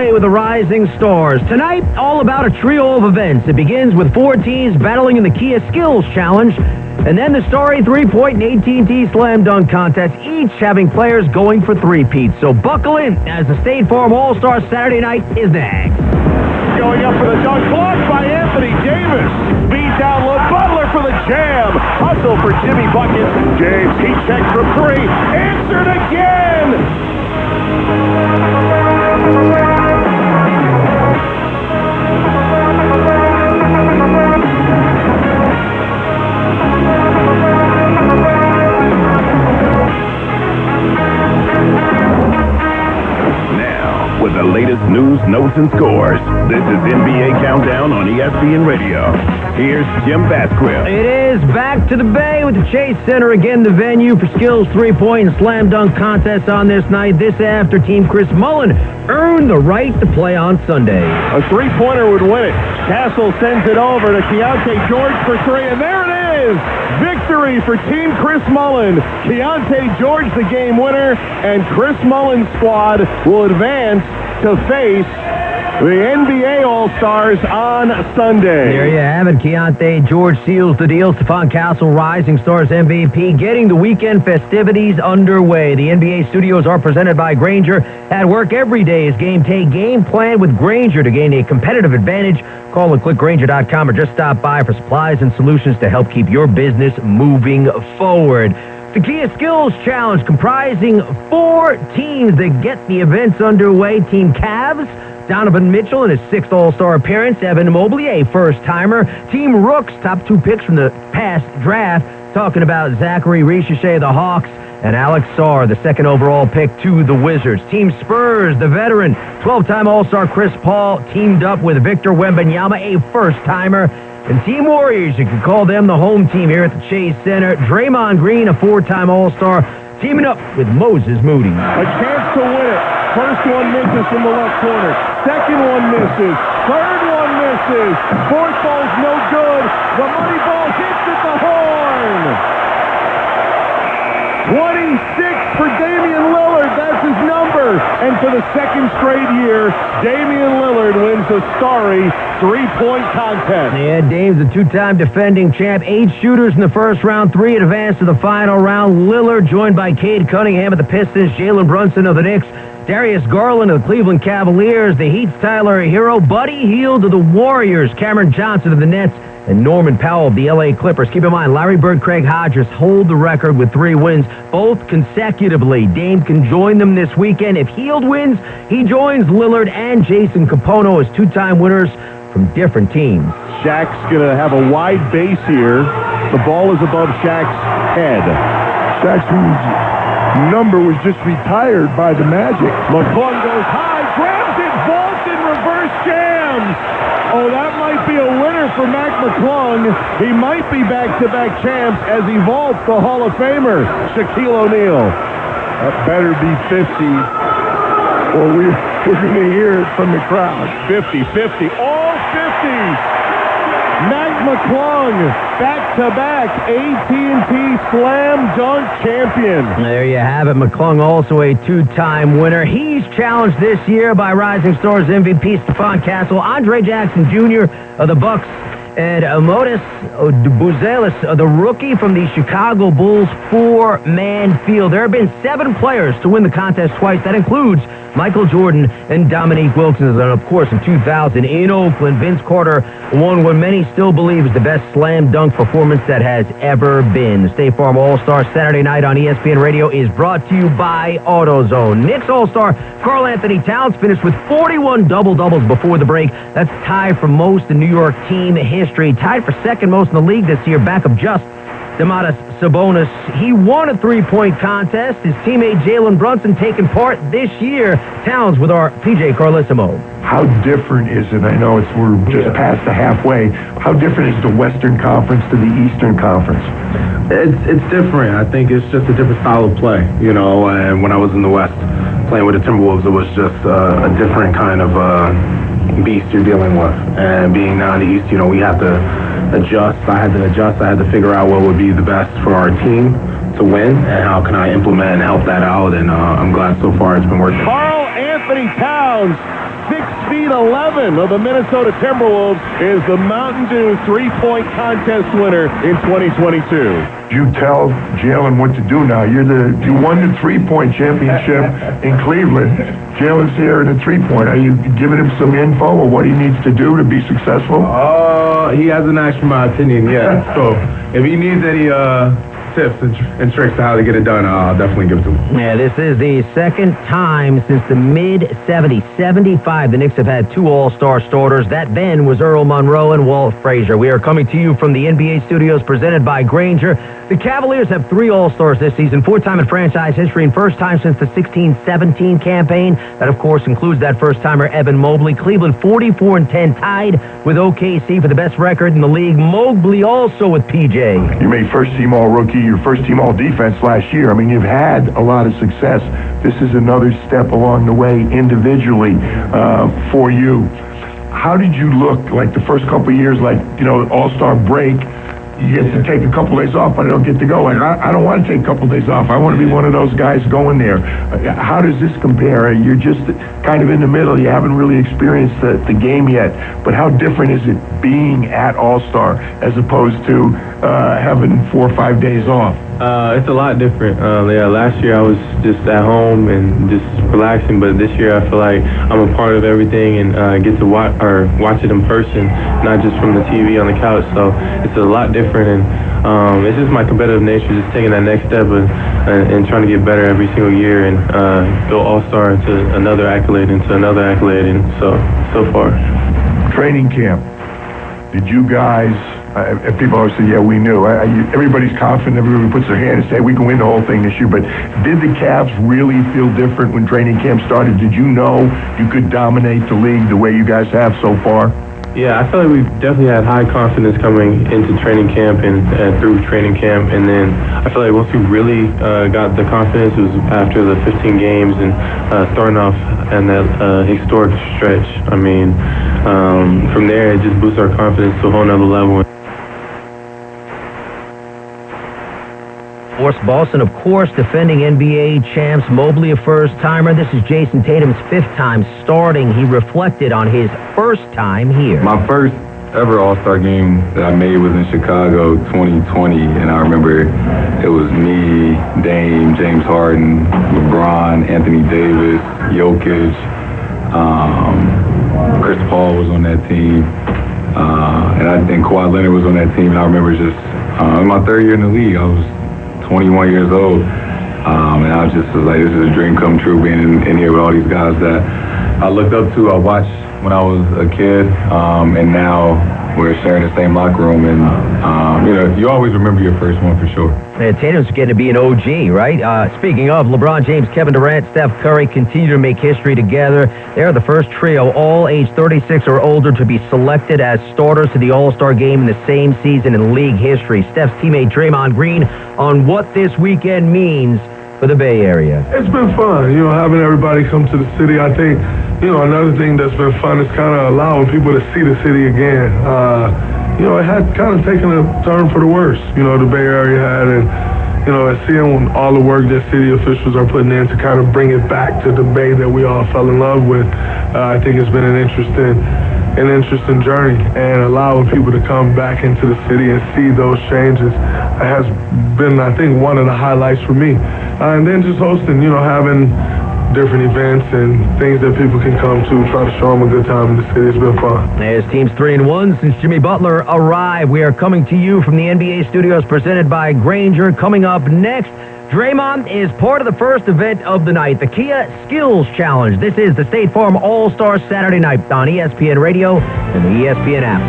With the Rising Stars. Tonight, all about a trio of events. It begins with 4 teams battling in the Kia Skills Challenge, and then the Starry 3-point and AT&T Slam Dunk Contest, each having players going for three-peats. So buckle in as the State Farm All-Star Saturday night is next. Going up for the dunk, blocked by Anthony Davis. Beat down low, Butler for the jam. Hustle for Jimmy Buckets. James, he checks from 3. Answered again. With the latest news, notes, and scores, this is NBA Countdown on ESPN Radio. Here's Jim Basquill. It is back to the Bay with the Chase Center, again the venue for Skills 3-point and Slam Dunk Contest on this night. This after Team Chris Mullen earned the right to play on Sunday. A three-pointer would win it. Castle sends it over to Keontae George for 3, and there it is! Victory for Team Chris Mullen. Keontae George the game winner, and Chris Mullen's squad will advance to face the NBA All-Stars on Sunday. There you have it. Keontae George seals the deal. Stephon Castle, Rising Stars MVP, getting the weekend festivities underway. The NBA studios are presented by Grainger. At work every day is game day. Game plan with Grainger to gain a competitive advantage. Call or click Grainger.com or just stop by for supplies and solutions to help keep your business moving forward. The Kia Skills Challenge comprising 4 teams that get the events underway. Team Cavs, Donovan Mitchell in his 6th All-Star appearance. Evan Mobley, a first-timer. Team Rooks, top 2 picks from the past draft. Talking about Zachary Richelet of the Hawks and Alex Sarr, the 2nd overall pick to the Wizards. Team Spurs, the veteran, 12-time All-Star Chris Paul teamed up with Victor Wembanyama, a first-timer. And Team Warriors, you can call them the home team here at the Chase Center. Draymond Green, a 4-time All-Star, teaming up with Moses Moody. A chance to win it. First one misses from the left corner. Second one misses. Third one misses. Fourth ball's no good. The money ball hits at the horn. 26 for Damian Lillard. That's his number. And for the second straight year, Damian Lillard wins the Starry 3-point contest. Yeah, Dame's a 2-time defending champ. 8 shooters in the first round, 3 advanced to the final round. Lillard joined by Cade Cunningham of the Pistons, Jalen Brunson of the Knicks, Darius Garland of the Cleveland Cavaliers, the Heat's Tyler Hero, Buddy Hield of the Warriors, Cameron Johnson of the Nets, and Norman Powell of the L.A. Clippers. Keep in mind, Larry Bird, Craig Hodges hold the record with 3 wins, both consecutively. Dame can join them this weekend. If Hield wins, he joins Lillard and Jason Capono as 2-time winners from different teams. Shaq's going to have a wide base here. The ball is above Shaq's head. Shaq's number was just retired by the Magic. McClung goes high, grabs it, vaults and reverse jams. Oh, that might be a winner for Mac McClung. He might be back-to-back champs as he vaults the Hall of Famer, Shaquille O'Neal. That better be 50, or we're going to hear it from the crowd. 50-50, all 50. Mac McClung, back-to-back AT&T Slam Dunk champion. There you have it. McClung also a 2-time winner. He's challenged this year by Rising Stars MVP Stephon Castle, Andre Jackson Jr. of the Bucks, and Modest Buzelis, the rookie from the Chicago Bulls 4-man field. There have been 7 players to win the contest twice. That includes Michael Jordan and Dominique Wilkins. And, of course, in 2000 in Oakland, Vince Carter won what many still believe is the best slam dunk performance that has ever been. The State Farm All-Star Saturday night on ESPN Radio is brought to you by AutoZone. Knicks All-Star Karl Anthony Towns finished with 41 double-doubles before the break. That's tied for most in New York team history. Tied for second most in the league this year, back of just Domantas Sabonis. He won a 3-point contest. His teammate Jalen Brunson taking part this year. Towns with our PJ Carlissimo. How different is it? I know we're just past the halfway. How different is the Western Conference to the Eastern Conference? It's different. I think it's just a different style of play, you know. And when I was in the West playing with the Timberwolves, it was just a different kind of beast you're dealing with. And being now in the East, you know, we have to adjust. I had to adjust. I had to figure out what would be the best for our team to win and how can I implement and help that out. And I'm glad so far it's been working. Karl Anthony Towns 6'11" of the Minnesota Timberwolves is the Mountain Dew three-point contest winner in 2022. You tell Jalen what to do now. You won the three-point championship in Cleveland. Jalen's here in the three-point. Are you giving him some info of what he needs to do to be successful? He hasn't asked for my opinion yet. So if he needs any tips and tricks to how to get it done, I'll definitely give it to him. Yeah, this is the second time since the mid-'70s, 75, the Knicks have had two All-Star starters. That then was Earl Monroe and Walt Frazier. We are coming to you from the NBA studios presented by Grainger. The Cavaliers have three All-Stars this season, fourth-time in franchise history and first time since the 16-17 campaign. That, of course, includes that first-timer Evan Mobley. Cleveland 44-10, tied with OKC for the best record in the league. Mobley also with PJ. You made first-team all-rookie, your first-team all-defense last year. I mean, you've had a lot of success. This is another step along the way individually for you. How did you look like the first couple of years, like, All-Star break? You get to take a couple days off, but I don't get to go. Like, I don't want to take a couple days off. I want to be one of those guys going there. How does this compare? You're just kind of in the middle. You haven't really experienced the game yet. But how different is it being at All-Star as opposed to having 4 or 5 days off? It's a lot different. Last year I was just at home and just relaxing, but this year I feel like I'm a part of everything and get to watch it in person, not just from the TV on the couch. So it's a lot different, and it's just my competitive nature, just taking that next step and trying to get better every single year and go All-Star into another accolade, and so far. Training camp. Did you guys? And people always say, yeah, we knew. Everybody's confident. Everybody puts their hand and say, we can win the whole thing this year. But did the Cavs really feel different when training camp started? Did you know you could dominate the league the way you guys have so far? Yeah, I feel like we definitely had high confidence coming into training camp and through training camp. And then I feel like once we really got the confidence, it was after the 15 games and starting off and that historic stretch. I mean, from there, it just boosted our confidence to a whole nother level. Boston, of course, defending NBA champs. Mobley, a first-timer. This is Jason Tatum's fifth time starting. He reflected on his first time here. My first ever All-Star game that I made was in Chicago 2020, and I remember it was me, Dame, James Harden, LeBron, Anthony Davis, Jokic, Chris Paul was on that team, and I think Kawhi Leonard was on that team, and I remember just in my third year in the league, I was 21 years old, and I was like, this is a dream come true, being in here with all these guys that I looked up to, I watched when I was a kid, and now we're sharing the same locker room, and you always remember your first one for sure. And Tatum's getting to be an OG, right? Speaking of, LeBron James, Kevin Durant, Steph Curry continue to make history together. They're the first trio, all age 36 or older, to be selected as starters to the All-Star game in the same season in league history. Steph's teammate Draymond Green on what this weekend means for the Bay Area. It's been fun, having everybody come to the city. I think, another thing that's been fun is kind of allowing people to see the city again. It had kind of taken a turn for the worse, the Bay Area had, and seeing all the work that city officials are putting in to kind of bring it back to the Bay that we all fell in love with, I think it's been an interesting journey, and allowing people to come back into the city and see those changes has been, I think, one of the highlights for me. And then just hosting, having different events and things that people can come to, try to show them a good time in the city. It's been fun. As team's 3-1 since Jimmy Butler arrived. We are coming to you from the NBA studios presented by Grainger. Coming up next, Draymond is part of the first event of the night, the Kia Skills Challenge. This is the State Farm All-Star Saturday night on ESPN Radio and the ESPN app.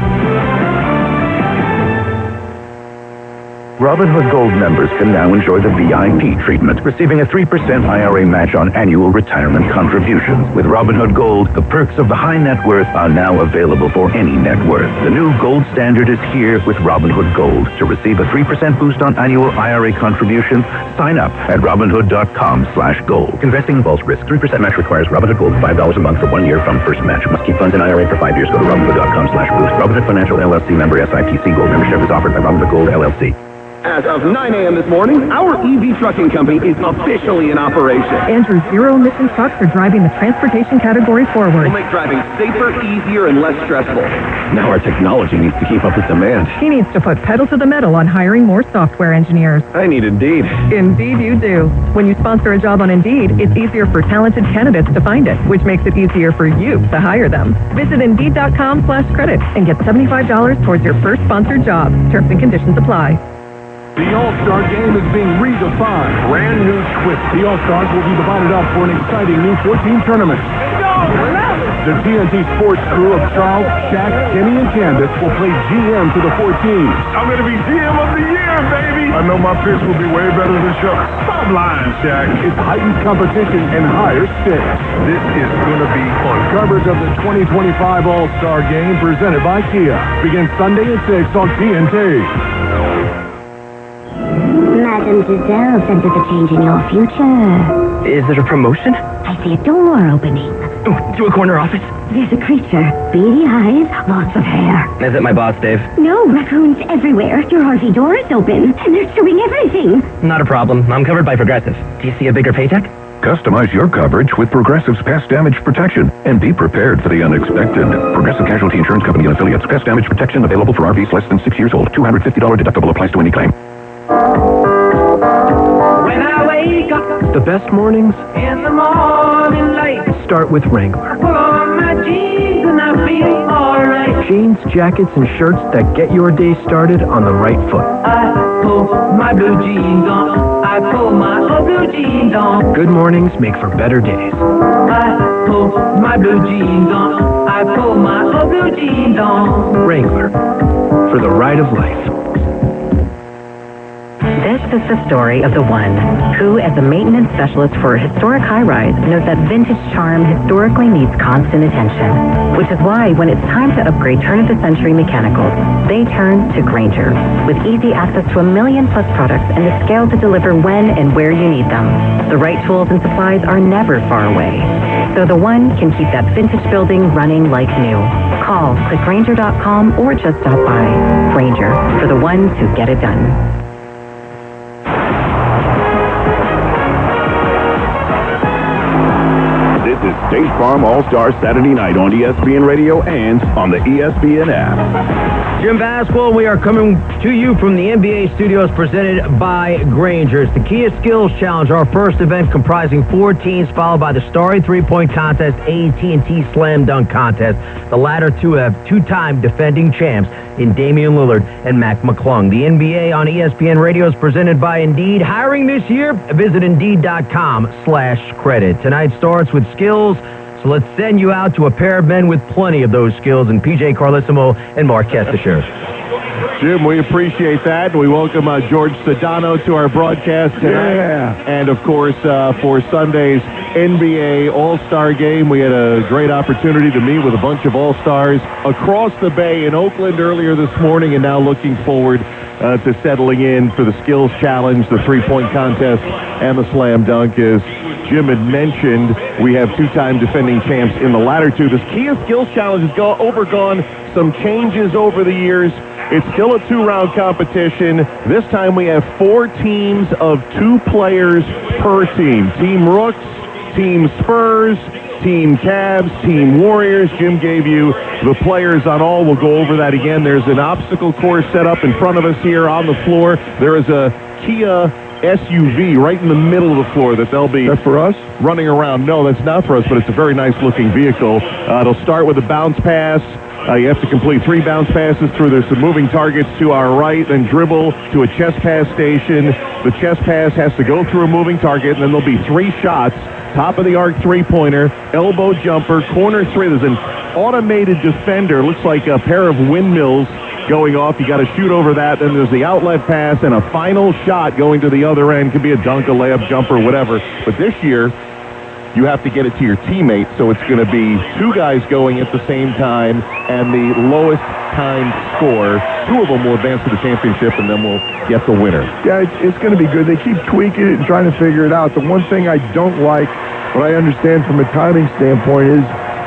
Robinhood Gold members can now enjoy the VIP treatment, receiving a 3% IRA match on annual retirement contributions. With Robinhood Gold, the perks of the high net worth are now available for any net worth. The new gold standard is here with Robinhood Gold. To receive a 3% boost on annual IRA contributions, sign up at Robinhood.com/gold. Investing involves risk. 3% match requires Robinhood Gold $5 a month for 1 year from first match. Must keep funds in IRA for 5 years. Go to Robinhood.com/boost. Robinhood Financial LLC member SIPC. Gold membership is offered by Robinhood Gold LLC. As of 9 a.m. this morning, our EV trucking company is officially in operation. Andrew's zero-emission trucks are driving the transportation category forward. We'll make driving safer, easier, and less stressful. Now our technology needs to keep up with demand. He needs to put pedal to the metal on hiring more software engineers. I need Indeed. Indeed you do. When you sponsor a job on Indeed, it's easier for talented candidates to find it, which makes it easier for you to hire them. Visit Indeed.com/credit and get $75 towards your first sponsored job. Terms and conditions apply. The All-Star Game is being redefined. Brand new twist. The All-Stars will be divided up for an exciting new 14 tournament. The TNT Sports crew of Charles, Shaq, Kenny, and Candace will play GM to the 14. I'm going to be GM of the year, baby. I know my pitch will be way better than Chuck. Stop lying, Shaq. It's heightened competition and higher stakes. This is going to be fun. Coverage of the 2025 All-Star Game presented by Kia begins Sunday at 6 on TNT. Madame Giselle said there's a change in your future. Is it a promotion? I see a door opening. To a corner office? There's a creature. Beady eyes, lots of hair. Is it my boss, Dave? No, raccoons everywhere. Your RV door is open, and they're chewing everything. Not a problem. I'm covered by Progressive. Do you see a bigger paycheck? Customize your coverage with Progressive's Pest Damage Protection and be prepared for the unexpected. Progressive Casualty Insurance Company and Affiliates. Pest Damage Protection available for RVs less than 6 years old. $250 deductible applies to any claim. When I wake up The best mornings in the morning light, start with Wrangler. put on my jeans and I feel alright. Jeans, jackets, and shirts that get your day started on the right foot. I pull my blue jeans on. I pull my old blue jeans on. Good mornings make for better days. I pull my blue jeans on. I pull my old blue jeans on. Wrangler, for the ride of life. This is the story of the one who, as a maintenance specialist for a historic high-rise, knows that vintage charm historically needs constant attention. Which is why, when it's time to upgrade turn-of-the-century mechanicals, they turn to Grainger. With easy access to 1 million-plus products and the scale to deliver when and where you need them. The right tools and supplies are never far away. So the one can keep that vintage building running like new. Call, click Grainger.com, or just stop by. Grainger, for the ones who get it done. This is State Farm All-Star Saturday night on ESPN Radio and on the ESPN app. Jim Basketball, we are coming to you from the NBA studios presented by Grainger. It's the Kia Skills Challenge, our first event comprising 4 teams, followed by the Starry Three-Point Contest, AT&T Slam Dunk Contest. The latter two have 2-time defending champs in Damian Lillard and Mac McClung. The NBA on ESPN Radio is presented by Indeed. Hiring this year? Visit Indeed.com/credit. Tonight starts with skills. So let's send you out to a pair of men with plenty of those skills in PJ Carlissimo and Mark Kestisher. Jim, we appreciate that. We welcome George Sedano to our broadcast tonight. Yeah. And, of course, for Sunday's NBA All-Star Game, we had a great opportunity to meet with a bunch of All-Stars across the Bay in Oakland earlier this morning, and now looking forward to settling in for the Skills Challenge, the three-point contest, and the Slam Dunk. As Jim had mentioned, we have 2-time defending champs in the latter two. This Kia Skills Challenge has overgone some changes over the years. It's still a 2-round competition. This time we have 4 teams of 2 players per team. Team Rooks, Team Spurs, Team Cavs, Team Warriors. Jim gave you the players on all. We'll go over that again. There's an obstacle course set up in front of us here on the floor. There is a Kia SUV right in the middle of the floor that they'll be That's for us? running around. No, that's not for us, but it's a very nice looking vehicle. It'll start with a bounce pass. You have to complete 3 bounce passes through. There's some moving targets to our right, then dribble to a chest pass station. The chest pass has to go through a moving target, and then there'll be 3 shots. Top of the arc 3-pointer, elbow jumper, corner 3. There's an automated defender. Looks like a pair of windmills going off. You got to shoot over that. Then there's the outlet pass and a final shot going to the other end. Could be a dunk, a layup, jumper, whatever. But this year, you have to get it to your teammate, so it's going to be 2 guys going at the same time, and the lowest time score, 2 of them will advance to the championship, and then we'll get the winner. Yeah, it's going to be good. They keep tweaking it and trying to figure it out. The one thing I don't like, what I understand from a timing standpoint, is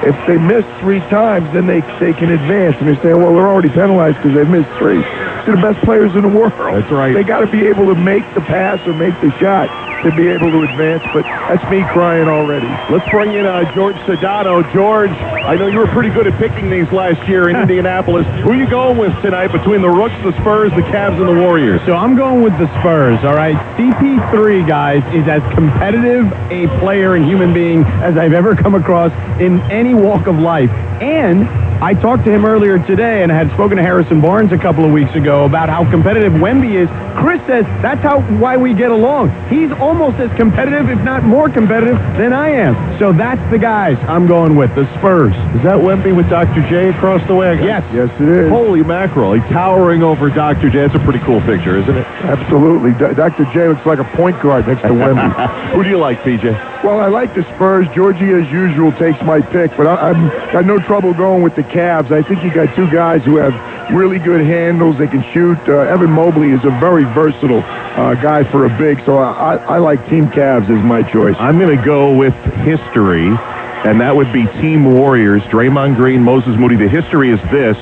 if they miss 3 times, then they can advance. And they're saying, well, they're already penalized because they've missed 3. to the best players in the world. That's right. They got to be able to make the pass or make the shot to be able to advance, but that's me crying already. Let's bring in George Sedano. George, I know you were pretty good at picking these last year in Indianapolis. Who are you going with tonight between the Rooks, the Spurs, the Cavs, and the Warriors? So I'm going with the Spurs, all right? CP3, guys, is as competitive a player and human being as I've ever come across in any walk of life. And I talked to him earlier today, and I had spoken to Harrison Barnes a couple of weeks ago about how competitive Wemby is. Chris says that's why we get along. He's almost as competitive, if not more competitive, than I am. So that's the guys I'm going with, the Spurs. Is that Wemby with Dr. J across the way? Yes. Yes, it is. Holy mackerel. He's towering over Dr. J. That's a pretty cool picture, isn't it? Absolutely. Dr. J looks like a point guard next to Wemby. Who do you like, PJ? Well, I like the Spurs. Georgie, as usual, takes my pick, but I've got no trouble going with the Cavs. I think you got two guys who have really good handles. They can shoot. Evan Mobley is a very versatile guy for a big, so I like Team Cavs as my choice. I'm going to go with history, and that would be Team Warriors, Draymond Green, Moses Moody. The history is this.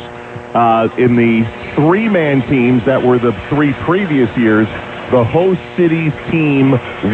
In the three-man teams that were the three previous years, the host city's team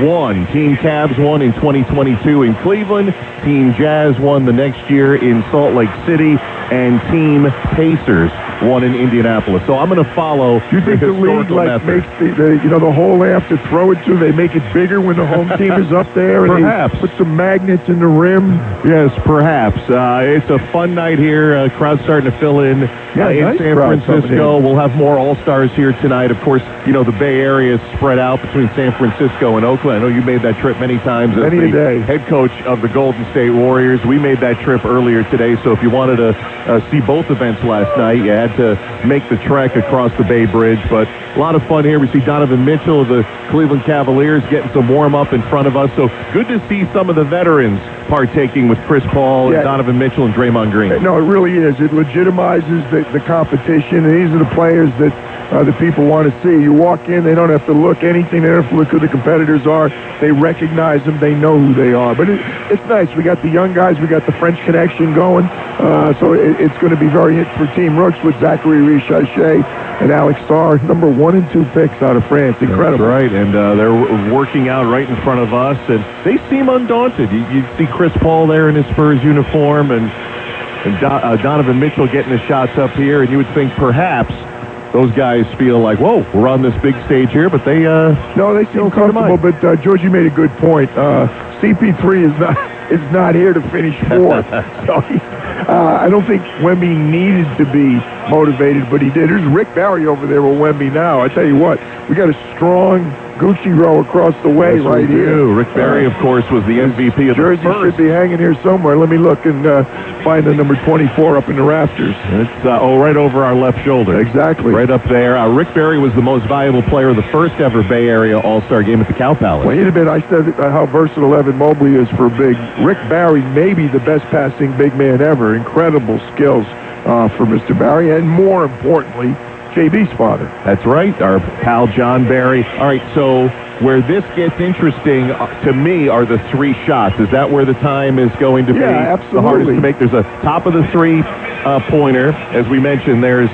won. Team Cavs won in 2022 in Cleveland. Team Jazz won the next year in Salt Lake City. And Team Pacers won in Indianapolis. So I'm going to follow You think the league makes the whole they have to throw it to? They make it bigger when the home team is up there? And Perhaps. They put some magnets in the rim? Yes, perhaps. It's a fun night here. Crowd's starting to fill in in San Francisco. We'll have more All-Stars here tonight. Of course, the Bay Area is spread out between San Francisco and Oakland. I know you made that trip many times as Many a day. head coach of the Golden State Warriors. We made that trip earlier today, so if you wanted to see both events last night, you had to make the trek across the Bay Bridge. But a lot of fun here. We see Donovan Mitchell of the Cleveland Cavaliers getting some warm-up in front of us. So good to see some of the veterans partaking with Chris Paul and Donovan Mitchell and Draymond Green. No, it really is. It legitimizes the competition, and these are the players that the people want to see. You walk in, they don't have to look anything. They don't have to look who the competitors are. They recognize them. They know who they are. But it's nice. We got the young guys. We got the French connection going. So it's going to be very hit for Team Rooks with Zachary Richachet and Alex Starr, number 1 and 2 picks out of France. Incredible. That's right, and they're working out right in front of us, and they seem undaunted. You see Chris Paul there in his Spurs uniform, and Donovan Mitchell getting his shots up here, and you would think perhaps those guys feel like, whoa, we're on this big stage here, but they no, they feel comfortable. But Georgie made a good point. CP3 is not here to finish fourth. So I don't think Wemby needed to be motivated, but he did. There's Rick Barry over there with Wemby now. I tell you what, we got a strong Gucci row across the way right here. Rick Barry, of course, was the MVP of the Jersey Spurs. should be hanging here somewhere. Let me look and find the number 24 up in the rafters. It's right over our left shoulder. Exactly. Right up there. Rick Barry was the most valuable player of the first ever Bay Area All-Star game at the Cow Palace. Well, he'd have been, I said how versatile Evan Mobley is for big. Rick Barry may be the best passing big man ever. Incredible skills for Mr. Barry, and more importantly, JB's father. That's right, our pal John Barry. All right, so where this gets interesting to me are the three shots. Is that where the time is going to be the hardest to make? There's a top of the three-pointer, as we mentioned. There's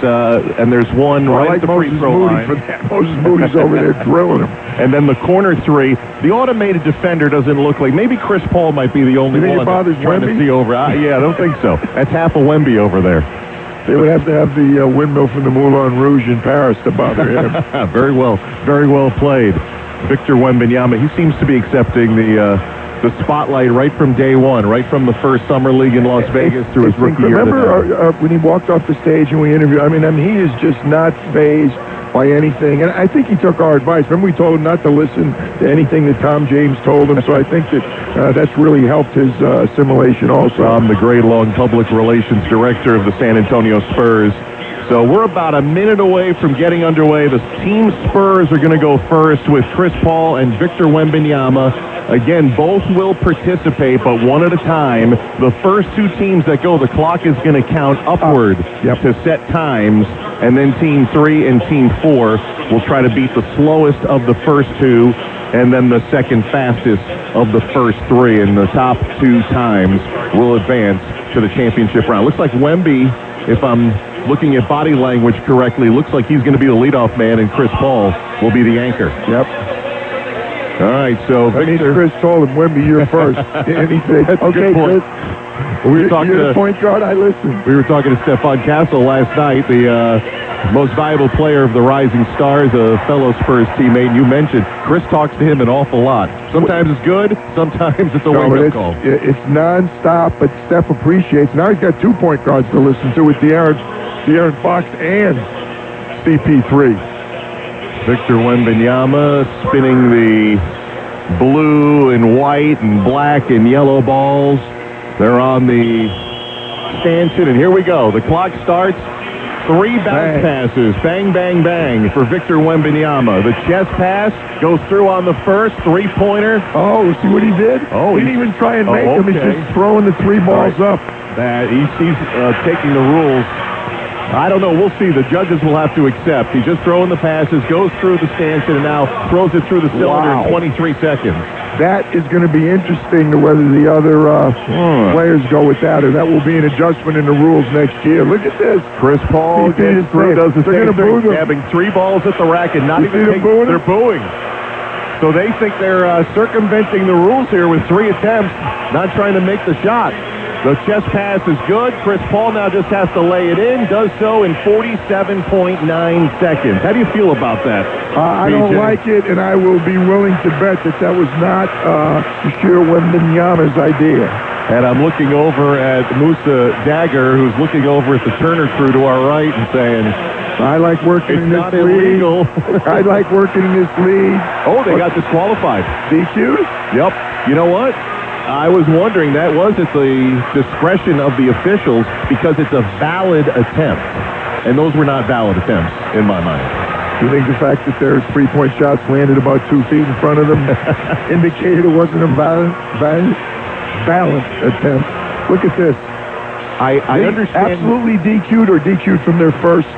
one right at the free throw line. For that. Moses Moody's over there drilling him. And then the corner three. The automated defender doesn't look like. Maybe Chris Paul might be the only one trying to see over. Yeah, I don't think so. That's half a Wemby over there. They would have to have the windmill from the Moulin Rouge in Paris to bother him. Very well played. Victor Wembanyama, he seems to be accepting the spotlight right from day one, right from the first summer league in Las Vegas through his rookie year. Remember when he walked off the stage and we interviewed? I mean, he is just not fazed by anything. And I think he took our advice. Remember we told him not to listen to anything that Tom James told him. So I think that that's really helped his assimilation also. Tom, the great long public relations director of the San Antonio Spurs. So we're about a minute away from getting underway. The Team Spurs are going to go first with Chris Paul and Victor Wembanyama. Again, both will participate, but one at a time. The first two teams that go, the clock is going to count upward to set times, and then Team 3 and Team 4 will try to beat the slowest of the first two, and then the second fastest of the first three, and the top two times will advance to the championship round. Looks like Wemby, if I'm looking at body language correctly, looks like he's going to be the leadoff man, and Chris Paul will be the anchor. Yep. All right, so Victor. Chris told him, Wemby, you're first. And he said, okay, Chris. We were talking you're the point guard, I listen. We were talking to Stefan Castle last night, the most valuable player of the Rising Stars, a fellow Spurs teammate. And you mentioned Chris talks to him an awful lot. Sometimes it's good, sometimes it's a wake-up call. It's nonstop, but Steph appreciates. Now he's got 2 point guards to listen to with De'Aaron Fox and CP3. Victor Wembanyama spinning the blue and white and black and yellow balls. They're on the stanchion, and here we go. The clock starts. 3 bounce passes. Bang, bang, bang for Victor Wembanyama. The chest pass goes through on the first. 3-pointer. Oh, see what he did? Oh, he didn't even try and make him. He's just throwing the 3 balls up. That he's taking the rules. I don't know. We'll see. The judges will have to accept. He's just throwing the passes, goes through the stanchion, and now throws it through the cylinder in 23 seconds. That is going to be interesting to whether the other players go with that, or that will be an adjustment in the rules next year. Look at this. Chris Paul gets through, does the same thing, having 3 balls at the rack and not even taking. They're booing. So they think they're circumventing the rules here with 3 attempts, not trying to make the shot. The chest pass is good. Chris Paul now just has to lay it in. Does so in 47.9 seconds. How do you feel about that? I don't like it, and I will be willing to bet that was not Monsieur Wembanyama's idea. And I'm looking over at Musa Dagger, who's looking over at the Turner crew to our right and saying, I like working in this league. It's not illegal. I like working in this league. Oh, they got disqualified. DQ'd? Yep. You know what? I was wondering, that was at the discretion of the officials because it's a valid attempt. And those were not valid attempts, in my mind. Do you think the fact that their 3-point shots landed about 2 feet in front of them indicated it wasn't a valid attempt? Look at this. I understand. Absolutely DQ'd or DQ'd from their first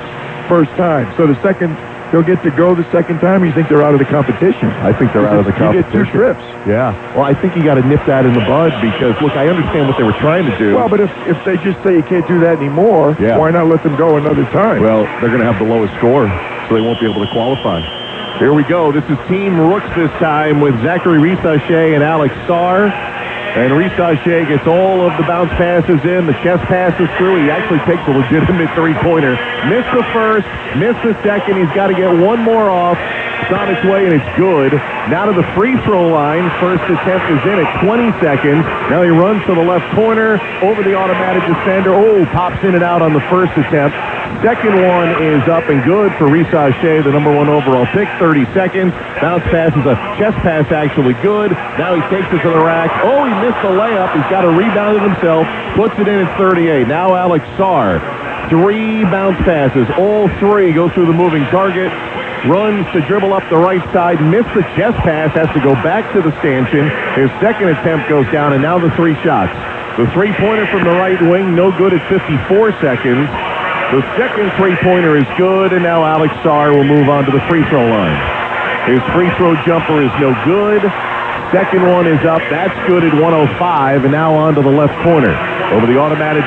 time. So the second... They'll get to go the second time. You think they're out of the competition? I think they're out of the competition. You get 2 trips. Yeah. Well, I think you got to nip that in the bud because, look, I understand what they were trying to do. Well, but if they just say you can't do that anymore, why not let them go another time? Well, they're going to have the lowest score, so they won't be able to qualify. Here we go. This is Team Rooks this time with Zachary Risachet and Alex Starr. And Risachet gets all of the bounce passes in. The chest passes through. He actually takes a legitimate 3-pointer. Missed the first, missed the second. He's got to get 1 more off. It's on its way, and it's good. Now to the free throw line. First attempt is in at 20 seconds. Now he runs to the left corner, over the automatic defender. Oh, pops in and out on the first attempt. Second one is up and good for Risachet, the number 1 overall pick. 30 seconds. Bounce pass is a chest pass, actually good. Now he takes it to the rack. Oh, he missed the layup. He's got to rebound it himself. Puts it in at 38. Now Alex Starr. 3 bounce passes. All 3 go through the moving target. Runs to dribble up the right side. Missed the chest pass. Has to go back to the stanchion. His second attempt goes down, and now the 3 shots. The 3-pointer from the right wing, no good at 54 seconds. The second 3-pointer is good, and now Alex Starr will move on to the free throw line. His free throw jumper is no good. Second one is up. That's good at 105, and now on to the left corner. Over the automatic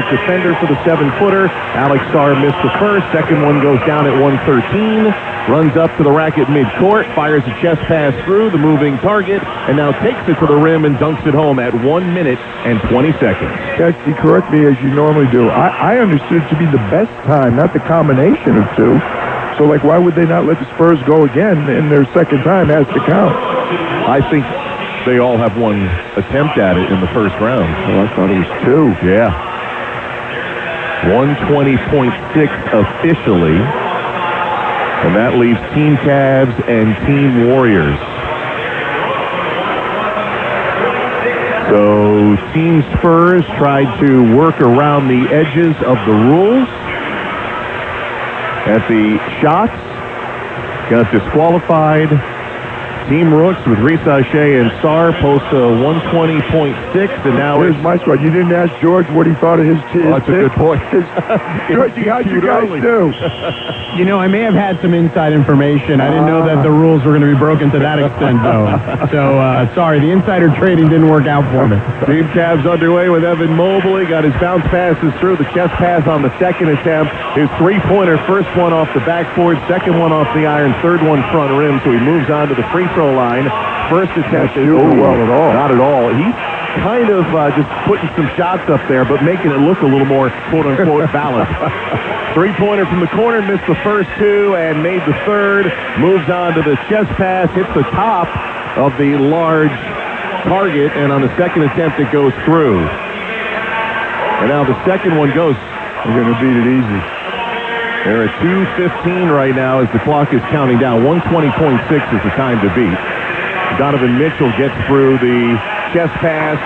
defender for the 7-footer. Alex Starr missed the first. Second one goes down at 113. Runs up to the rack at midcourt. Fires a chest pass through the moving target, and now takes it to the rim and dunks it home at 1 minute and 20 seconds. Actually, correct me as you normally do. I understood it to be the best time, not the combination of 2. So, why would they not let the Spurs go again in their second time has to count? I think they all have 1 attempt at it in the first round. Oh, I thought it was 2. Yeah. 120.6 officially. And that leaves Team Cavs and Team Warriors. So Team Spurs tried to work around the edges of the rules. At the shots, got disqualified. Team Rooks with Risachet and Sarr post a 120.6, and now Here's my squad. You didn't ask George what he thought of his team. That's a good point. George, how'd you guys do? You know, I may have had some inside information. I didn't know that the rules were going to be broken to that extent, though. So, sorry, the insider trading didn't work out for me. Team Cavs underway with Evan Mobley. Got his bounce passes through. The chest pass on the second attempt. His three-pointer, first one off the backboard, second one off the iron, third one front rim. So he moves on to the free throw line. First attempt is well at all. Not at all. He's kind of just putting some shots up there, but making it look a little more quote-unquote balanced. Three-pointer from the corner, missed the first two and made the third. Moves on to the chest pass, hits the top of the large target, and on the second attempt it goes through. And now the second one goes. They're going to beat it easy. They're at 2:15 right now as the clock is counting down. 120.6 is the time to beat. Donovan Mitchell gets through the chest pass.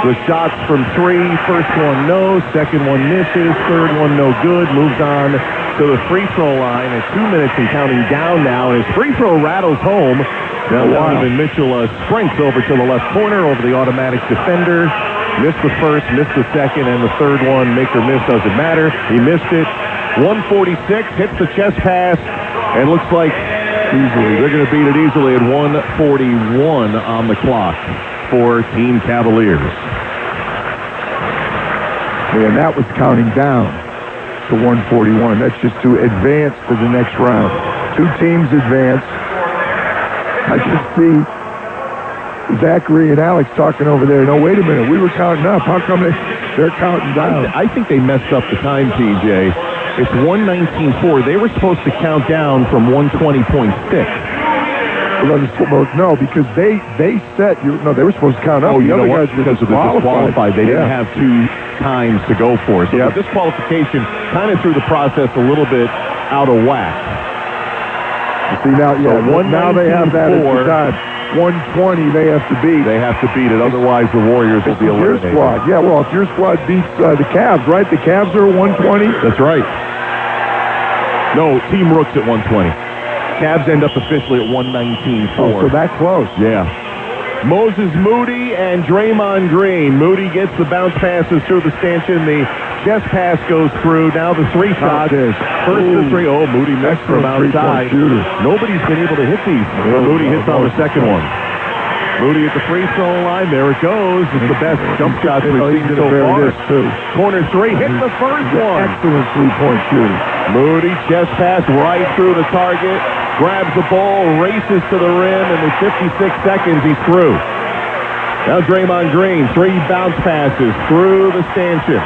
The shots from three. First one no. Second one misses. Third one no good. Moves on to the free throw line at 2 minutes and counting down now. And his free throw rattles home. Now Donovan Mitchell sprints over to the left corner over the automatic defender. Missed the first, missed the second, and the third one, make or miss, doesn't matter. He missed it. 146, hits the chest pass, and looks like easily. They're going to beat it easily at 141 on the clock for Team Cavaliers. And that was counting down to 141. That's just to advance to the next round. Two teams advance. I can see Zachary and Alex talking over there. No, wait a minute. We were counting up. How come they're counting down? I think they messed up the time, TJ. It's 119.4. They were supposed to count down from 120.6. Well, no, because they set. They were supposed to count up. Oh, you the know other what? guys were Because of the disqualified. They didn't have two times to go for. So the disqualification kind of threw the process a little bit out of whack. See, now they have that at the time. 120 they have to beat. They have to beat it, otherwise the Warriors will be eliminated. Your squad. Yeah, well, if your squad beats the Cavs, right? The Cavs are 120? That's right. No, Team Rooks at 120. Cavs end up officially at 119.4. Oh, so that close. Yeah. Moses Moody and Draymond Green. Moody gets the bounce passes through the stanchion. The chest pass goes through. Now the three shots. First the three. Oh, Moody missed from outside. Nobody's been able to hit these. Moody hits on the second one. Moody at the free throw line. There it goes. It's the best jump shots we've seen so far. Corner three. Hit the first one. Excellent three-point shooting. Moody chest pass right through the target. Grabs the ball, races to the rim, and in 56 seconds, he's through. Now Draymond Green, three bounce passes through the stanchion.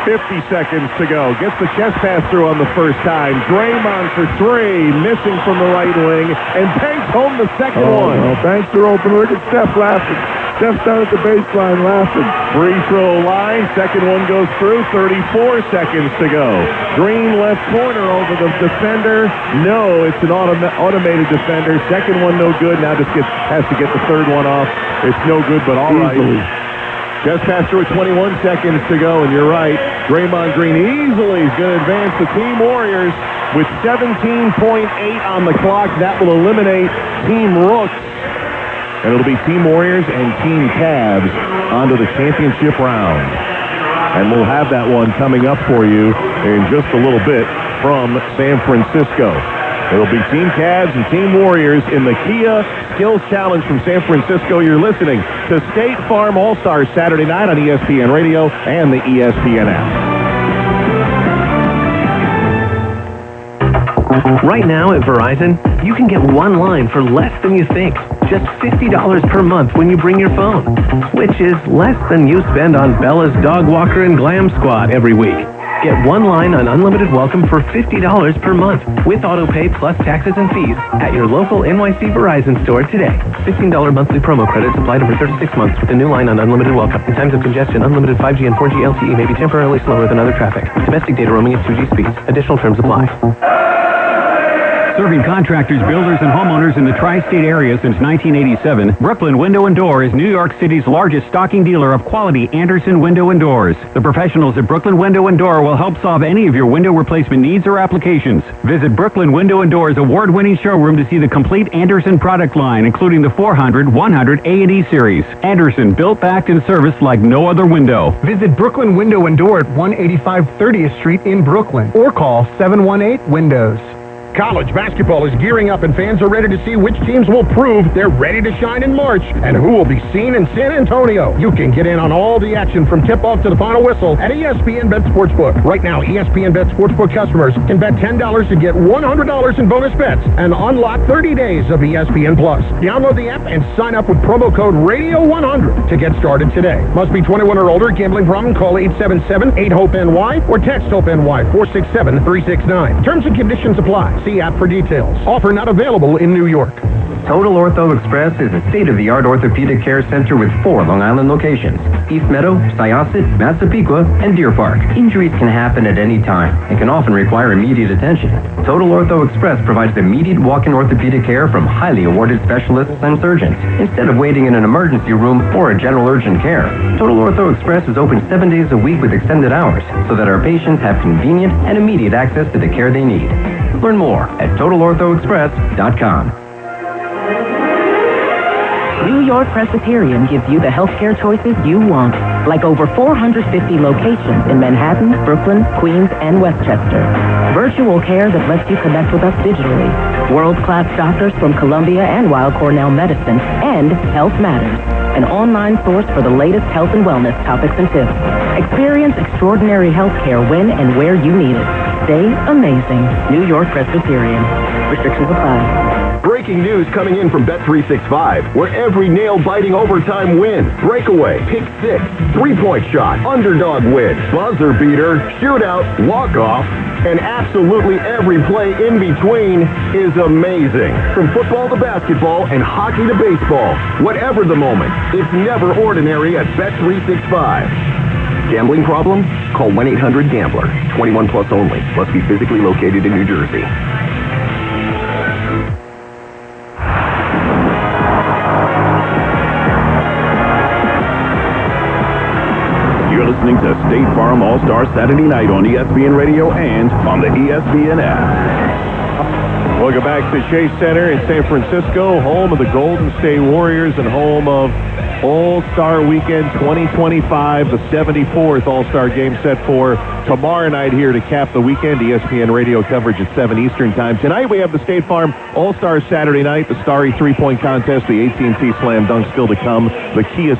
50 seconds to go. Gets the chest pass through on the first time. Draymond for three, missing from the right wing, and banks home the second one. No, banks are open. Look at Steph laughing. Steph's down at the baseline laughing. Free throw line, second one goes through, 34 seconds to go. Green left corner over the defender. No, it's an automated defender. Second one no good. Now just has to get the third one off. It's no good, but all right. Just passed through 21 seconds to go, and you're right. Draymond Green easily is going to advance the Team Warriors with 17.8 on the clock. That will eliminate Team Rooks. And it'll be Team Warriors and Team Cavs onto the championship round. And we'll have that one coming up for you in just a little bit from San Francisco. It'll be Team Cavs and Team Warriors in the Kia Skills Challenge from San Francisco. You're listening to State Farm All-Star Saturday night on ESPN Radio and the ESPN app. Right now at Verizon, you can get one line for less than you think. Just $50 per month when you bring your phone, which is less than you spend on Bella's Dog Walker and Glam Squad every week. Get one line on unlimited welcome for $50 per month with auto pay plus taxes and fees at your local NYC Verizon store today. $15 monthly promo credits applied over 36 months with a new line on unlimited welcome. In times of congestion, unlimited 5G and 4G LTE may be temporarily slower than other traffic. Domestic data roaming at 2G speeds. Additional terms apply. Serving contractors, builders, and homeowners in the tri-state area since 1987, Brooklyn Window and Door is New York City's largest stocking dealer of quality Andersen window and doors. The professionals at Brooklyn Window and Door will help solve any of your window replacement needs or applications. Visit Brooklyn Window and Door's award-winning showroom to see the complete Andersen product line, including the 400, 100, A&E series. Andersen, built, backed, and serviced like no other window. Visit Brooklyn Window and Door at 185 30th Street in Brooklyn or call 718-WINDOWS. College basketball is gearing up and fans are ready to see which teams will prove they're ready to shine in March and who will be seen in San Antonio. You can get in on all the action from tip-off to the final whistle at ESPN Bet Sportsbook. Right now, ESPN Bet Sportsbook customers can bet $10 to get $100 in bonus bets and unlock 30 days of ESPN Plus. Download the app and sign up with promo code RADIO100 to get started today. Must be 21 or older. Gambling problem? Call 877-8-HOPE-NY or text HOPE-NY 467-369. Terms and conditions apply. See app for details. Offer not available in New York. Total Ortho Express is a state-of-the-art orthopedic care center with 4 Long Island locations: East Meadow, Syosset, Massapequa, and Deer Park. Injuries can happen at any time and can often require immediate attention. Total Ortho Express provides immediate walk-in orthopedic care from highly awarded specialists and surgeons, instead of waiting in an emergency room or a general urgent care. Total Ortho Express is open 7 days a week with extended hours, so that our patients have convenient and immediate access to the care they need. Learn more at TotalOrthoExpress.com. New York Presbyterian gives you the healthcare choices you want, like over 450 locations in Manhattan, Brooklyn, Queens, and Westchester. Virtual care that lets you connect with us digitally. World-class doctors from Columbia and Weill Cornell Medicine, and Health Matters, an online source for the latest health and wellness topics and tips. Experience extraordinary healthcare when and where you need it. Stay amazing. New York Presbyterian. Restrictions apply. Breaking news coming in from Bet365, where every nail-biting overtime win, breakaway, pick six, three-point shot, underdog win, buzzer beater, shootout, walk-off, and absolutely every play in between is amazing. From football to basketball and hockey to baseball, whatever the moment, it's never ordinary at Bet365. Gambling problem? Call 1-800-GAMBLER. 21 plus only. Must be physically located in New Jersey. You're listening to State Farm All-Star Saturday Night on ESPN Radio and on the ESPN app. Welcome back to Chase Center in San Francisco, home of the Golden State Warriors and home of All-Star Weekend 2025, the 74th All-Star Game set for tomorrow night here to cap the weekend. ESPN Radio coverage at 7 Eastern Time. Tonight we have the State Farm All-Star Saturday Night, the Starry three-point contest, the AT&T Slam Dunk still to come, the Kia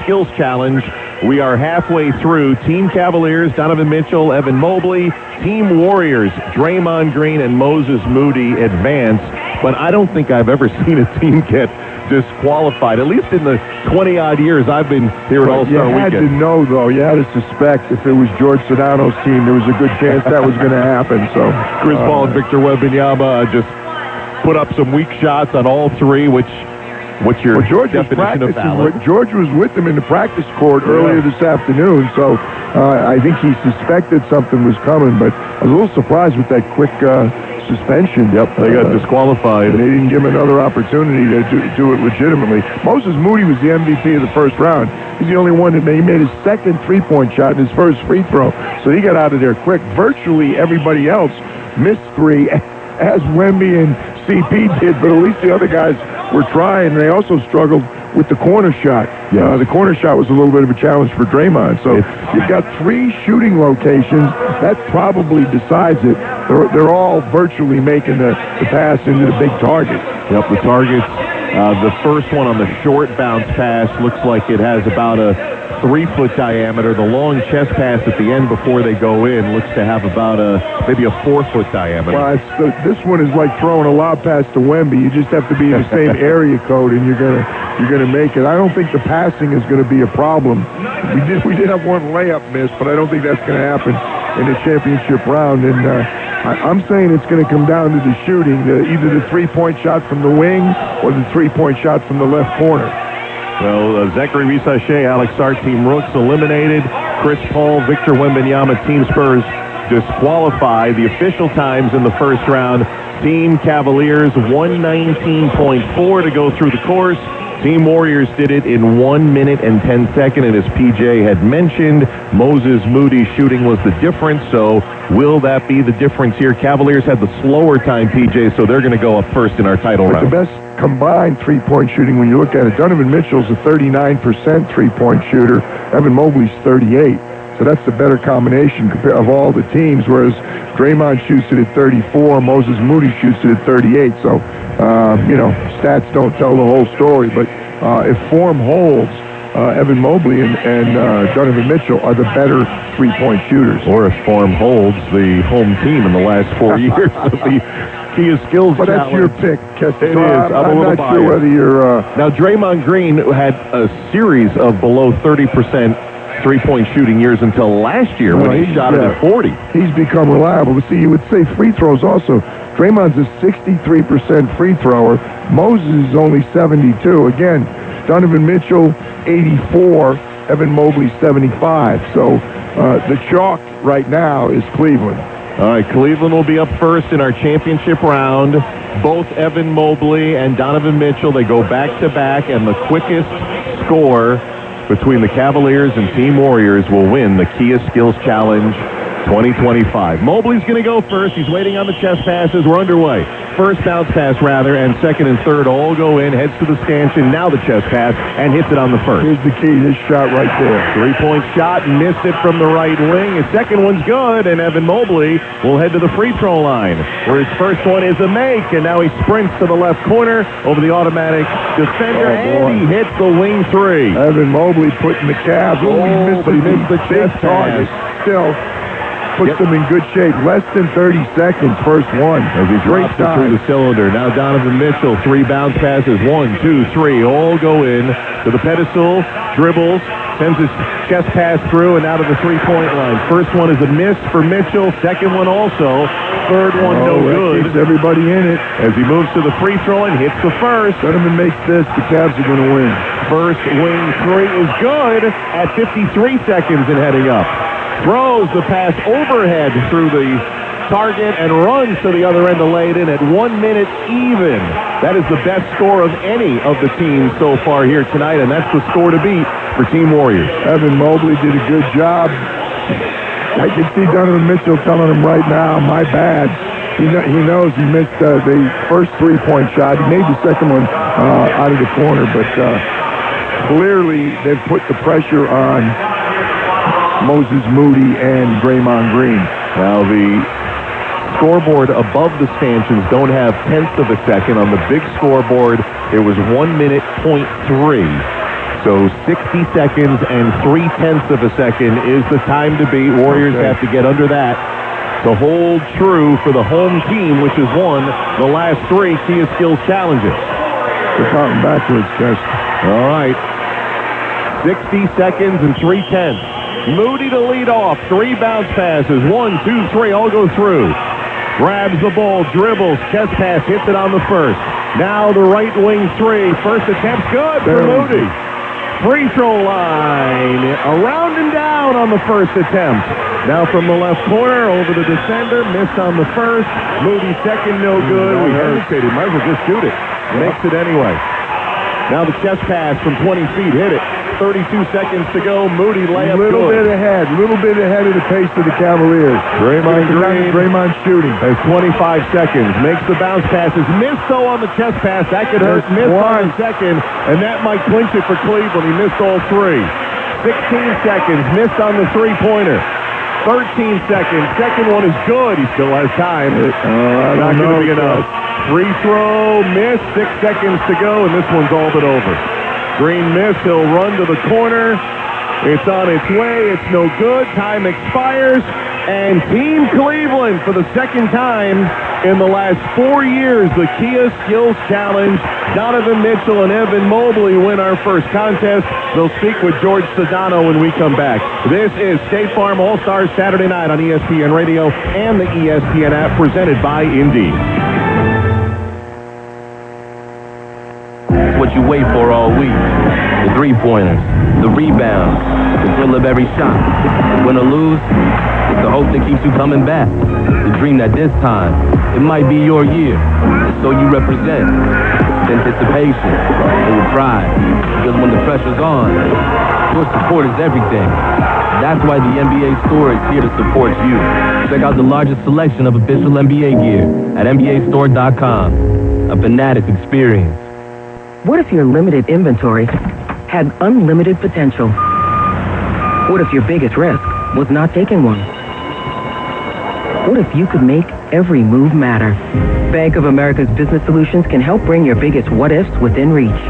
Skills Challenge. We are halfway through. Team Cavaliers, Donovan Mitchell, Evan Mobley. Team Warriors, Draymond Green and Moses Moody advance. But I don't think I've ever seen a team get disqualified, at least in the 20-odd years I've been here at All-Star Weekend. You had to know, though. You had to suspect if it was George Sedano's team, there was a good chance that was going to happen. So Chris Paul and Victor Wembanyama just put up some weak shots on all three, which... What's your definition of valid? George was with them in the practice court earlier this afternoon, so I think he suspected something was coming, but I was a little surprised with that quick suspension. Yep, they got disqualified. They didn't give him another opportunity to do it legitimately. Moses Moody was the MVP of the first round. He's the only one that he made his second three-point shot in his first free throw, so he got out of there quick. Virtually everybody else missed three, as Wemby and CP did, but at least the other guys were trying. They also struggled with the corner shot. The corner shot was a little bit of a challenge for Draymond. So you've got three shooting locations. That probably decides it. They're all virtually making the pass into the big target. Yep, the targets. The first one on the short bounce pass looks like it has about a 3-foot diameter. The long chest pass at the end before they go in looks to have about maybe a 4-foot diameter. Well, this one is like throwing a lob pass to Wemby. You just have to be in the same area code, and you're gonna make it. I don't think the passing is going to be a problem. We did have one layup miss, but I don't think that's going to happen in the championship round. And I'm saying it's going to come down to the shooting, either the three-point shot from the wing or the three-point shot from the left corner. Well, Zachary Risache, Alex Sart, Team Rooks eliminated. Chris Paul, Victor Wembanyama, Team Spurs disqualify. The official times in the first round, Team Cavaliers 119.4 to go through the course. Team Warriors did it in 1 minute and 10 seconds, and as PJ had mentioned, Moses Moody's shooting was the difference, so will that be the difference here? Cavaliers had the slower time, PJ, so they're going to go up first in our title round. The best combined three-point shooting when you look at it. Donovan Mitchell's a 39% three-point shooter. Evan Mobley's 38. So that's the better combination of all the teams, whereas Draymond shoots it at 34, Moses Moody shoots it at 38. So, stats don't tell the whole story, but if form holds, Evan Mobley and Donovan Mitchell are the better three-point shooters. Or if form holds, the home team in the last 4 years of the Kia Skills But that's Challenge. your pick, Kester. It So is. I'm not sure whether you're... Now, Draymond Green had a series of below 30% three-point shooting years until last year when he shot it at 40. He's become reliable. But see, you would say free throws also. Draymond's a 63% free thrower. Moses is only 72. Again, Donovan Mitchell, 84. Evan Mobley, 75. So the chalk right now is Cleveland. All right, Cleveland will be up first in our championship round. Both Evan Mobley and Donovan Mitchell, they go back-to-back, and the quickest score between the Cavaliers and Team Warriors will win the Kia Skills Challenge 2025. Mobley's going to go first. He's waiting on the chest passes. We're underway. First bounce pass, rather, and second and third all go in. Heads to the stanchion. Now the chest pass, and hits it on the first. Here's the key. This shot right there. Three-point shot. Missed it from the right wing. His second one's good, and Evan Mobley will head to the free throw line, where his first one is a make, and now he sprints to the left corner over the automatic defender, and he hits the wing three. Evan Mobley putting the Cavs. He missed the chest pass. Still puts them in good shape. Less than 30 seconds, first one. As he drops it through the cylinder. Now Donovan Mitchell, three bounce passes. 1, 2, 3, all go in to the pedestal, dribbles, sends his chest pass through and out of the three-point line. First one is a miss for Mitchell. Second one also. Third one no good. Keeps everybody in it. As he moves to the free throw and hits the first. Donovan makes this. The Cavs are going to win. First wing three is good at 53 seconds and heading up. Throws the pass overhead through the target and runs to the other end to lay it in at 1 minute even. That is the best score of any of the teams so far here tonight, and that's the score to beat for Team Warriors. Evan Mobley did a good job. I can see Donovan Mitchell telling him right now, my bad. He knows he missed the first three-point shot. He made the second one out of the corner, but clearly they've put the pressure on Moses Moody and Draymond Green. Now the scoreboard above the stanchions don't have tenths of a second. On the big scoreboard, it was 1 minute, 0.3. So 60 seconds and 0.3 of a second is the time to beat. Warriors have to get under that to hold true for the home team, which has won the last three Kia Skills Challenges. They're counting backwards, Kester. All right. 60 seconds and 0.3. Moody to lead off. Three bounce passes. 1, 2, 3. All go through. Grabs the ball. Dribbles. Chest pass. Hits it on the first. Now the right wing three. First attempt's good for Moody. Free throw line. Around and down on the first attempt. Now from the left corner over the defender. Missed on the first. Moody second. No good. We hesitated. Might as well just shoot it. Makes it anyway. Now the chest pass from 20 feet. Hit it. 32 seconds to go. Moody layup little bit ahead of the pace of the Cavaliers. Draymond shooting. Has 25 seconds. Makes the bounce passes. Missed though on the chest pass. That could hurt. Missed on the second, and that might clinch it for Cleveland. He missed all three. 16 seconds. Missed on the three-pointer. 13 seconds. Second one is good. He still has time. Not going to be enough. Free throw. Missed. 6 seconds to go, and this one's all but over. Green miss. He'll run to the corner. It's on its way. It's no good. Time expires. And Team Cleveland, for the second time in the last 4 years, the Kia Skills Challenge. Donovan Mitchell and Evan Mobley win our first contest. They'll speak with George Sedano when we come back. This is State Farm All-Stars Saturday night on ESPN Radio and the ESPN app, presented by Indeed. What you wait for all week. The three-pointers, the rebounds, the thrill of every shot. Win or lose, it's the hope that keeps you coming back. The dream that this time, it might be your year. And so you represent with anticipation and with pride. Because when the pressure's on, your support is everything. That's why the NBA store is here to support you. Check out the largest selection of official NBA gear at NBAstore.com. A fanatic experience. What if your limited inventory had unlimited potential? What if your biggest risk was not taking one? What if you could make every move matter? Bank of America's Business Solutions can help bring your biggest what-ifs within reach.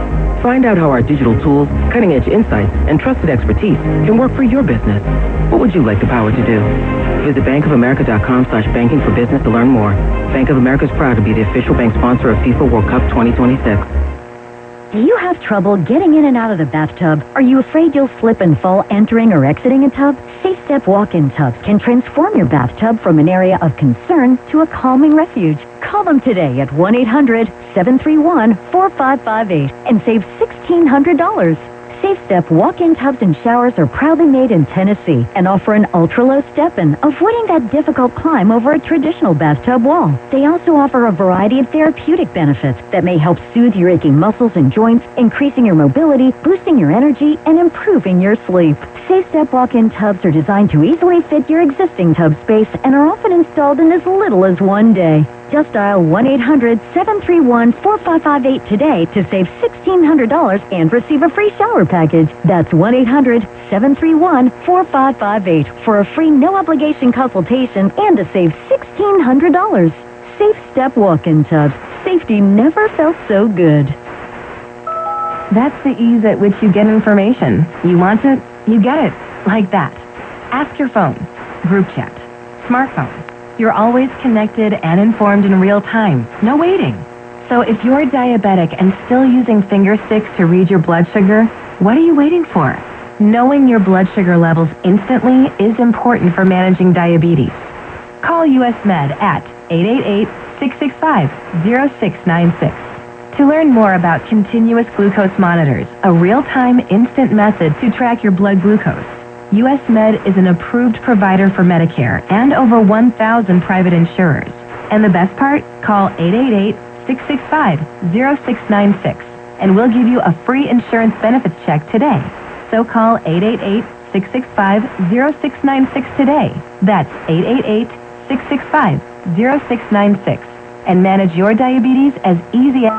Find out how our digital tools, cutting-edge insights, and trusted expertise can work for your business. What would you like the power to do? Visit bankofamerica.com/banking for business to learn more. Bank of America is proud to be the official bank sponsor of FIFA World Cup 2026. Do you have trouble getting in and out of the bathtub? Are you afraid you'll slip and fall entering or exiting a tub? Safe Step walk-in tubs can transform your bathtub from an area of concern to a calming refuge. Call them today at 1-800-731-4558 and save $1,600. Safe Step walk-in tubs and showers are proudly made in Tennessee and offer an ultra-low step-in, avoiding that difficult climb over a traditional bathtub wall. They also offer a variety of therapeutic benefits that may help soothe your aching muscles and joints, increasing your mobility, boosting your energy, and improving your sleep. Safe Step walk-in tubs are designed to easily fit your existing tub space and are often installed in as little as one day. Just dial 1-800-731-4558 today to save $1,600 and receive a free shower package. That's 1-800-731-4558 for a free no-obligation consultation and to save $1,600. Safe Step walk-in tubs. Safety never felt so good. That's the ease at which you get information. You want it, you get it. Like that. Ask your phone. Group chat. Smartphone. You're always connected and informed in real time. No waiting. So if you're diabetic and still using finger sticks to read your blood sugar, what are you waiting for? Knowing your blood sugar levels instantly is important for managing diabetes. Call US Med at 888-665-0696 to learn more about continuous glucose monitors, a real-time instant method to track your blood glucose. US Med is an approved provider for Medicare and over 1,000 private insurers. And the best part? Call 888-665-0696 and we'll give you a free insurance benefits check today. So call 888-665-0696 today. That's 888-665-0696 and manage your diabetes as easy as...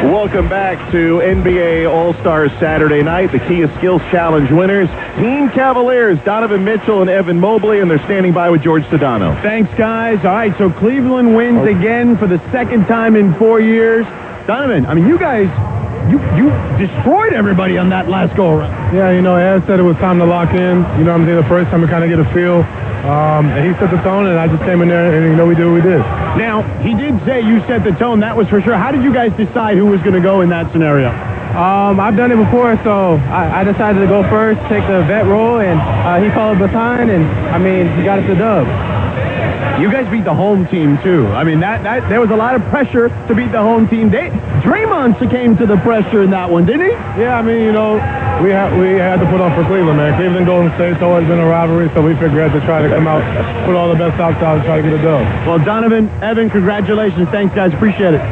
Welcome back to NBA All-Star Saturday night. The Kia Skills Challenge winners, Team Cavaliers, Donovan Mitchell and Evan Mobley, and they're standing by with George Sedano. Thanks, guys. All right, so Cleveland wins again for the second time in 4 years. Donovan, I mean, you guys, you destroyed everybody on that last go-around. Yeah, Ed said it was time to lock in. You know what I'm saying? The first time we kind of get a feel. And he set the tone, and I just came in there, and we did what we did. Now, he did say you set the tone. That was for sure. How did you guys decide who was going to go in that scenario? I've done it before, so I decided to go first, take the vet role, and he followed behind, and, he got us the dub. You guys beat the home team, too. I mean, that there was a lot of pressure to beat the home team. Draymond succumbed to the pressure in that one, didn't he? Yeah, we had to put on for Cleveland, man. Cleveland Golden State's always been a rivalry, so we figured we had to try to come out, put all the best outs out, and try to get a dub. Well, Donovan, Evan, congratulations. Thanks, guys. Appreciate it.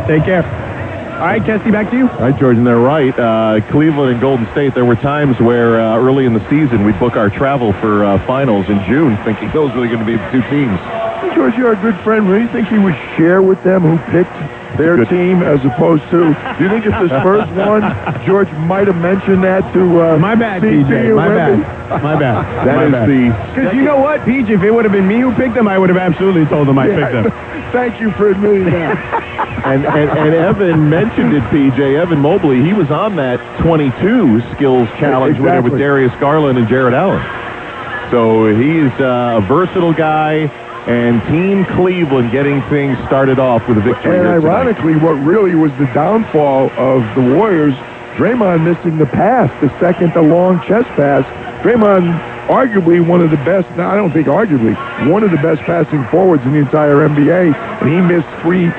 Take care. All right, Kesty, back to you. All right, George, and they're right. Cleveland and Golden State, there were times where early in the season we'd book our travel for finals in June, thinking those were going to be the two teams. George, you're a good friend. Do you think he would share with them who picked their team as opposed to... Do you think if the Spurs won, George might have mentioned that to... My bad, PJ. My bad. That is the... Because you know what, PJ, if it would have been me who picked them, I would have absolutely told them I picked them. Thank you for admitting that. and Evan mentioned it, PJ. Evan Mobley, he was on that 22 skills challenge winner with Darius Garland and Jared Allen. So he's a versatile guy. And Team Cleveland getting things started off with a victory. And ironically, what really was the downfall of the Warriors, Draymond missing the pass, the second, the long chest pass. Draymond arguably one of the best, no, I don't think arguably, one of the best passing forwards in the entire NBA, and he missed three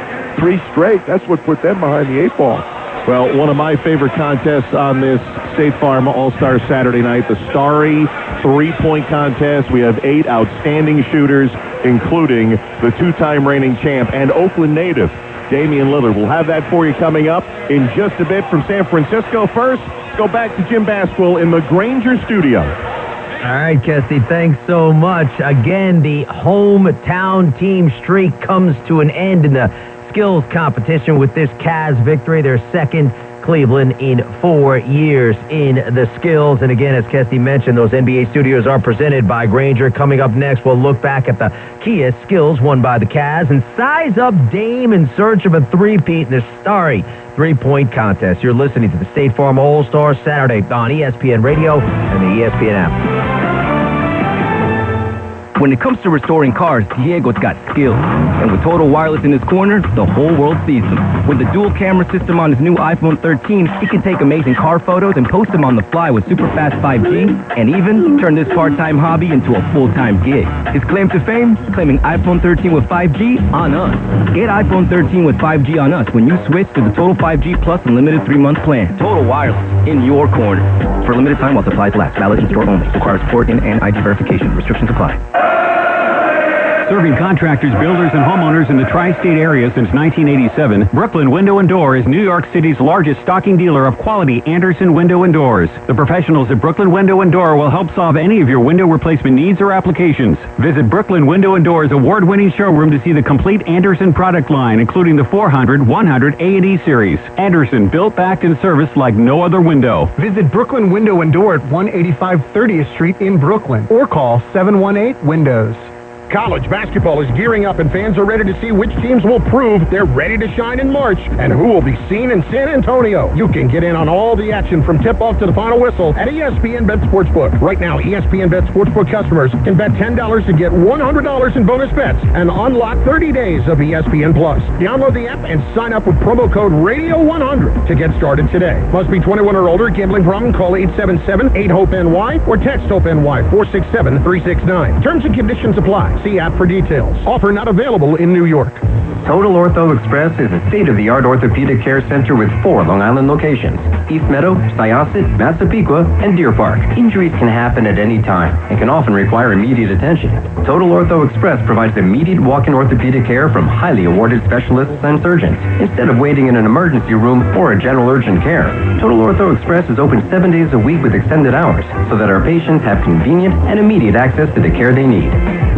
straight. That's what put them behind the 8 ball. Well, one of my favorite contests on this State Farm All-Star Saturday night, the Starry three-point contest. We have 8 outstanding shooters, including the 2-time reigning champ and Oakland native, Damian Lillard. We'll have that for you coming up in just a bit from San Francisco. First, let's go back to Jim Basquill in the Granger studio. All right, Kesty, thanks so much. Again, the hometown team streak comes to an end in the skills competition with this Cavs victory, their second Cleveland in 4 years in the skills. And again, as Kesty mentioned, those NBA studios are presented by Granger. Coming up next, we'll look back at the Kia skills won by the Cavs and size up Dame in search of a three-peat in the Starry three-point contest. You're listening to the State Farm All-Star Saturday on ESPN Radio and the ESPN app. When it comes to restoring cars, Diego's got skills. And with Total Wireless in his corner, the whole world sees him. With the dual camera system on his new iPhone 13, he can take amazing car photos and post them on the fly with super fast 5G, and even turn this part-time hobby into a full-time gig. His claim to fame? Claiming iPhone 13 with 5G on us. Get iPhone 13 with 5G on us when you switch to the Total 5G Plus Unlimited 3-month plan. Total Wireless, in your corner. For a limited time while supplies last. Valid in store only. Requires port in and ID verification. Restrictions apply. Serving contractors, builders, and homeowners in the tri-state area since 1987, Brooklyn Window and Door is New York City's largest stocking dealer of quality Andersen window and doors. The professionals at Brooklyn Window and Door will help solve any of your window replacement needs or applications. Visit Brooklyn Window and Door's award-winning showroom to see the complete Andersen product line, including the 400, 100, A&E series. Andersen, built, backed, and serviced like no other window. Visit Brooklyn Window and Door at 185 30th Street in Brooklyn or call 718-WINDOWS. College basketball is gearing up and fans are ready to see which teams will prove they're ready to shine in March and who will be seen in San Antonio. You can get in on all the action from tip-off to the final whistle at ESPN Bet Sportsbook. Right now, ESPN Bet Sportsbook customers can bet $10 to get $100 in bonus bets and unlock 30 days of ESPN Plus. Download the app and sign up with promo code RADIO100 to get started today. Must be 21 or older. Gambling problem? Call 877-8-HOPE-NY or text HOPE-NY 467-369. Terms and conditions apply. See app for details. Offer not available in New York. Total Ortho Express is a state-of-the-art orthopedic care center with 4 Long Island locations: East Meadow, Syosset, Massapequa, and Deer Park. Injuries can happen at any time and can often require immediate attention. Total Ortho Express provides immediate walk-in orthopedic care from highly awarded specialists and surgeons, instead of waiting in an emergency room or a general urgent care. Total Ortho Express is open 7 days a week with extended hours so that our patients have convenient and immediate access to the care they need.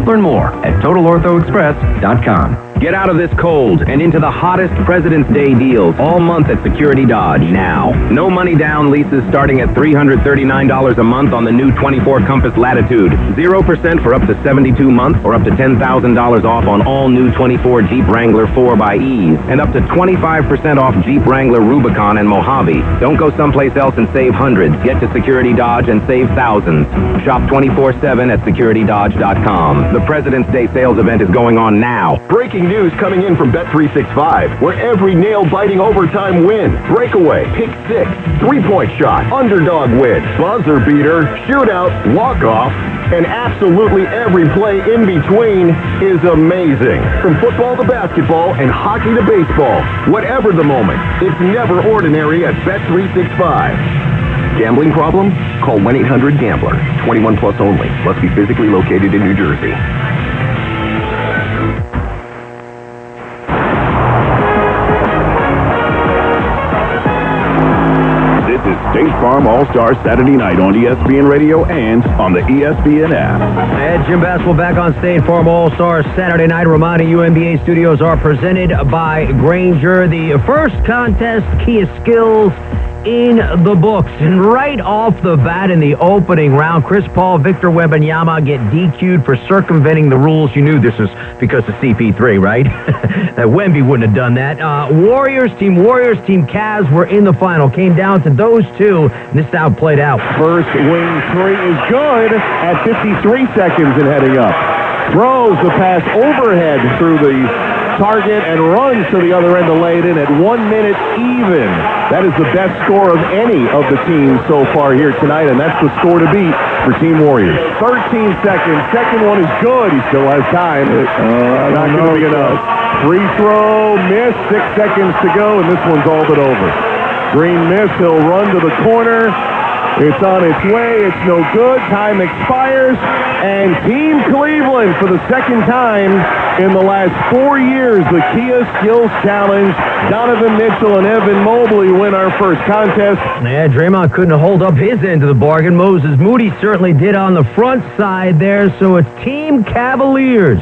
Learn more at TotalOrthoExpress.com. Get out of this cold and into the hottest President's Day deals all month at Security Dodge now. No money down leases starting at $339 a month on the new 24 Compass Latitude. 0% for up to 72 months or up to $10,000 off on all new 24 Jeep Wrangler 4xEs and up to 25% off Jeep Wrangler Rubicon and Mojave. Don't go someplace else and save hundreds. Get to Security Dodge and save thousands. Shop 24/7 at securitydodge.com. The President's Day sales event is going on now. Breaking news coming in from Bet365, where every nail-biting overtime win, breakaway, pick six, three-point shot, underdog win, buzzer beater, shootout, walk-off, and absolutely every play in between is amazing. From football to basketball and hockey to baseball, whatever the moment, it's never ordinary at Bet365. Gambling problem? Call 1-800-GAMBLER. 21 plus only. Must be physically located in New Jersey. This is State Farm All-Star Saturday night on ESPN Radio and on the ESPN app. And Jim Basquill back on State Farm All-Star Saturday night. Reminding you, NBA studios are presented by Granger. The first contest, Kia Skills in the books. And right off the bat in the opening round, Chris Paul, Victor Wembanyama get DQ'd for circumventing the rules. You knew this was because of CP3, right? Wemby wouldn't have done that. Warriors, Team Cavs were in the final. Came down to those two, and this is how it played out. First wing three is good at 53 seconds and heading up. Throws the pass overhead through the target and runs to the other end to lay it in at 1 minute even. That is the best score of any of the teams so far here tonight, and that's the score to beat for Team Warriors. 13 seconds. Second one is good. He still has time. Not going to be enough. Free throw, miss. 6 seconds to go, and this one's all but over. Green miss. He'll run to the corner. It's on its way. It's no good. Time expires. And Team Cleveland, for the second time in the last 4 years, the Kia Skills Challenge. Donovan Mitchell and Evan Mobley win our first contest. Yeah, Draymond couldn't hold up his end of the bargain. Moses Moody certainly did on the front side there. So it's Team Cavaliers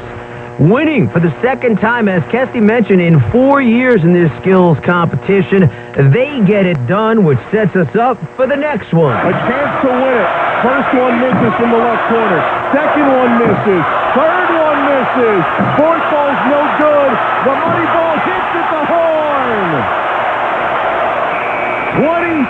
winning for the second time, as Kesty mentioned, in 4 years in this skills competition. They get it done, which sets us up for the next one. A chance to win it. First one misses from the left corner. Second one misses. Third one misses. Fourth ball's no good. The money ball hits at the horn. 26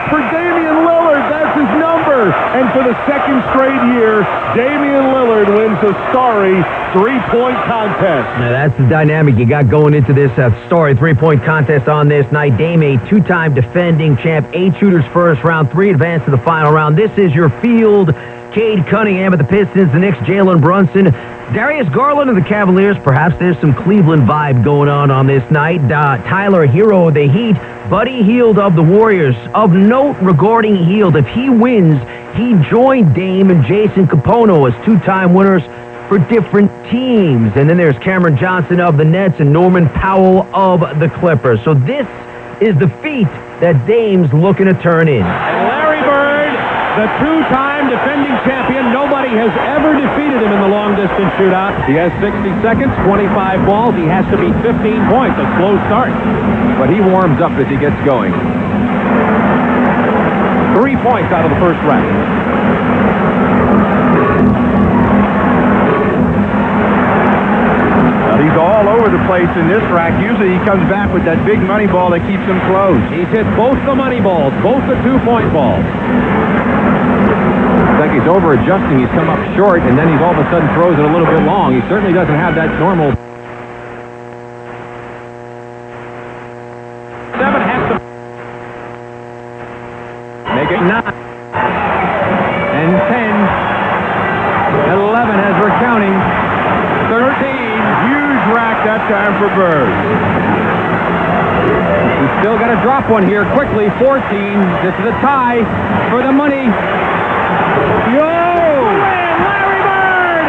for Damian Lillard. That's his number. And for the second straight year, Damian Lillard wins a starry three-point contest. Now that's the dynamic you got going into this starry three-point contest on this night. Dame, a two-time defending champ, 8 shooters first round, 3 advance to the final round. This is your field. Cade Cunningham of the Pistons, the Knicks, Jalen Brunson, Darius Garland of the Cavaliers. Perhaps there's some Cleveland vibe going on this night. Tyler Hero of the Heat, Buddy Hield of the Warriors. Of note regarding Hield, if he wins, he joined Dame and Jason Capono as two-time winners for different teams. And then there's Cameron Johnson of the Nets and Norman Powell of the Clippers. So this is the feat that Dame's looking to turn in. Larry Bird, the two-time defending champion. Nobody has ever defeated him in the long-distance shootout. He has 60 seconds, 25 balls. He has to beat 15 points, a slow start. But he warms up as he gets going. 3 points out of the first rack. He's all over the place in this rack. Usually he comes back with that big money ball that keeps him close. He's hit both the money balls, both the 2-point balls. It's like he's over-adjusting. He's come up short, and then he's all of a sudden throws it a little bit long. He certainly doesn't have that normal... 7 has to... Make it 9. And 10. 11 as we're counting. 13. Huge rack that time for Bird. He's still got to drop one here quickly. 14. This is a tie for the money. Yo! Larry Bird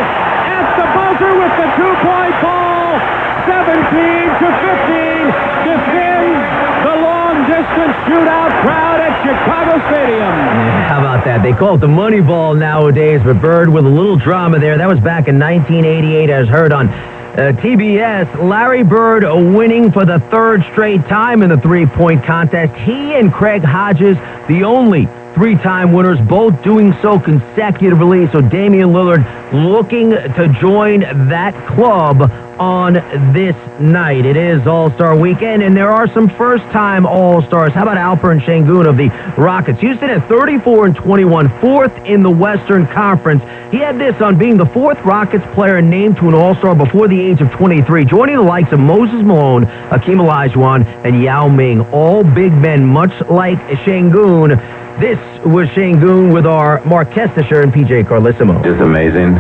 at the buzzer with the 2-point ball. 17-15. Defends the long-distance shootout crowd at Chicago Stadium. Yeah, how about that? They call it the money ball nowadays, but Bird with a little drama there. That was back in 1988, as heard on TBS. Larry Bird winning for the third straight time in the three-point contest. He and Craig Hodges, the only 3-time winners, both doing so consecutively. So Damian Lillard looking to join that club on this night. It is All-Star Weekend, and there are some first-time All-Stars. How about Alperen Sengun of the Rockets? Houston at 34-21, 4th in the Western Conference. He had this on being the 4th Rockets player named to an All-Star before the age of 23, joining the likes of Moses Malone, Hakeem Olajuwon, and Yao Ming, all big men, much like Sengun. This was Sengun with our Mark Kestisher and PJ Carlissimo. Just amazing.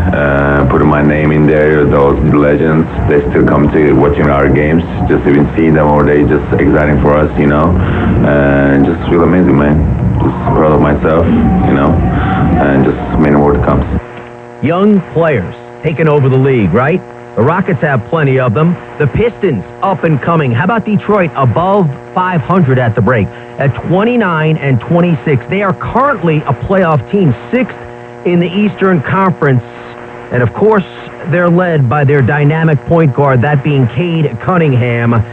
Putting my name in there, those legends, they still come to watching our games. Just even seeing them over there, just exciting for us, you know. And just feel amazing, man. Just proud of myself, you know. And just many more to come. Young players taking over the league, right? The Rockets have plenty of them. The Pistons up and coming. How about Detroit above 500 at the break at 29-26? They are currently a playoff team, 6th in the Eastern Conference. And of course, they're led by their dynamic point guard, that being Cade Cunningham.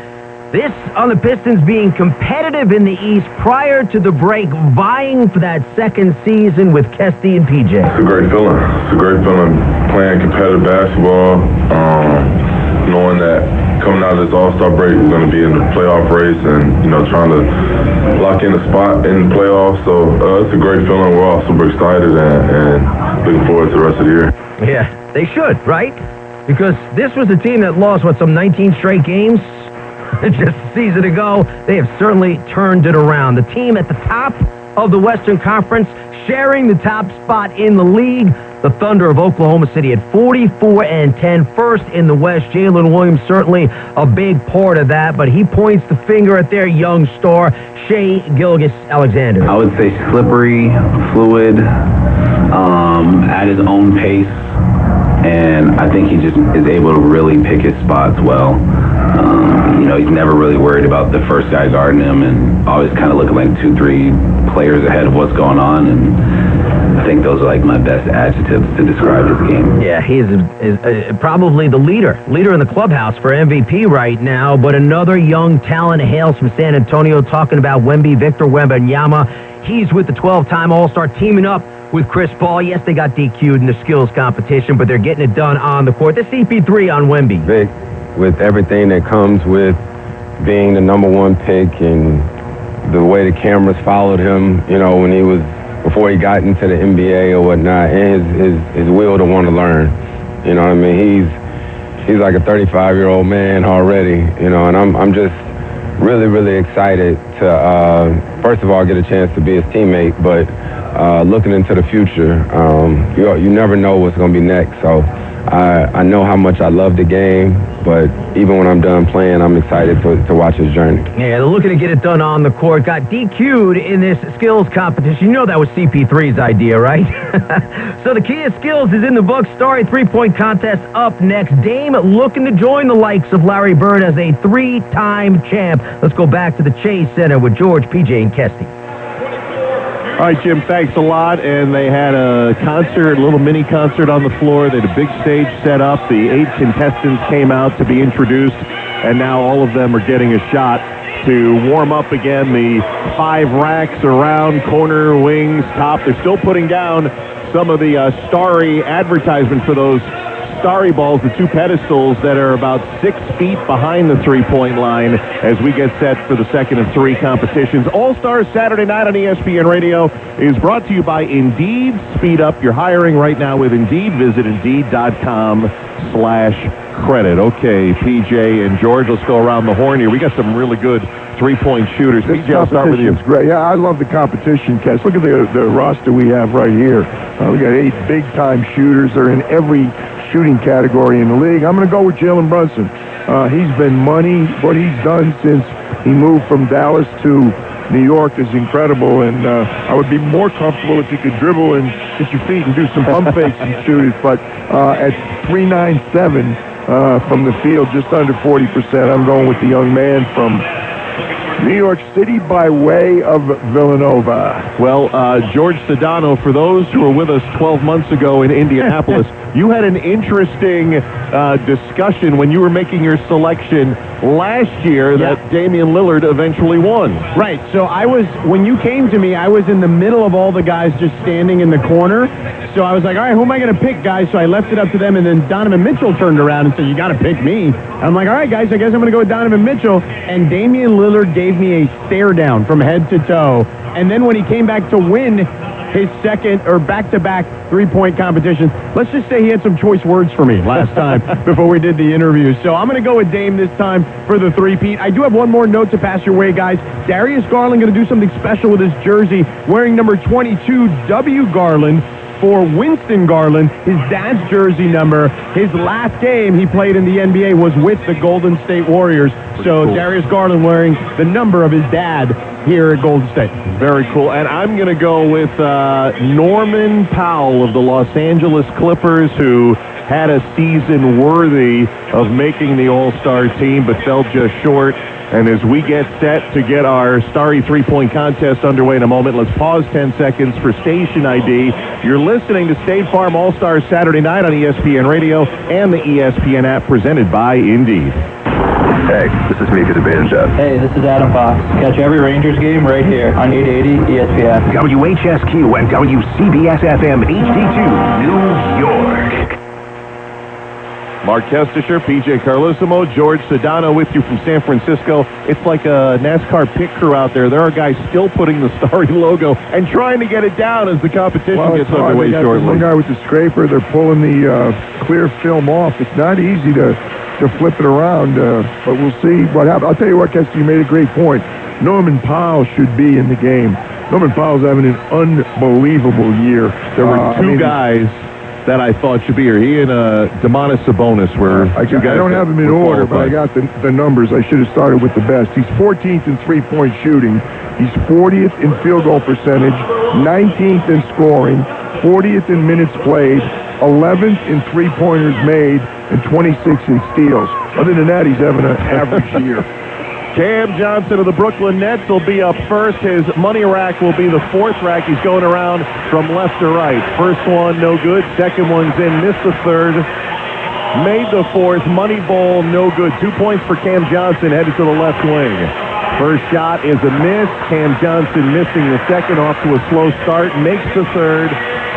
This on the Pistons being competitive in the East prior to the break, vying for that second season with Kesty and PJ. It's a great feeling. It's a great feeling playing competitive basketball, knowing that coming out of this All-Star break, we're going to be in the playoff race and, you know, trying to lock in a spot in the playoffs. So it's a great feeling. We're all super excited and looking forward to the rest of the year. Yeah, they should, right? Because this was a team that lost, some 19 straight games? Just a season ago. They have certainly turned it around. The team at the top of the Western Conference, sharing the top spot in the league. The Thunder of Oklahoma City at 44-10, first in the West. Jalen Williams certainly a big part of that, but he points the finger at their young star, Shai Gilgeous-Alexander. I would say slippery, fluid, at his own pace, and I think he just is able to really pick his spots well. He's never really worried about the first guy guarding him, and always kind of looking like 2-3 players ahead of what's going on, and I think those are like my best adjectives to describe his game. Yeah, he is probably the leader in the clubhouse for MVP right now, but another young talent hails from San Antonio, talking about Victor Wembanyama. He's with the 12-time All-Star, teaming up with Chris Paul. Yes, they got DQ'd in the skills competition, but they're getting it done on the court. The CP3 on Wemby. Vic, with everything that comes with being the number one pick and the way the cameras followed him, when he was, before he got into the NBA or whatnot, and his will to want to learn. You know what I mean? He's like a 35-year-old man already, and I'm just really, really excited to, first of all, get a chance to be his teammate, but looking into the future, you never know what's going to be next. So I know how much I love the game, but even when I'm done playing, I'm excited to watch his journey. Yeah, they're looking to get it done on the court. Got DQ'd in this skills competition. You know that was CP3's idea, right? So the key of skills is in the books. Starry three-point contest up next. Dame looking to join the likes of Larry Bird as a 3-time champ. Let's go back to the Chase Center with George, PJ, and Kesty. All right, Jim, thanks a lot. And they had a concert, a little mini concert on the floor. They had a big stage set up. The 8 contestants came out to be introduced, and now all of them are getting a shot to warm up again. The 5 racks around, corner, wings, top. They're still putting down some of the Starry advertisement for those Starry balls, the 2 pedestals that are about 6 feet behind the three-point line as we get set for the second of 3 competitions. All-Star Saturday night on ESPN Radio is brought to you by Indeed. Speed up your hiring right now with Indeed. Visit Indeed.com/credit. Okay, PJ and George, let's go around the horn here. We got some really good three-point shooters. PJ, I'll start with you. Great. Yeah, I love the competition, Kes. Look at the roster we have right here. We got 8 big-time shooters. They're in every shooting category in the league. I'm going to go with Jalen Brunson. He's been money. What he's done since he moved from Dallas to New York is incredible, and I would be more comfortable if you could dribble and hit your feet and do some pump fakes and shoot it. But at 3.97 from the field, just under 40%, I'm going with the young man from New York City by way of Villanova. Well, George Sedano, for those who were with us 12 months ago in Indianapolis, you had an interesting discussion when you were making your selection last year that Damian Lillard eventually won. Right. So when you came to me, I was in the middle of all the guys just standing in the corner. So I was like, all right, who am I going to pick, guys? So I left it up to them, and then Donovan Mitchell turned around and said, you got to pick me. I'm like, all right, guys, I guess I'm going to go with Donovan Mitchell. And Damian Lillard gave me a stare down from head to toe. And then when he came back to win his second or back-to-back three-point competition, let's just say he had some choice words for me last time before we did the interview. So I'm going to go with Dame this time for the three-peat. I do have one more note to pass your way, guys. Darius Garland going to do something special with his jersey, wearing number 22, W. Garland, for Winston Garland, his dad's jersey number. His last game he played in the NBA was with the Golden State Warriors. So cool. Darius Garland wearing the number of his dad here at Golden State. Very cool. And I'm going to go with Norman Powell of the Los Angeles Clippers, who had a season worthy of making the All-Star team but fell just short. And as we get set to get our Starry three-point contest underway in a moment, let's pause 10 seconds for station ID. You're listening to State Farm All-Star Saturday night on ESPN Radio and the ESPN app, presented by Indeed. Hey, this is Mika the Band Chef. Hey, this is Adam Fox. Catch every Rangers game right here on 880 ESPN. WHSQ and WCBS-FM HD2, New York. Mark Kestisher, PJ Carlosimo, George Sedano with you from San Francisco. It's like a NASCAR pit crew out there. There are guys still putting the Starry logo and trying to get it down as the competition gets underway shortly. One guy with the scraper, they're pulling the clear film off. It's not easy to flip it around, but we'll see what happens. I'll tell you what, Kester, you made a great point. Norman Powell should be in the game. Norman Powell's having an unbelievable year. There were two guys that I thought should be here. He and Domantas Sabonis were two guys. I don't have them in order, but I got the numbers. I should have started with the best. He's 14th in three-point shooting. He's 40th in field goal percentage, 19th in scoring, 40th in minutes played, 11th in three-pointers made, and 26th in steals. Other than that, he's having an average year. Cam Johnson of the Brooklyn Nets will be up first. His money rack will be the fourth rack. He's going around from left to right. First one, no good. Second one's in, missed the third. Made the fourth. Money ball, no good. 2 points for Cam Johnson, headed to the left wing. First shot is a miss. Cam Johnson missing the second, off to a slow start. Makes the third.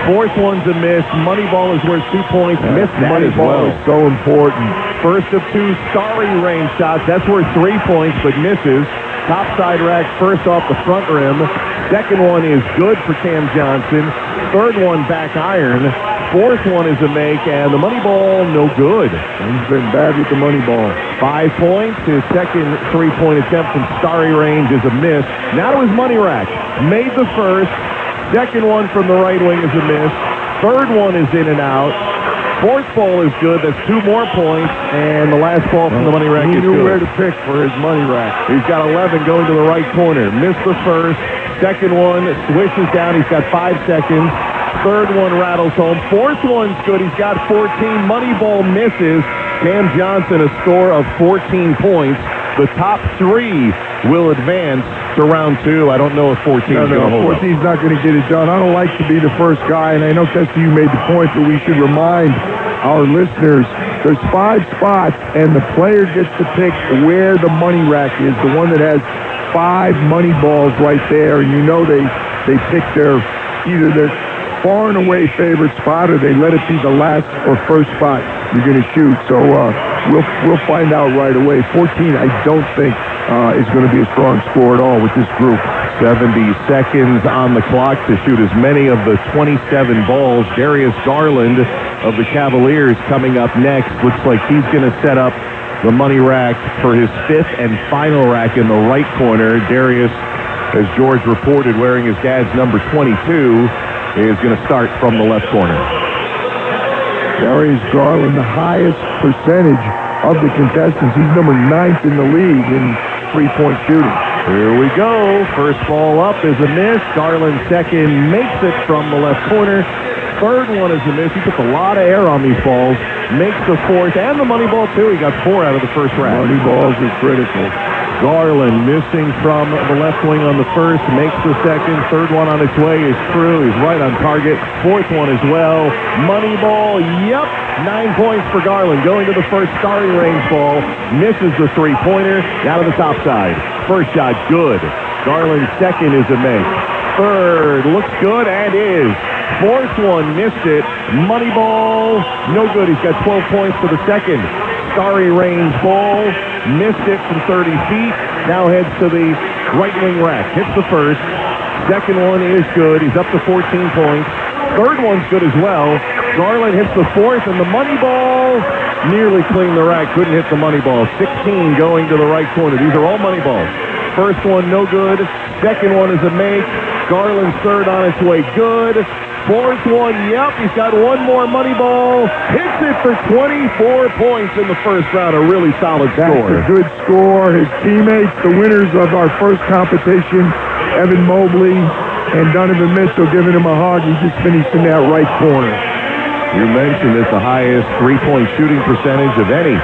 Fourth one's a miss. Money ball is worth 2 points. Missed that as well. Money ball is so important. First of two starry range shots. That's worth 3 points, but misses. Top side rack, first off the front rim. Second one is good for Cam Johnson. Third one back iron. Fourth one is a make, and the money ball, no good. He's been bad with the money ball. 5 points. His second three-point attempt from starry range is a miss. Now to his money rack. Made the first. Second one from the right wing is a miss. Third one is in and out. Fourth ball is good. That's 2 more points. And the last ball from the money rack is good. He knew where to pick for his money rack. He's got 11 going to the right corner. Missed the first. Second one swishes down. He's got 5 seconds. Third one rattles home. Fourth one's good. He's got 14. Money ball misses. Cam Johnson a score of 14 points. The top 3 will advance to round 2. I don't know if 14 is going to hold 14's not going to get it done. I don't like to be the first guy, and I know, Tessie, you made the point, but we should remind our listeners there's 5 spots, and the player gets to pick where the money rack is, the one that has 5 money balls right there, and you know they pick either their far and away favorite spot, or they let it be the last or first spot you're going to shoot. So we'll find out right away. 14, I don't think is going to be a strong score at all with this group. 70 seconds on the clock to shoot as many of the 27 balls. Darius Garland of the Cavaliers coming up next. Looks like he's going to set up the money rack for his 5th and final rack in the right corner. Darius, as George reported, wearing his dad's number 22, is going to start from the left corner. Darius Garland, the highest percentage of the contestants. He's number 9th in the league in three-point shooting. Here we go. First ball up is a miss. Garland second makes it from the left corner. Third one is a miss. He puts a lot of air on these balls. Makes the fourth and the money ball, too. He got 4 out of the first round. Money balls are critical. Garland missing from the left wing on the first, makes the second. Third one on its way is true. He's right on target. Fourth one as well. Money ball, yep. 9 points for Garland. Going to the first starry range ball. Misses the three-pointer. Now to the top side. First shot, good. Garland's second is a make. Third looks good and is. Fourth one missed it. Money ball, no good. He's got 12 points for the second. Starry range ball, missed it from 30 feet. Now heads to the right wing rack. Hits the first. Second one is good. He's up to 14 points. Third one's good as well. Garland hits the fourth, and the money ball nearly cleaned the rack. Couldn't hit the money ball. 16 going to the right corner. These are all money balls. First one, no good. Second one is a make. Garland's third on its way, good. Fourth one, yep, he's got one more money ball. Hits it for 24 points in the first round. A really solid score. That's a good score. His teammates, the winners of our first competition, Evan Mobley and Donovan Mitchell, giving him a hug. He just finished in that right corner. You mentioned it's the highest three-point shooting percentage of any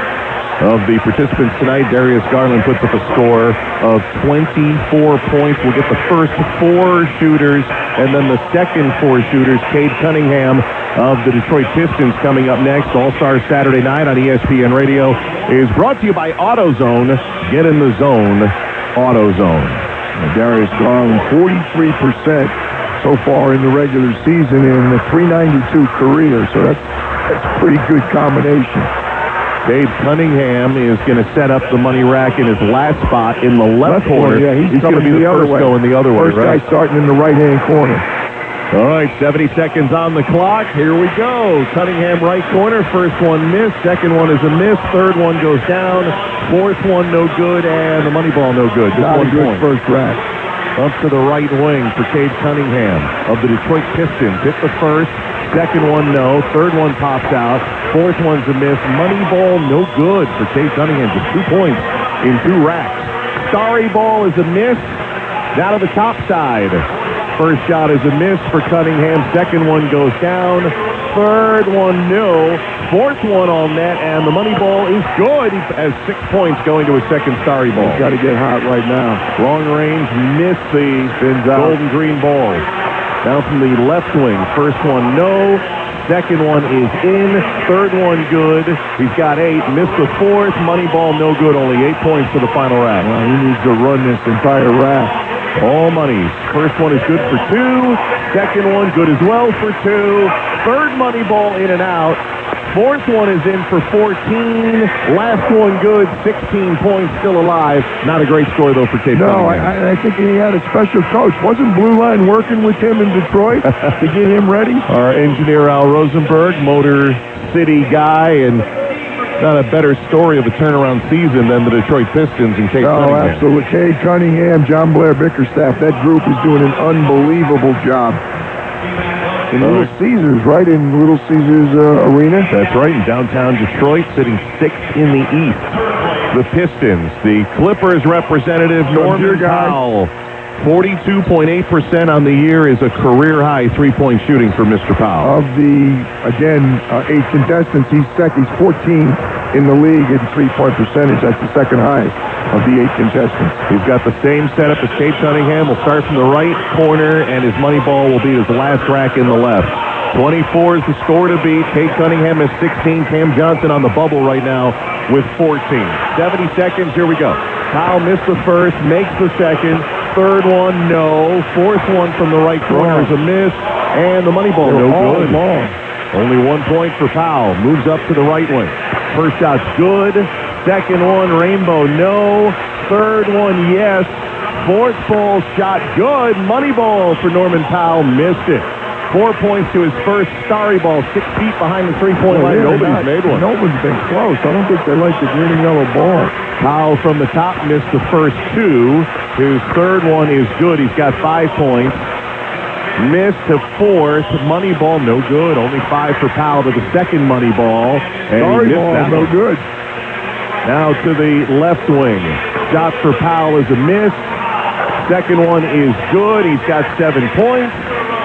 of the participants tonight. Darius Garland puts up a score of 24 points. We'll get the first 4 shooters and then the second 4 shooters. Cade Cunningham of the Detroit Pistons coming up next. All-Star Saturday night on ESPN Radio is brought to you by AutoZone. Get in the zone, AutoZone. Darius Garland, 43% so far in the regular season in the .392 career. So that's a pretty good combination. Cade Cunningham is going to set up the money rack in his last spot in the left corner. Yeah, he's going to be the first going the other way, right? First guy starting in the right-hand corner. All right, 70 seconds on the clock. Here we go. Cunningham right corner. First one missed. Second one is a miss. Third one goes down. Fourth one no good. And the money ball no good. Just Not 1 a good point. first rack. Up to the right wing for Cade Cunningham of the Detroit Pistons. Hit the first. Second one, no. Third one pops out. Fourth one's a miss. Money ball, no good for Cade Cunningham. Just 2 points in 2 racks. Starry ball is a miss. Down to the top side. First shot is a miss for Cunningham. Second one goes down. Third one, no. Fourth one on net, and the money ball is good. He has 6 points going to his second Starry ball. He's got to get hot right now. Long range, miss the golden green ball. Down from the left wing. First one, no. Second one is in. Third one, good. He's got 8. Missed the fourth. Money ball, no good. Only 8 points to the final rack. Well, he needs to run this entire rack. All monies. First one is good for 2. Second one, good as well for 2. Third money ball in and out. Fourth one is in for 14. Last one good, 16 points, still alive. Not a great score, though, for Cade No, Cunningham. I think he had a special coach. Wasn't Blue Line working with him in Detroit to get him ready? Our engineer, Al Rosenberg, Motor City guy, and not a better story of a turnaround season than the Detroit Pistons and Cade Cunningham. Oh, absolutely. Cade Cunningham, John Blair Bickerstaff, that group is doing an unbelievable job. In Little Caesars, right? In Little Caesars Arena? That's right, in downtown Detroit, sitting 6th in the East. The Pistons, the Clippers representative, Norman Powell. 42.8% on the year is a career-high three-point shooting for Mr. Powell. Of the, again, 8 contestants, he's 14th in the league in three-point percentage. That's the second highest of the 8 contestants. He's got the same setup as Cade Cunningham. Will start from the right corner, and his money ball will be his last rack in the left. 24 is the score to beat. Cade Cunningham is 16. Cam Johnson on the bubble right now with 14. 70 seconds. Here we go. Powell missed the first, makes the second. Third one, no. Fourth one from the right corner is a miss. And the money ball, no good. Only 1 point for Powell. Moves up to the right wing. First shot's good. Second one, rainbow, no. Third one, yes. Fourth ball shot, good. Money ball for Norman Powell. Missed it. 4 points to his first Starry ball. 6 feet behind the three-point line. Nobody's made one. Nobody's been close. I don't think they like the green and yellow ball. Powell from the top missed the first 2. His third one is good. He's got 5 points. Missed the fourth. Money ball, no good. Only 5 for Powell to the second money ball. And Starry ball, no good. Now to the left wing. Shot for Powell is a miss. Second one is good. He's got 7 points.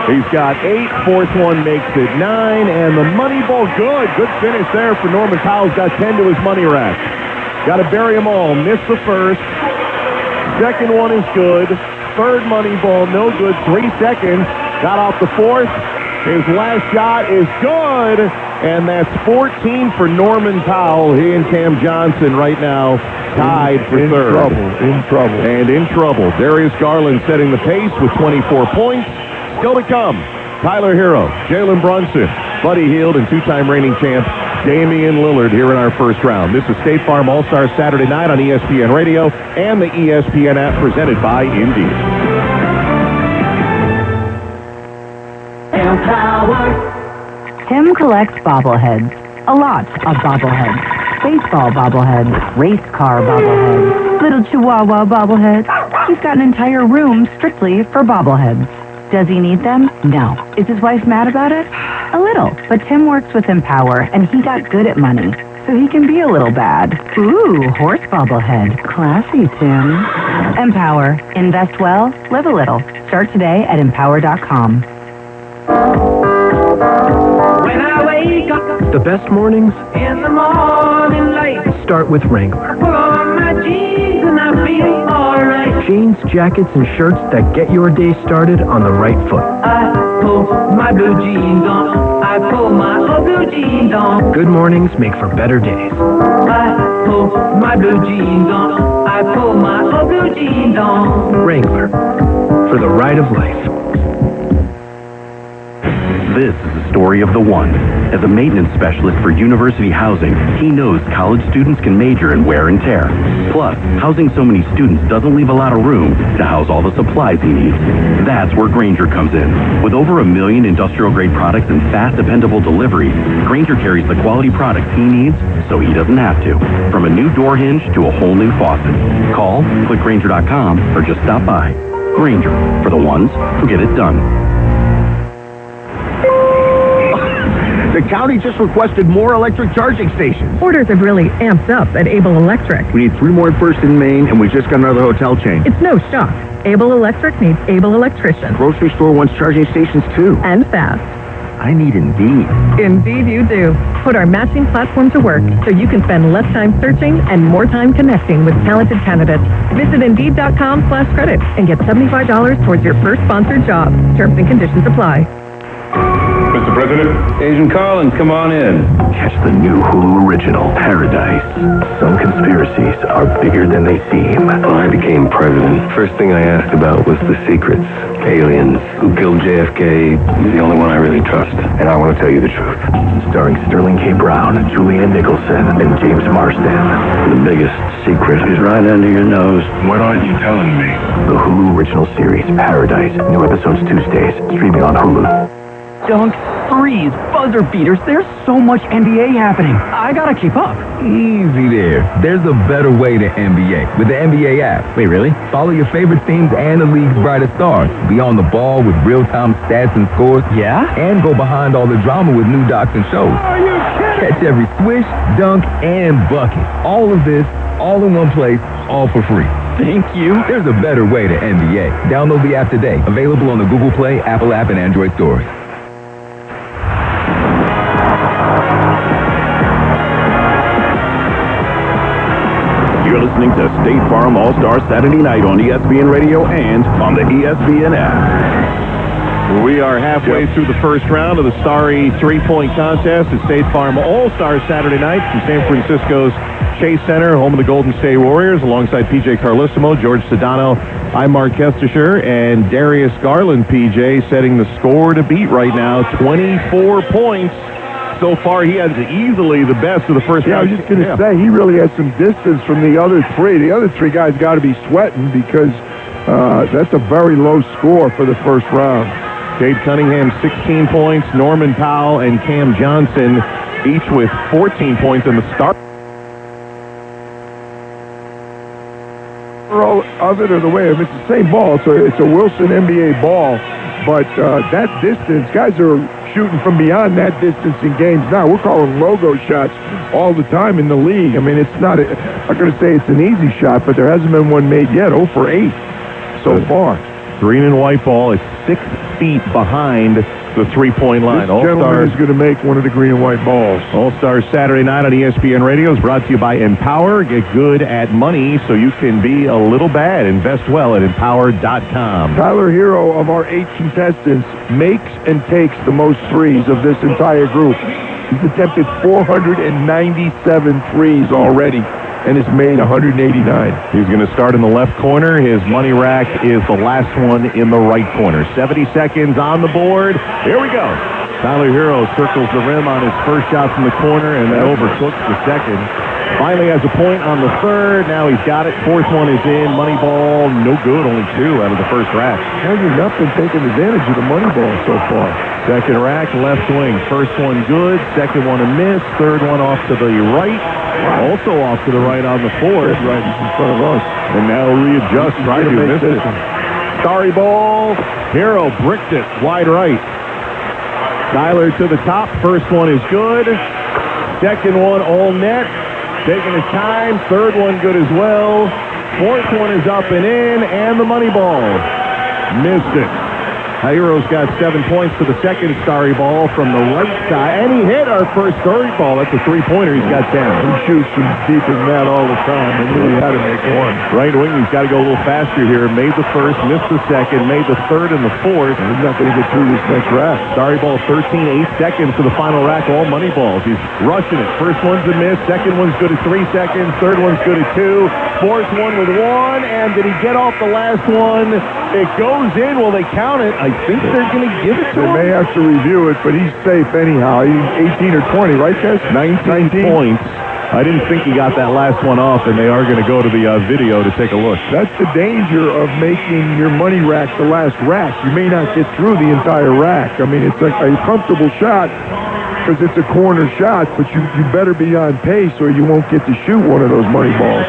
He's got 8. Fourth one makes it 9. And the money ball, good. Good finish there for Norman Powell. He's got 10 to his money rack. Got to bury them all. Missed the first. Second one is good. Third money ball, no good. 3 seconds. Got off the fourth. His last shot is good. And that's 14 for Norman Powell. He and Cam Johnson right now tied for third. In trouble. And in trouble. Darius Garland setting the pace with 24 points. Still to come, Tyler Hero, Jalen Brunson, Buddy Hield, and 2-time reigning champ Damian Lillard here in our first round. This is State Farm All-Star Saturday night on ESPN Radio and the ESPN app presented by Indeed. Tim collects bobbleheads. A lot of bobbleheads. Baseball bobbleheads. Race car bobbleheads. Little Chihuahua bobbleheads. He's got an entire room strictly for bobbleheads. Does he need them? No. Is his wife mad about it? A little. But Tim works with Empower, and he got good at money, so he can be a little bad. Ooh, horse bobblehead. Classy, Tim. Empower. Invest well, live a little. Start today at empower.com. When I wake up The best mornings in the morning light, start with Wrangler. put on my jeans and I feel alright. Jeans, jackets, and shirts that get your day started on the right foot. I pull my blue jeans on. I pull my old blue jeans on. Good mornings make for better days. I pull my blue jeans on. I pull my old blue jeans on. Wrangler, for the ride of life. This is the story of the one. As a maintenance specialist for university housing, he knows college students can major in wear and tear. Plus, housing so many students doesn't leave a lot of room to house all the supplies he needs. That's where Grainger comes in. With over 1 million industrial-grade products and fast, dependable delivery, Grainger carries the quality products he needs so he doesn't have to. From a new door hinge to a whole new faucet. Call, click Grainger.com, or just stop by. Granger, for the ones who get it done. The county just requested more electric charging stations. Orders have really amped up at Able Electric. We need 3 more at First and Main, and we just got another hotel chain. It's no shock. Able Electric needs able electricians. Grocery store wants charging stations too. And fast. I need Indeed. Indeed you do. Put our matching platform to work so you can spend less time searching and more time connecting with talented candidates. Visit Indeed.com/credit and get $75 towards your first sponsored job. Terms and conditions apply. Mr. President? Agent Carlin, come on in. Catch the new Hulu original, Paradise. Some conspiracies are bigger than they seem. When I became president, first thing I asked about was the secrets. Aliens. Who killed JFK? He's the only one I really trust. And I want to tell you the truth. Starring Sterling K. Brown, Julianne Nicholson, and James Marsden. The biggest secret is right under your nose. What aren't you telling me? The Hulu original series, Paradise. New episodes Tuesdays. Streaming on Hulu. Dunks, threes, buzzer beaters. There's so much NBA happening. I gotta keep up. Easy there. There's a better way to NBA with the NBA app. Wait, really? Follow your favorite teams and the league's brightest stars. Be on the ball with real-time stats and scores. Yeah? And go behind all the drama with new docs and shows. Are you kidding? Catch every swish, dunk, and bucket. All of this, all in one place, all for free. Thank you. There's a better way to NBA. Download the app today. Available on the Google Play, Apple app, and Android stores. You're listening to State Farm All-Star Saturday Night on ESPN Radio and on the ESPN app. We are halfway through the first round of the Starry three-point contest at State Farm All-Star Saturday Night from San Francisco's Chase Center, home of the Golden State Warriors, alongside P.J. Carlissimo, George Sedano, I'm Mark Kestisher, and Darius Garland, P.J., setting the score to beat right now, 24 points. So far, he has easily the best of the first round. I was just going to say, he really has some distance from the other three. The other three guys got to be sweating because that's a very low score for the first round. Cade Cunningham, 16 points. Norman Powell and Cam Johnson, each with 14 points in the start. Of it or the way of it's the same ball. So it's a Wilson NBA ball, but that distance, guys are shooting from beyond that distance in games now. We're calling logo shots all the time in the league. I mean, it's not, I'm going to say it's an easy shot, but there hasn't been one made yet. 0 for 8 so far. Green and white ball is 6 feet behind the three-point line. This gentleman is going to make one of the green and white balls. All-Star Saturday Night on ESPN Radio is brought to you by Empower. Get good at money so you can be a little bad. Invest well at Empower.com. Tyler Hero, of our 8 contestants, makes and takes the most threes of this entire group. He's attempted 497 threes already and has made 189. He's going to start in the left corner. His money rack is the last one in the right corner. 70 seconds on the board. Here we go. Tyler Hero circles the rim on his first shot from the corner and then overcooks the second. Finally has a point on the third. Now he's got it. Fourth one is in. Money ball, no good. Only 2 out of the first rack. Hasn't nothing taken advantage of the money ball so far. Second rack, left wing. First one good. Second one a miss. Third one off to the right. Also off to the right on the fourth. Right in front of us. And now readjust. Try to miss it. Starry ball. Hero bricked it wide right. Tyler to the top. First one is good. Second one all net. Taking his time. Third one good as well. Fourth one is up and in. And the money ball. Missed it. Hero's got 7 points to the second Starry ball from the right side. And he hit our first Starry ball. That's a three-pointer. He's got 10. He shoots from deep as that all the time. And really had to make one. Right wing, he's got to go a little faster here. Made the first, missed the second, made the third and the fourth. And he's not going to get through this next rack. Starry ball 13, 8 seconds to the final rack. All money balls. He's rushing it. First one's a miss. Second one's good at 3 seconds. Third one's good at 2. Fourth one with 1. And did he get off the last one? It goes in. Will they count it? I think they're going to give it to him. They may have to review it, but he's safe anyhow. He's 18 or 20, right, Kes? 19 points. I didn't think he got that last one off, and they are going to go to the video to take a look. That's the danger of making your money rack the last rack. You may not get through the entire rack. I mean, it's like a comfortable shot because it's a corner shot, but you better be on pace or you won't get to shoot one of those money balls.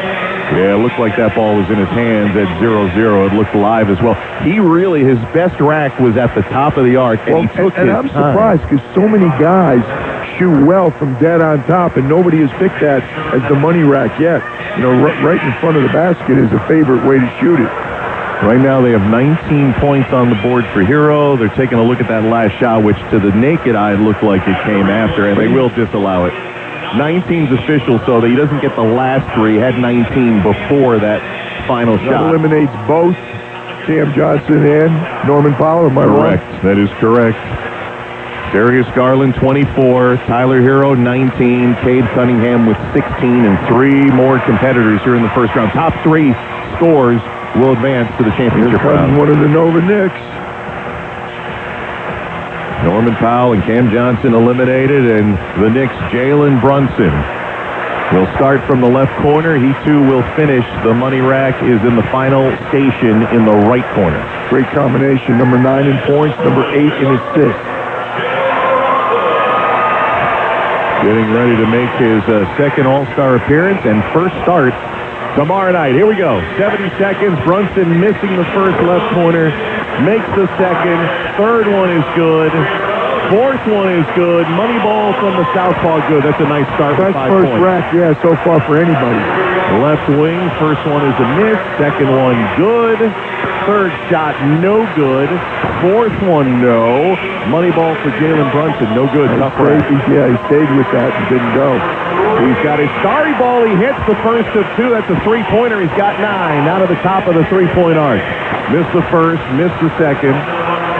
Yeah, it looked like that ball was in his hands at 0-0. It looked live as well. He really, his best rack was at the top of the arc, and he took his I'm time. surprised because so many guys shoot well from dead on top, and nobody has picked that as the money rack yet. You know, right in front of the basket is a favorite way to shoot it. Right now they have 19 points on the board for Hero. They're taking a look at that last shot, which to the naked eye looked like it came after, and they will disallow it. 19's official, so that he doesn't get the last three. He had 19 before that final That shot. eliminates both Cam Johnson and Norman Powell. Am I wrong? Correct. That is correct. Darius Garland, 24. Tyler Hero, 19. Cade Cunningham with 16, and three more competitors here in the first round. Top three scores will advance to the championship round. One of the Nova Knicks. Norman Powell and Cam Johnson eliminated, and the Knicks' Jalen Brunson will start from the left corner. He, too, will finish. The money rack is in the final station in the right corner. Great combination. Number 9 in points, number 8 in assists. Getting ready to make his second All-Star appearance and first start tomorrow night. Here we go. 70 seconds. Brunson missing the first left corner. Makes the second. Third one is good. Fourth one is good. Money ball from the southpaw good. That's a nice start for 5 first points. rack, yeah, so far for anybody. Left wing. First one is a miss. Second one good. Third shot no good. Fourth one no. Money ball for Jalen Brunson. No good. Tough rack. Yeah, he stayed with that and didn't go. He's got a starry ball. He hits the first of two. That's a three-pointer. He's got 9 out of the top of the three-point arc. Missed the first, missed the second.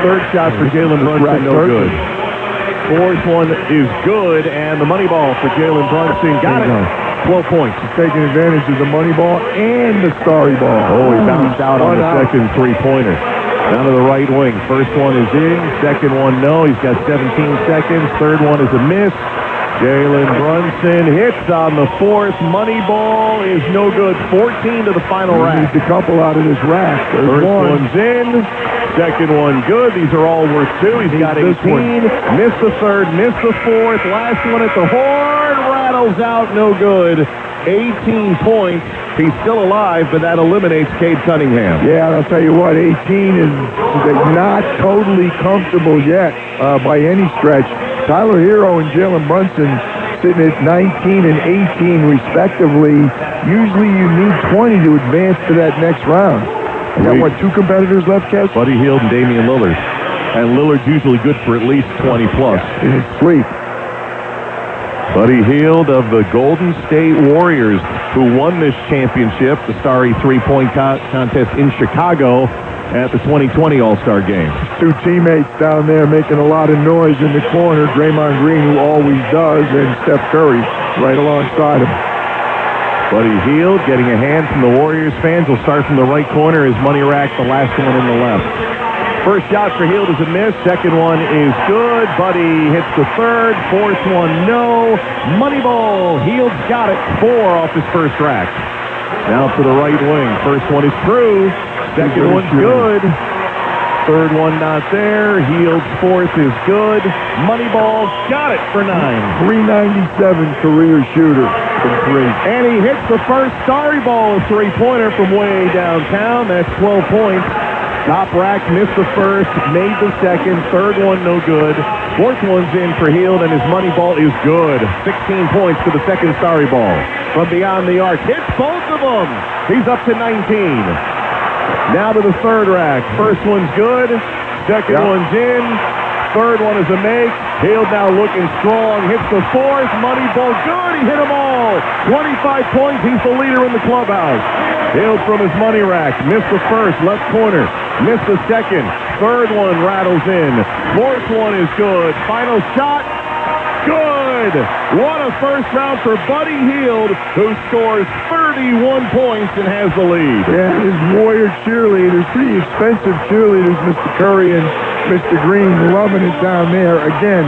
Third shot for Jalen Brunson, no good. Fourth one is good, and the money ball for Jalen Brunson. Got it. 12 points. He's taking advantage of the money ball and the starry ball. Oh, he bounced out on the second three-pointer. Down to the right wing. First one is in. Second one, no. He's got 17 seconds. Third one is a miss. Jalen Brunson hits on the fourth. Money ball is no good. 14 to the final rack. Needs a couple out of this rack. First one's in. Second one good. These are all worth 2. He's got 18. Missed the third. Missed the fourth. Last one at the horn. Rattles out. No good. 18 points. He's still alive, but that eliminates Cade Cunningham. Yeah, I'll tell you what, 18 is not totally comfortable yet by any stretch. Tyler Hero and Jalen Brunson sitting at 19 and 18 respectively. Usually you need 20 to advance to that next round. You got, 2 competitors left, Kev? Buddy Hield and Damian Lillard. And Lillard's usually good for at least 20 plus. In his sleep. Buddy Hield of the Golden State Warriors, who won this championship, the starry three-point contest in Chicago at the 2020 All-Star Game. 2 teammates down there making a lot of noise in the corner. Draymond Green, who always does, and Steph Curry right alongside him. Buddy Hield getting a hand from the Warriors fans. Will start from the right corner. His money rack, the last one in the left. First shot for Hield is a miss. Second one is good. Buddy hits the third. Fourth one, no. Money ball. Hield's got it. 4 off his first rack. Now to the right wing. First one is through. Second one's good. Third one not there. Hield's fourth is good. Money ball. Got it for 9. 397 career shooter from 3. And he hits the first starry ball three-pointer from way downtown. That's 12 points. Top rack, missed the first, made the second, third one no good. Fourth one's in for Hield, and his money ball is good. 16 points to the second starry ball. From beyond the arc, hits both of them. He's up to 19. Now to the third rack. First one's good, second one's in, third one is a make. Hield now looking strong, hits the fourth, money ball good, he hit them all. 25 points, he's the leader in the clubhouse. Hield from his money rack, missed the first, left corner, missed the second, third one rattles in, fourth one is good, final shot, good! What a first round for Buddy Hield, who scores 31 points and has the lead. Yeah, his Warrior cheerleaders, pretty expensive cheerleaders, Mr. Curry and Mr. Green, loving it down there. Again,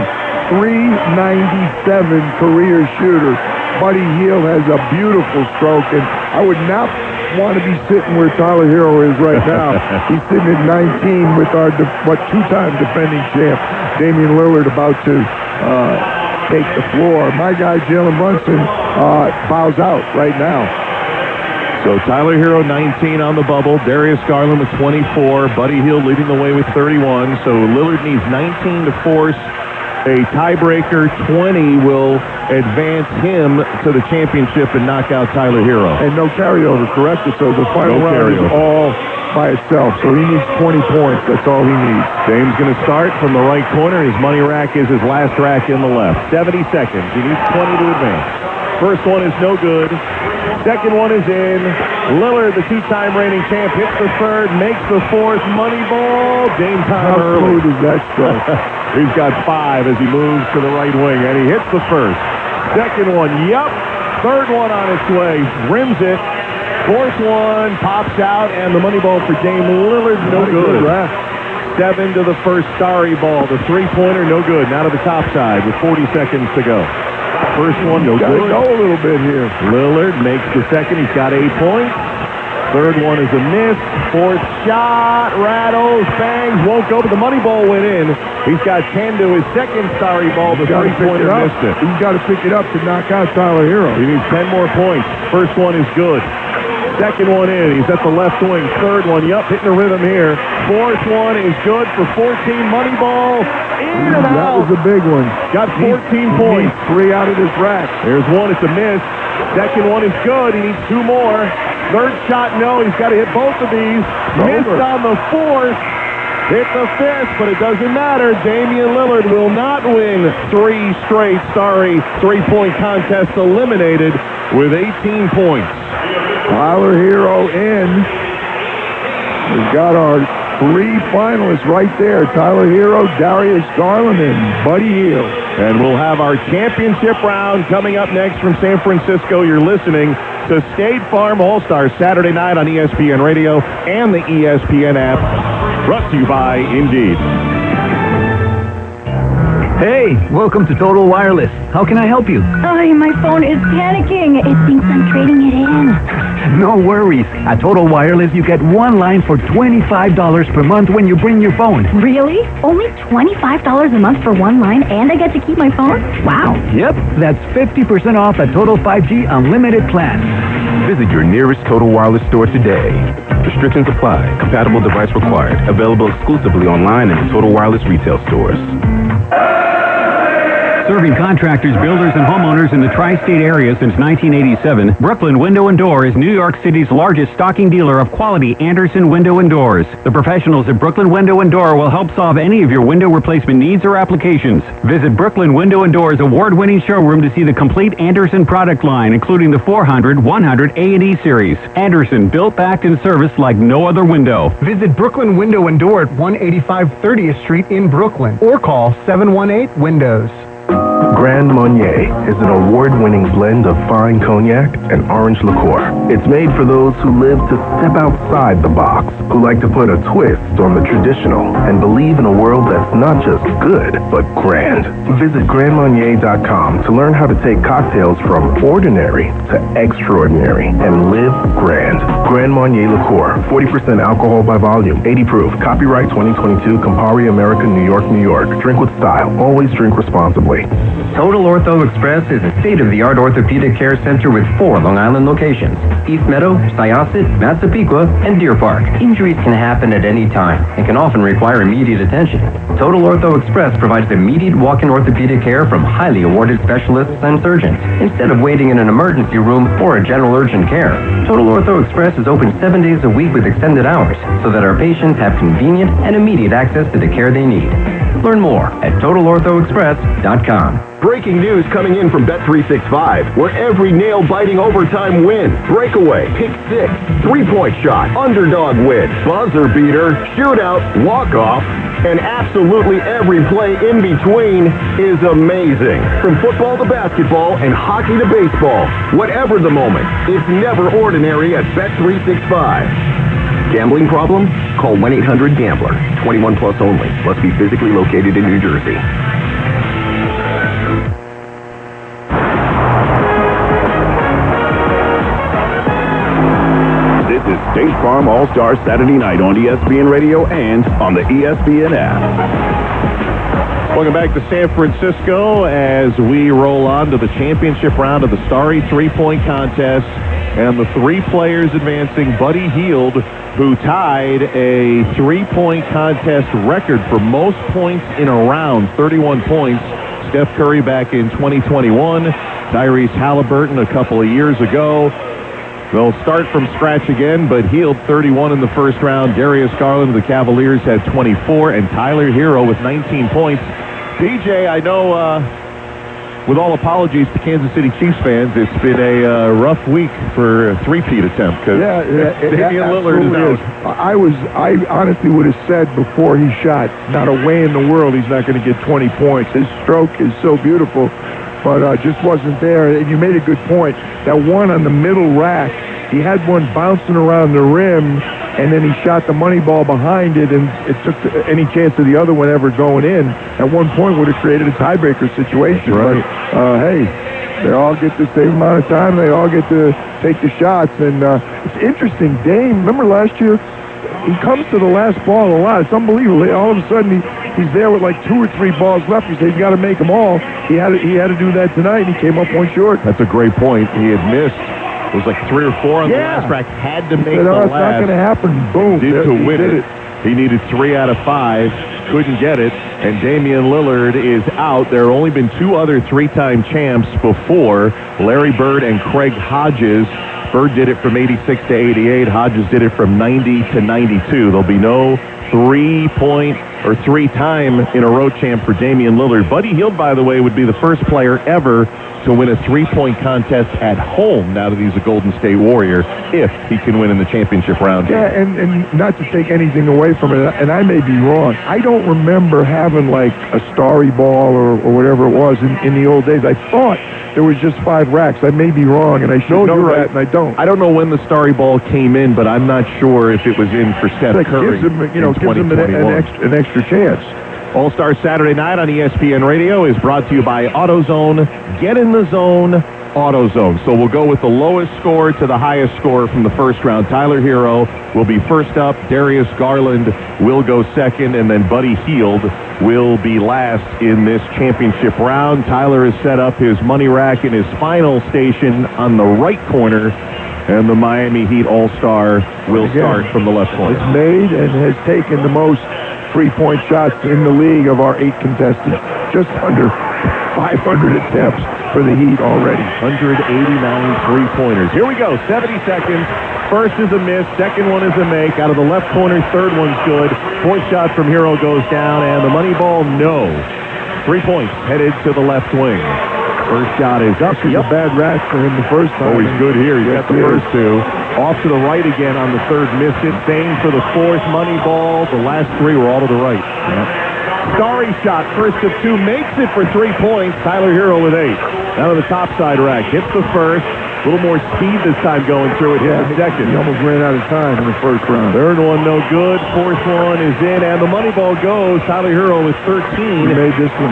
397 career shooter. Buddy Hield has a beautiful stroke, and I would not want to be sitting where Tyler Hero is right now. He's sitting at 19 with our two-time defending champ, Damian Lillard, about to take the floor. My guy, Jalen Brunson, fouls out right now. So Tyler Hero, 19 on the bubble. Darius Garland with 24. Buddy Hield leading the way with 31. So Lillard needs 19 to force a tiebreaker. 20 will advance him to the championship and knock out Tyler Hero. And no carryover, correct? So the final No round is carryover. all by itself. So he needs 20 points. That's all he needs. Dame's going to start from the right corner. His money rack is his last rack in the left. 70 seconds. He needs 20 to advance. First one is no good. Second one is in. Lillard, the two-time reigning champ, hits the third, makes the fourth. Money ball. Dame time How early. smooth is that stroke? He's got 5 as he moves to the right wing, and he hits the first. Second one, yup. Third one on its way. Rims it. Fourth one pops out, and the money ball for Dame Lillard, no good. 7 to the first Starry ball. The three-pointer, no good. Now to the top side with 40 seconds to go. First one, no Gotta good. go a little bit here. Lillard makes the second. He's got 8 points. Third one is a miss. Fourth shot rattles, bangs, won't go, but the money ball went in. He's got 10 to his second Starry ball. The three-pointer missed it. He's got to pick it up to knock out Tyler Hero. He needs 10 more points. First one is good. Second one in. He's at the left wing. Third one, hitting a rhythm here. Fourth one is good for 14. Money ball in and That out. was a big one. Got 14 points. 3 out of this rack. There's one. It's a miss. Second one is good. He needs 2 more. Third shot, no. He's got to hit both of these. Missed on the fourth. Hit the fifth, but it doesn't matter. Damian Lillard will not win 3 straight three-point contests, eliminated with 18 points. Tyler Hero in. We've got our 3 finalists right there. Tyler Hero, Darius Garland, and Buddy Hield. And we'll have our championship round coming up next from San Francisco. You're listening to State Farm All-Star Saturday night on ESPN Radio and the ESPN app. Brought to you by Indeed. Hey, welcome to Total Wireless. How can I help you? Oh, my phone is panicking. It thinks I'm trading it in. No worries. At Total Wireless, you get one line for $25 per month when you bring your phone. Really? Only $25 a month for one line, and I get to keep my phone? Wow. Yep, that's 50% off a Total 5G unlimited plan. Visit your nearest Total Wireless store today. Restrictions apply. Compatible device required. Available exclusively online and in Total Wireless retail stores. Serving contractors, builders, and homeowners in the tri-state area since 1987, Brooklyn Window and Door is New York City's largest stocking dealer of quality Andersen window and doors. The professionals at Brooklyn Window and Door will help solve any of your window replacement needs or applications. Visit Brooklyn Window and Door's award-winning showroom to see the complete Andersen product line, including the 400, 100, A&E series. Andersen, built, backed, and serviced like no other window. Visit Brooklyn Window and Door at 185 30th Street in Brooklyn or call 718-WINDOWS. Grand Marnier is an award-winning blend of fine cognac and orange liqueur. It's made for those who live to step outside the box, who like to put a twist on the traditional, and believe in a world that's not just good, but grand. Visit GrandMarnier.com to learn how to take cocktails from ordinary to extraordinary and live grand. Grand Marnier liqueur, 40% alcohol by volume, 80 proof. Copyright 2022, Campari America, New York, New York. Drink with style. Always drink responsibly. Total Ortho Express is a state-of-the-art orthopedic care center with 4 Long Island locations: East Meadow, Syosset, Massapequa, and Deer Park. Injuries can happen at any time and can often require immediate attention. Total Ortho Express provides immediate walk-in orthopedic care from highly awarded specialists and surgeons, instead of waiting in an emergency room or a general urgent care. Total Ortho Express is open 7 days a week with extended hours, so that our patients have convenient and immediate access to the care they need. Learn more at TotalOrthoExpress.com. Breaking news coming in from Bet365, where every nail-biting overtime win, breakaway, pick six, three-point shot, underdog win, buzzer beater, shootout, walk-off, and absolutely every play in between is amazing. From football to basketball and hockey to baseball, whatever the moment, it's never ordinary at Bet365. Gambling problem? Call 1-800-GAMBLER. 21 plus only. Must be physically located in New Jersey. This is State Farm All-Star Saturday night on ESPN Radio and on the ESPN app. Welcome back to San Francisco as we roll on to the championship round of the Starry three-point contest. And the three players advancing, Buddy Hield, who tied a three-point contest record for most points in a round, 31 points. Steph Curry back in 2021, Tyrese Halliburton a couple of years ago. They'll start from scratch again, but Hield 31 in the first round. Darius Garland of the Cavaliers had 24, and Tyler Hero with 19 points. DJ, I know, with all apologies to Kansas City Chiefs fans, it's been a rough week for a three-peat attempt. Damian Lillard is out. I honestly would have said before he shot, not a way in the world he's not going to get 20 points. His stroke is so beautiful, but just wasn't there. And you made a good point. That one on the middle rack, he had one bouncing around the rim, and then he shot the money ball behind it, and it took any chance of the other one ever going in. At one point would have created a tiebreaker situation. Right. But, hey, they all get the same amount of time. They all get to take the shots. And it's interesting. Dame, remember last year? He comes to the last ball a lot. It's unbelievable. All of a sudden, he's there with like 2 or 3 balls left. He said he's got to make them all. He had to do that tonight, and he came up one short. That's a great point. He had missed. It was like 3 or 4 on the last rack. Had to make the last. It's not going to happen. Boom. Did to win it. He needed 3 out of 5. Couldn't get it. And Damian Lillard is out. There have only been 2 other 3-time champs before, Larry Bird and Craig Hodges. Bird did it from 86 to 88. Hodges did it from 90 to 92. There'll be no 3-time in a row champ for Damian Lillard. Buddy Hield, by the way, would be the first player ever to win a 3-point contest at home now that he's a Golden State Warrior, if he can win in the championship round. Yeah, and not to take anything away from it, and I may be wrong, I don't remember having like a starry ball or whatever it was in the old days. I thought there was just 5 racks. I may be wrong, and I should know that, and I don't. I don't know when the starry ball came in, but I'm not sure if it was in for Steph Curry. Gives him an extra chance. All-Star Saturday night on ESPN Radio is brought to you by AutoZone. Get in the zone, AutoZone. So we'll go with the lowest score to the highest score from the first round. Tyler Hero will be first up. Darius Garland will go second, and then Buddy Hield will be last in this championship round. Tyler has set up his money rack in his final station on the right corner, and the Miami Heat All-Star will start from the left corner. It's made and has taken the most 3-point shots in the league of our 8 contestants. Just under 500 attempts for the Heat already. 189 3-pointers. Here we go, 70 seconds. First is a miss, second one is a make. Out of the left corner, third one's good. Fourth shot from Hero goes down, and the money ball, no. 3 points headed to the left wing. First shot is up. It's a bad rack for him the first time. Oh, he's good here. He got the first 2. Off to the right again on the third, missed it. Same for the fourth, money ball. The last 3 were all to the right. Starry shot, first of 2, makes it for 3 points. Tyler Hero with 8. Now to the top side rack, hits the first. A little more speed this time going through it. Yeah, the second. He almost ran out of time in the first round. Third one, no good. Fourth one is in, and the money ball goes. Tyler Hero with 13. He made this one.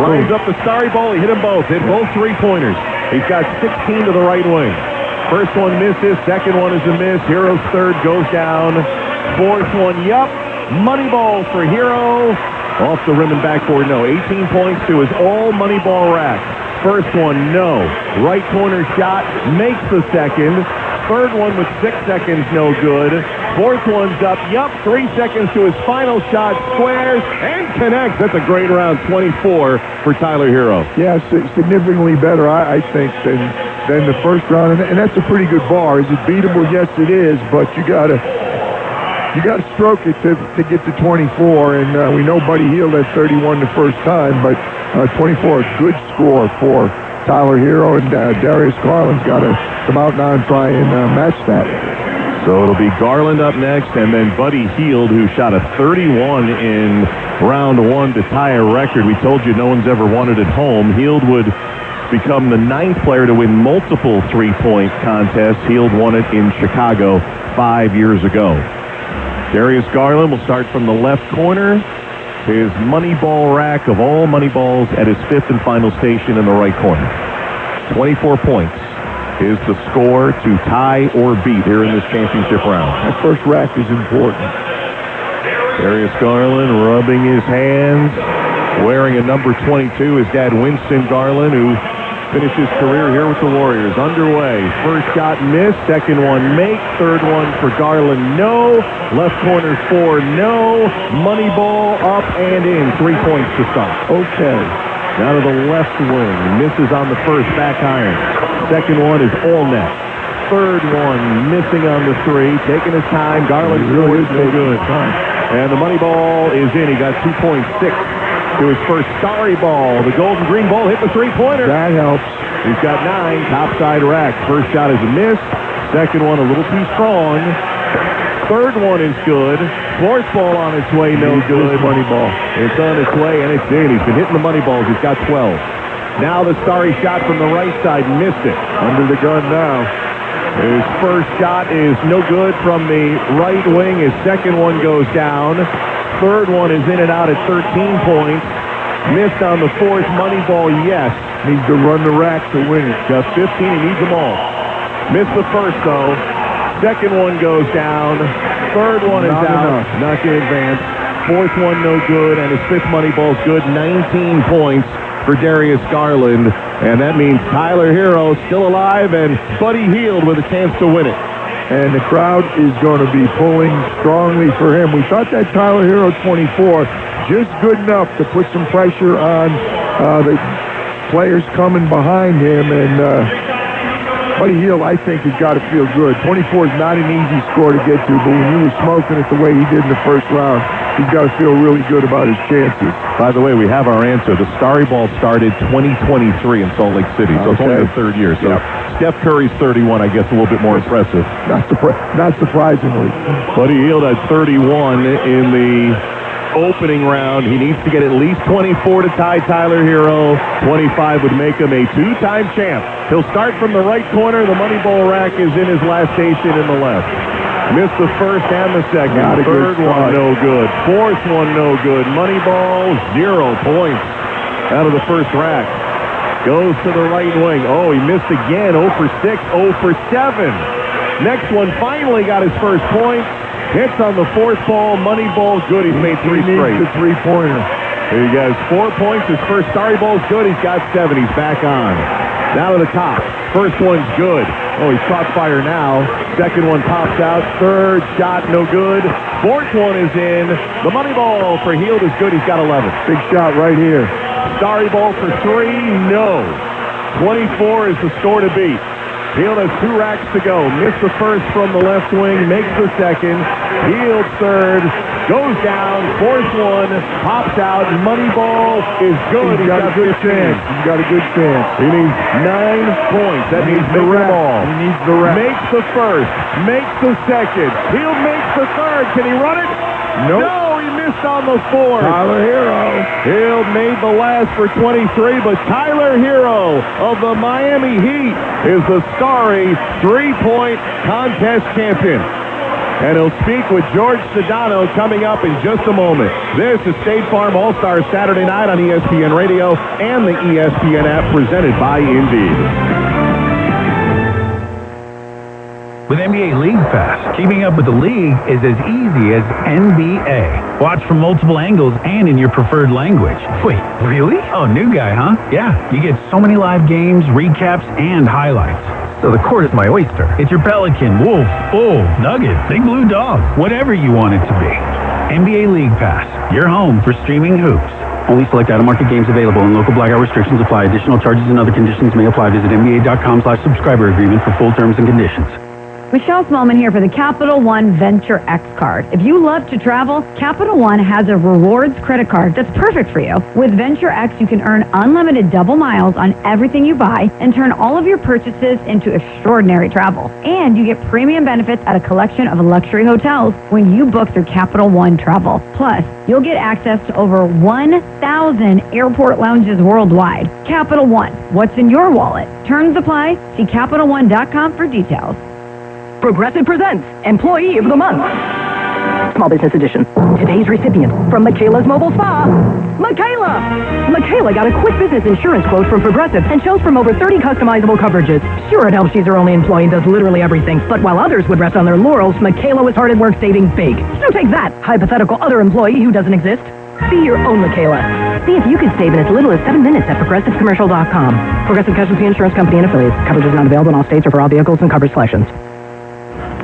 Lines up the starry ball. He hit them both. Hit both 3-pointers. He's got 16 to the right wing. First one misses. Second one is a miss. Hero's third goes down. Fourth one, money ball for Hero. Off the rim and backboard, no. 18 points to his all money ball rack. First one, no. Right corner shot, makes the second. Third one with 6 seconds, no good. Fourth one's up, 3 seconds to his final shot, squares, and connects. That's a great round, 24 for Tyler Hero. Yeah, significantly better, I think, than the first round, and that's a pretty good bar. Is it beatable? Yes, it is, but you gotta stroke it to get to 24, and we know Buddy Hield had 31 the first time, but 24, a good score for Tyler Hero, and Darius Garland's got to come out now and try and match that. So it'll be Garland up next, and then Buddy Hield, who shot a 31 in round 1 to tie a record. We told you no one's ever won it at home. Hield would become the 9th player to win multiple 3-point contests. Hield won it in Chicago 5 years ago. Darius Garland will start from the left corner. His money ball rack of all money balls at his 5th and final station in the right corner. 24 points is the score to tie or beat here in this championship round. That first rack is important. Darius Garland rubbing his hands, wearing a number 22. His dad, Winston Garland, who finished his career here with the Warriors. Underway. First shot missed. Second one make. Third one for Garland, no. Left corner 4, no. Money ball up and in. 3 points to start. Okay. Now to the left wing. Misses on the first back iron. Second one is all net. Third one missing on the 3. Taking his time. Garland really no good. And the money ball is in. He got 2.6 to his first Starry ball. The golden green ball hit the 3-pointer. That helps. He's got 9. Topside rack. First shot is a miss. Second one a little too strong. Third one is good. Fourth ball on its way, no good. Money ball. It's on its way, and it's in. He's been hitting the money balls. He's got 12. Now the Starry shot from the right side. Missed it. Under the gun now. His first shot is no good from the right wing. His second one goes down. Third one is in and out at 13 points. Missed on the fourth money ball, yes. Needs to run the rack to win it. Got 15, he needs them all. Missed the first, though. Second one goes down. Third one is out. Not going to advance. Fourth one no good, and his fifth money ball's good. 19 points for Darius Garland. And that means Tyler Hero still alive and Buddy Hield with a chance to win it. And the crowd is going to be pulling strongly for him. We thought that Tyler Hero 24 just good enough to put some pressure on the players coming behind him. And Buddy Hield, I think, has got to feel good. 24 is not an easy score to get to, but when you were smoking it the way he did in the first round, he's got to feel really good about his chances. By the way, we have our answer. The Starry Ball started 2023 in Salt Lake City, so it's only the third year. So Steph Curry's 31, I guess, a little bit more impressive. Not surprisingly. Buddy Hield had 31 in the opening round. He needs to get at least 24 to tie Tyler Hero. 25 would make him a two-time champ. He'll start from the right corner. The money ball rack is in his last station in the left. Missed the first and the second. Third one, no good. Fourth one, no good. Money ball, 0 points out of the first rack. Goes to the right wing. Oh, he missed again. 0 for 6, 0 for 7. Next one finally got his first point. Hits on the fourth ball. Money ball, good. He's made 3 straight. He needs the three-pointer. Here he goes. 4 points. His first Starry ball's good. He's got 7. He's back on. Now to the top. First one's good. Oh, he's caught fire now. Second one pops out. Third shot, no good. Fourth one is in. The money ball for Hield is good. He's got 11. Big shot right here. Starry ball for 3, no. 24 is the score to beat. Hield has 2 racks to go. Missed the first from the left wing. Makes the second. Hield third. Goes down. Fourth one. Pops out. Money ball is good. He's got a good chance. He's got a good chance. He needs 9 points. That means the ball. He needs the rack. Makes the first. Makes the second. Hield makes the third. Can he run it? Nope. No, he missed on the fourth. Tyler Hero. Hield made the last for 23, but Tyler Hero of the Miami Heat is the Starry 3-point contest champion. And he'll speak with George Sedano coming up in just a moment. This is State Farm All-Star Saturday night on ESPN Radio and the ESPN app presented by Indeed. With NBA League Pass, keeping up with the league is as easy as NBA. Watch from multiple angles and in your preferred language. Wait, really? Oh, new guy, huh? Yeah, you get so many live games, recaps, and highlights. So the court is my oyster. It's your Pelican, Wolf, Bull, Nugget, Big Blue Dog, whatever you want it to be. NBA League Pass, your home for streaming hoops. Only select out-of-market games available and local blackout restrictions apply. Additional charges and other conditions may apply. Visit NBA.com/subscriber agreement for full terms and conditions. Michelle Smallman here for the Capital One Venture X card. If you love to travel, Capital One has a rewards credit card that's perfect for you. With Venture X, you can earn unlimited double miles on everything you buy and turn all of your purchases into extraordinary travel. And you get premium benefits at a collection of luxury hotels when you book through Capital One Travel. Plus, you'll get access to over 1,000 airport lounges worldwide. Capital One, what's in your wallet? Terms apply. See CapitalOne.com for details. Progressive presents Employee of the Month. Small Business Edition. Today's recipient from Michaela's Mobile Spa, Michaela! Michaela got a quick business insurance quote from Progressive and chose from over 30 customizable coverages. Sure, it helps she's her only employee and does literally everything, but while others would rest on their laurels, Michaela was hard at work saving big. So take that, hypothetical other employee who doesn't exist. Be your own Michaela. See if you could save in as little as 7 minutes at ProgressiveCommercial.com. Progressive Casualty Insurance Company and Affiliates. Coverage is not available in all states or for all vehicles and coverage selections.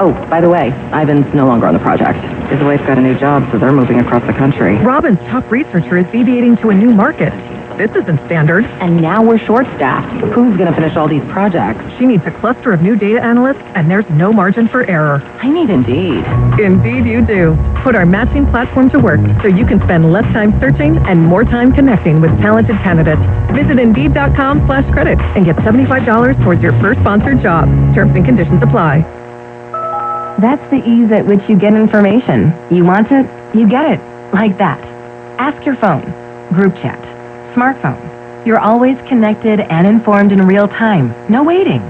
Oh, by the way, Ivan's no longer on the project. His wife got a new job, so they're moving across the country. Robin's top researcher is deviating to a new market. This isn't standard. And now we're short-staffed. Who's going to finish all these projects? She needs a cluster of new data analysts, and there's no margin for error. I need Indeed. Indeed you do. Put our matching platform to work so you can spend less time searching and more time connecting with talented candidates. Visit Indeed.com/credit and get $75 towards your first sponsored job. Terms and conditions apply. That's the ease at which you get information. You want it, you get it. Like that. Ask your phone. Group chat. Smartphone. You're always connected and informed in real time. No waiting.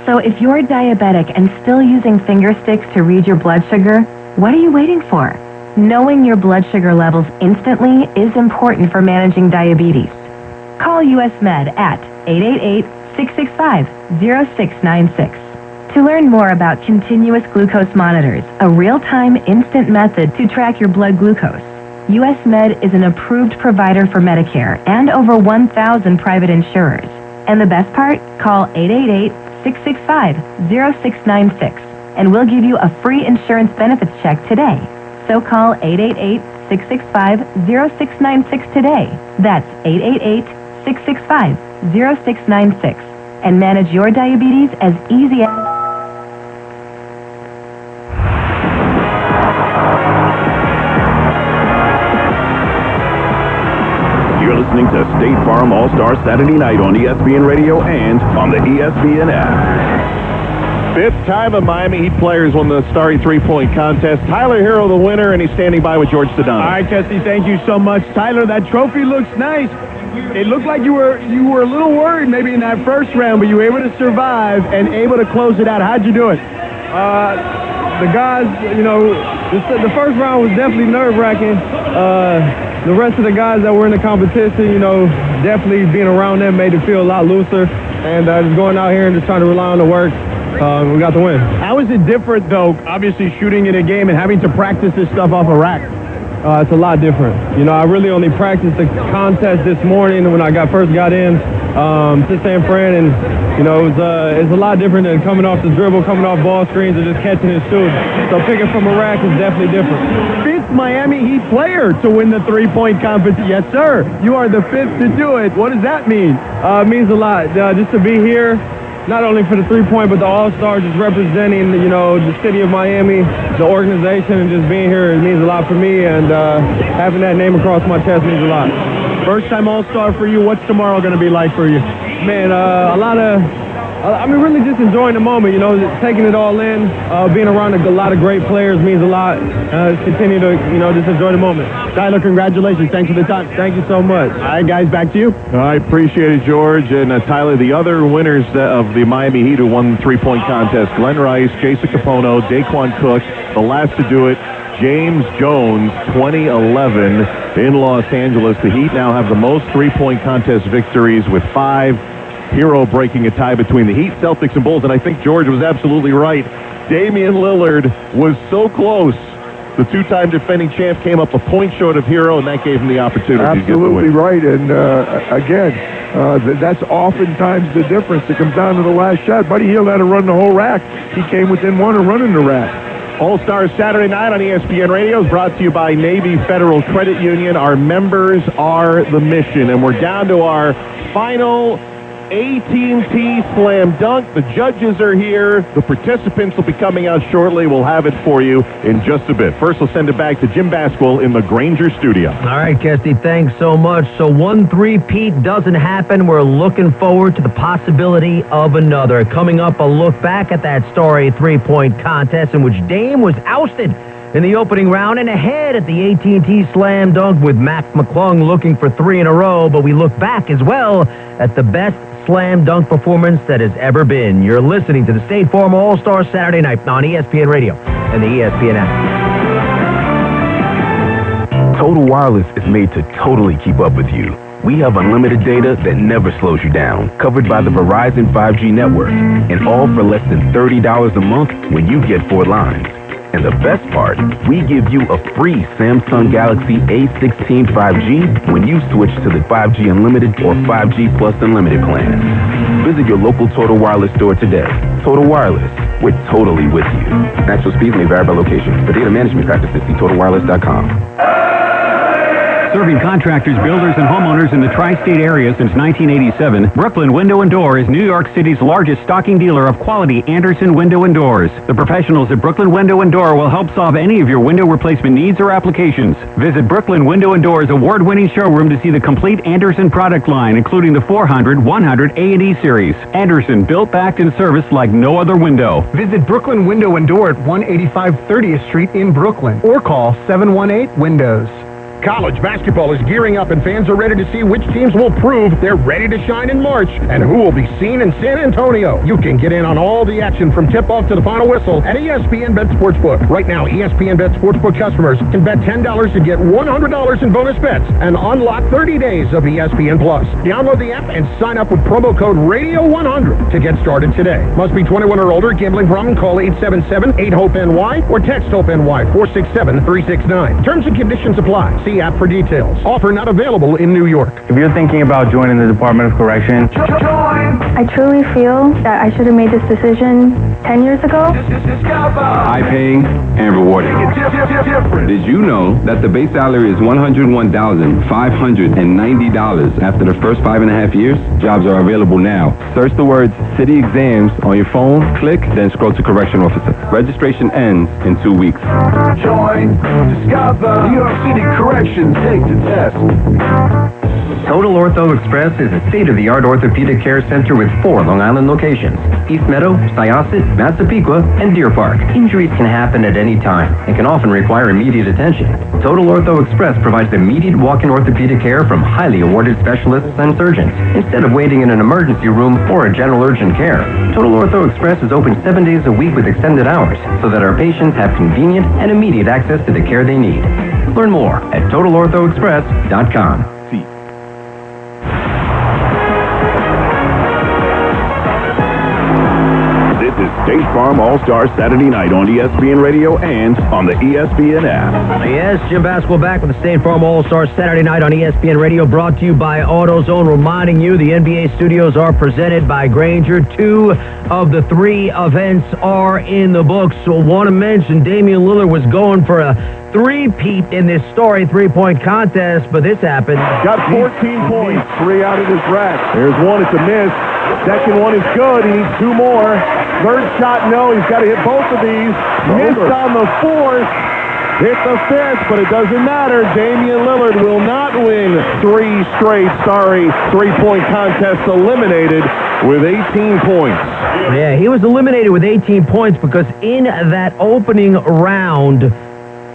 So if you're diabetic and still using finger sticks to read your blood sugar, what are you waiting for? Knowing your blood sugar levels instantly is important for managing diabetes. Call US Med at 888-665-0696 to learn more about continuous glucose monitors, a real-time instant method to track your blood glucose. US Med is an approved provider for Medicare and over 1,000 private insurers. And the best part? Call 888-665-0696 and we'll give you a free insurance benefits check today. So call 888-665-0696 today. That's 888-665-0696 and manage your diabetes as easy as... You're listening to State Farm All-Star Saturday Night on ESPN Radio and on the ESPN app. Fifth time a Miami Heat players won the Starry three-point contest. Tyler Hero, the winner, and he's standing by with George Sedano. All right, Kessie, thank you so much. Tyler, that trophy looks nice. It looked like you were a little worried maybe in that first round, but you were able to survive and able to close it out. How'd you do it? The guys, the first round was definitely nerve-wracking. The rest of the guys that were in the competition, definitely being around them made it feel a lot looser. And just going out here and just trying to rely on the work, we got the win. How is it different, though, obviously shooting in a game and having to practice this stuff off a rack? It's a lot different. I really only practiced the contest this morning when I first got in to San Fran, and it's a lot different than coming off the dribble, coming off ball screens, and just catching and shooting. So picking from a rack is definitely different. Fifth Miami Heat player to win the three-point competition. Yes, sir. You are the fifth to do it. What does that mean? It means a lot. Just to be here, not only for the three-point, but the All-Star, just representing, the city of Miami, the organization, and just being here, it means a lot for me, and having that name across my chest means a lot. First time All-Star for you. What's tomorrow going to be like for you? Man, really just enjoying the moment, taking it all in. Being around a lot of great players means a lot. Just continue to, just enjoy the moment. Tyler, congratulations. Thanks for the time. Thank you so much. All right, guys, back to you. I appreciate it, George. And Tyler, the other winners of the Miami Heat who won the three-point contest, Glenn Rice, Jason Capono, Daquan Cook, the last to do it, James Jones, 2011 in Los Angeles. The Heat now have the most three-point contest victories with 5. Hero breaking a tie between the Heat, Celtics, and Bulls. And I think George was absolutely right. Damian Lillard was so close. The two-time defending champ came up a point short of Hero, and that gave him the opportunity to get the win. Absolutely right. And again, that's oftentimes the difference. It comes down to the last shot. Buddy Hield had to run the whole rack. He came within one of running the rack. All-Star Saturday Night on ESPN Radio is brought to you by Navy Federal Credit Union. Our members are the mission, and we're down to our final AT&T Slam Dunk. The judges are here. The participants will be coming out shortly. We'll have it for you in just a bit. First, we'll send it back to Jim Basquill in the Granger studio. All right, Kesty, thanks so much. So 1-3-peat doesn't happen. We're looking forward to the possibility of another. Coming up, a look back at that Starry three-point contest in which Dame was ousted in the opening round and ahead at the AT&T Slam Dunk with Mac McClung looking for 3 in a row. But we look back as well at the best slam dunk performance that has ever been. You're listening to the State Farm All-Star Saturday Night on ESPN Radio and the ESPN app. Total Wireless is made to totally keep up with you. We have unlimited data that never slows you down, covered by the Verizon 5G network, and all for less than $30 a month when you get 4 lines. And the best part, we give you a free Samsung Galaxy A16 5G when you switch to the 5G Unlimited or 5G Plus Unlimited plans. Visit your local Total Wireless store today. Total Wireless, we're totally with you. Actual speeds may vary by location. For data management practices, see TotalWireless.com. Serving contractors, builders, and homeowners in the tri-state area since 1987, Brooklyn Window and Door is New York City's largest stocking dealer of quality Andersen window and doors. The professionals at Brooklyn Window and Door will help solve any of your window replacement needs or applications. Visit Brooklyn Window and Door's award-winning showroom to see the complete Andersen product line, including the 400, 100, A&E series. Andersen, built, backed, and serviced like no other window. Visit Brooklyn Window and Door at 185 30th Street in Brooklyn or call 718-WINDOWS. College basketball is gearing up and fans are ready to see which teams will prove they're ready to shine in March and who will be seen in San Antonio. You can get in on all the action from tip-off to the final whistle at ESPN Bet Sportsbook. Right now, ESPN Bet Sportsbook customers can bet $10 to get $100 in bonus bets and unlock 30 days of ESPN Plus. Download the app and sign up with promo code RADIO100 to get started today. Must be 21 or older. Gambling problem? Call 877-8-HOPE-NY or text HOPE-NY 467-369. Terms and conditions apply. See app for details. Offer not available in New York. If you're thinking about joining the Department of Correction, I truly feel that I should have made this decision 10 years ago. High-paying and rewarding. Did you know that the base salary is $101,590 after the first 5.5 years? Jobs are available now. Search the words City Exams on your phone, click, then scroll to Correction Officer. Registration ends in 2 weeks. Join, discover, New York City Corrections, take the test. Total Ortho Express is a state-of-the-art orthopedic care center with 4 Long Island locations: East Meadow, Syosset, Massapequa, and Deer Park. Injuries can happen at any time and can often require immediate attention. Total Ortho Express provides immediate walk-in orthopedic care from highly awarded specialists and surgeons, instead of waiting in an emergency room or a general urgent care. Total Ortho Express is open 7 days a week with extended hours, so that our patients have convenient and immediate access to the care they need. Learn more at TotalOrthoExpress.com. This is State Farm All-Star Saturday night on ESPN Radio and on the ESPN app. Yes, Jim Basquill back with the State Farm All-Star Saturday night on ESPN Radio, brought to you by AutoZone, reminding you the NBA studios are presented by Grainger. 2 of the 3 events are in the books. So want to mention Damian Lillard was going for a three-peat in this story three-point contest, but this happened. Got 14 points, 3 out of his rack. There's one, it's a miss. Second one is good, he needs 2 more. Third shot, no, he's got to hit both of these. Missed on the 4th. Hit the 5th, but it doesn't matter. Damian Lillard will not win 3 straight, three-point contests, eliminated with 18 points. Yeah, he was eliminated with 18 points because in that opening round,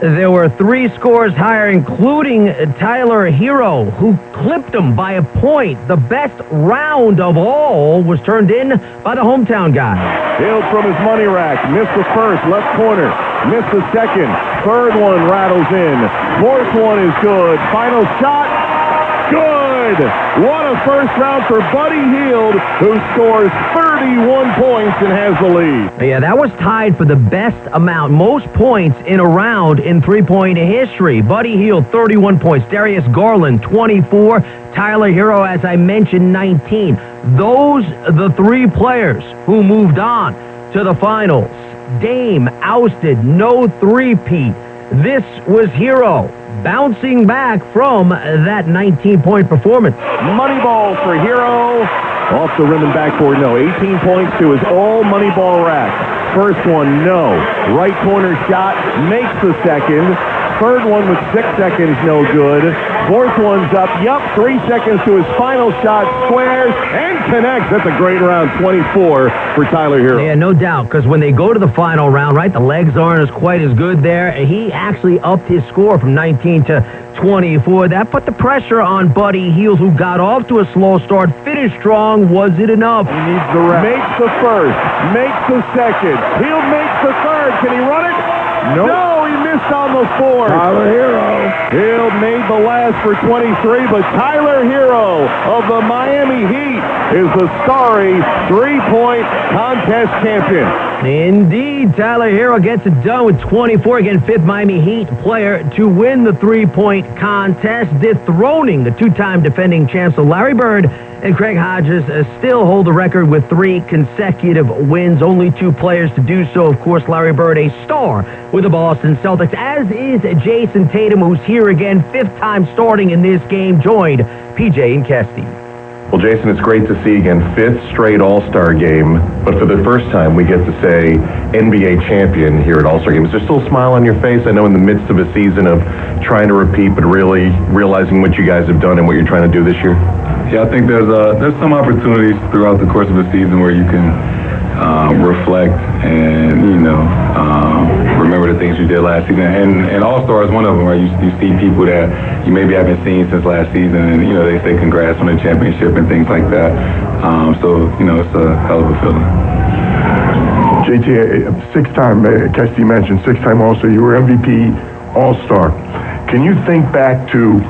there were 3 scores higher, including Tyler Hero, who clipped him by a point. The best round of all was turned in by the hometown guy. Hill from his money rack. Missed the first, left corner. Missed the second. Third one rattles in. Fourth one is good. Final shot. Good! What a first round for Buddy Hield, who scores 31 points and has the lead. Yeah, that was tied for the best amount, most points in a round in three-point history. Buddy Hield, 31 points. Darius Garland, 24. Tyler Hero, as I mentioned, 19. Those the 3 players who moved on to the finals. Dame ousted, no three-peat. This was Hero, bouncing back from that 19-point performance. Money ball for Hero. Off the rim and backboard, no. 18 points to his all money ball rack. First one, no. Right corner shot, makes the second. Third one with 6 seconds, no good. Fourth one's up, 3 seconds to his final shot, squares, and connects. That's a great round, 24 for Tyler Hero. Yeah, no doubt, because when they go to the final round, right, the legs aren't as quite as good there. He actually upped his score from 19 to 24. That put the pressure on Buddy Hield, who got off to a slow start, finished strong. Was it enough? He needs the rest. Makes the first, makes the second. Hield makes the third. Can he run it? Nope. No, he missed. missed on the fourth. Tyler Hero. Hill made the last for 23, but Tyler Hero of the Miami Heat is the starry three-point contest champion. Indeed, Tyler Hero gets it done with 24. Again, fifth Miami Heat player to win the three-point contest, dethroning the two-time defending champs Larry Bird and Craig Hodges still hold the record with 3 consecutive wins. Only 2 players to do so. Of course, Larry Bird, a star with the Boston Celtics, as is Jason Tatum, who's here again, 5th time starting in this game, joined PJ and Kesty. Well, Jason, it's great to see again, 5th straight All-Star game, but for the first time we get to say NBA champion here at All-Star Game. Is there still a smile on your face? I know in the midst of a season of trying to repeat, but really realizing what you guys have done and what you're trying to do this year? Yeah, I think there's some opportunities throughout the course of a season where you can reflect and, remember the things you did last season. And All-Star is one of them, right? You see people that you maybe haven't seen since last season, and, they say congrats on the championship and things like that. So, it's a hell of a feeling. JT, 6-time, Kesty mentioned, 6-time All-Star. You were MVP All-Star. Can you think back to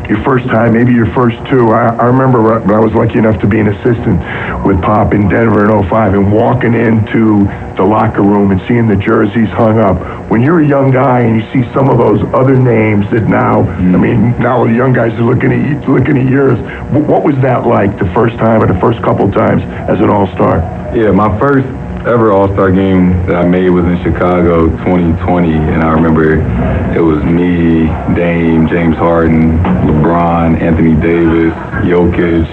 your first time, maybe your first 2? I remember when I was lucky enough to be an assistant with Pop in Denver in 05 and walking into the locker room and seeing the jerseys hung up. When you're a young guy and you see some of those other names that now, now the young guys are looking at yours. What was that like the first time or the first couple times as an All-Star? Yeah, my first ever All-Star game that I made was in Chicago 2020, and I remember it was me, Dame, James Harden, LeBron, Anthony Davis, Jokic,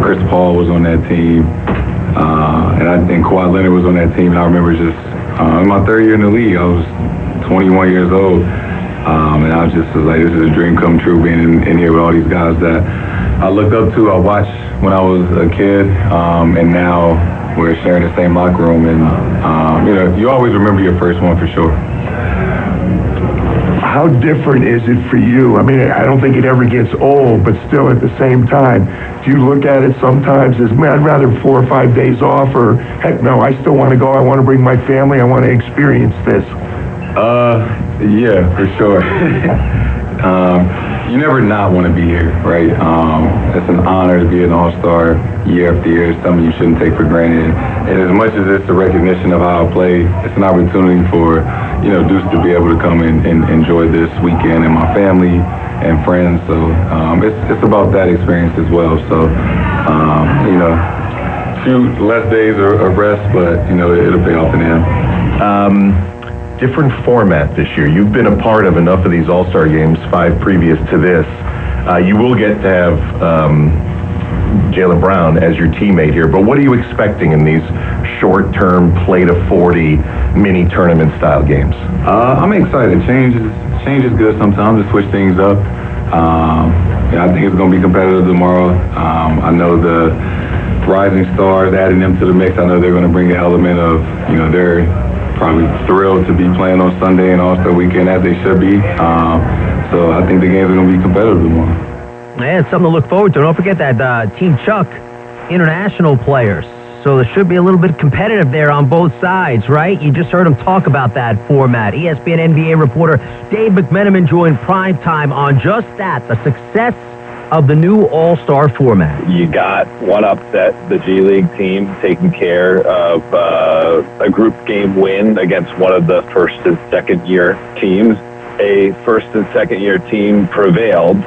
Chris Paul was on that team, and I think Kawhi Leonard was on that team, and I remember just in my 3rd year in the league, I was 21 years old, and I was like, this is a dream come true being in here with all these guys that I looked up to, I watched when I was a kid, and now we're sharing the same locker room, and you always remember your first one for sure. How different is it for you? I don't think it ever gets old, but still at the same time, do you look at it sometimes as, man, I'd rather 4 or 5 days off, or heck no, I still want to go, I want to bring my family, I want to experience this? Yeah, for sure. You never not want to be here, right? It's an honor to be an All-Star year after year. It's something you shouldn't take for granted. And as much as it's a recognition of how I play, it's an opportunity for, Deuce to be able to come and enjoy this weekend and my family and friends. So it's about that experience as well. So, few less days of rest, but, it'll pay off in the end. Different format this year. You've been a part of enough of these All-Star games, 5 previous to this. You will get to have Jaylen Brown as your teammate here, but what are you expecting in these short-term play-to-40 mini-tournament-style games? I'm excited. Change is good sometimes to switch things up. I think it's going to be competitive tomorrow. I know the rising stars, adding them to the mix, I know they're going to bring the element of, they're probably thrilled to be playing on Sunday and All-Star Weekend, as they should be. So I think the games are going to be competitive tomorrow. Yeah, it's something to look forward to. Don't forget that Team Chuck international players. So there should be a little bit competitive there on both sides, right? You just heard him talk about that format. ESPN NBA reporter Dave McMenamin joined Primetime on just that, the success of the new All-Star format. You got one upset, the G League team taking care of a group game win against one of the first and second year teams. A first and second year team prevailed,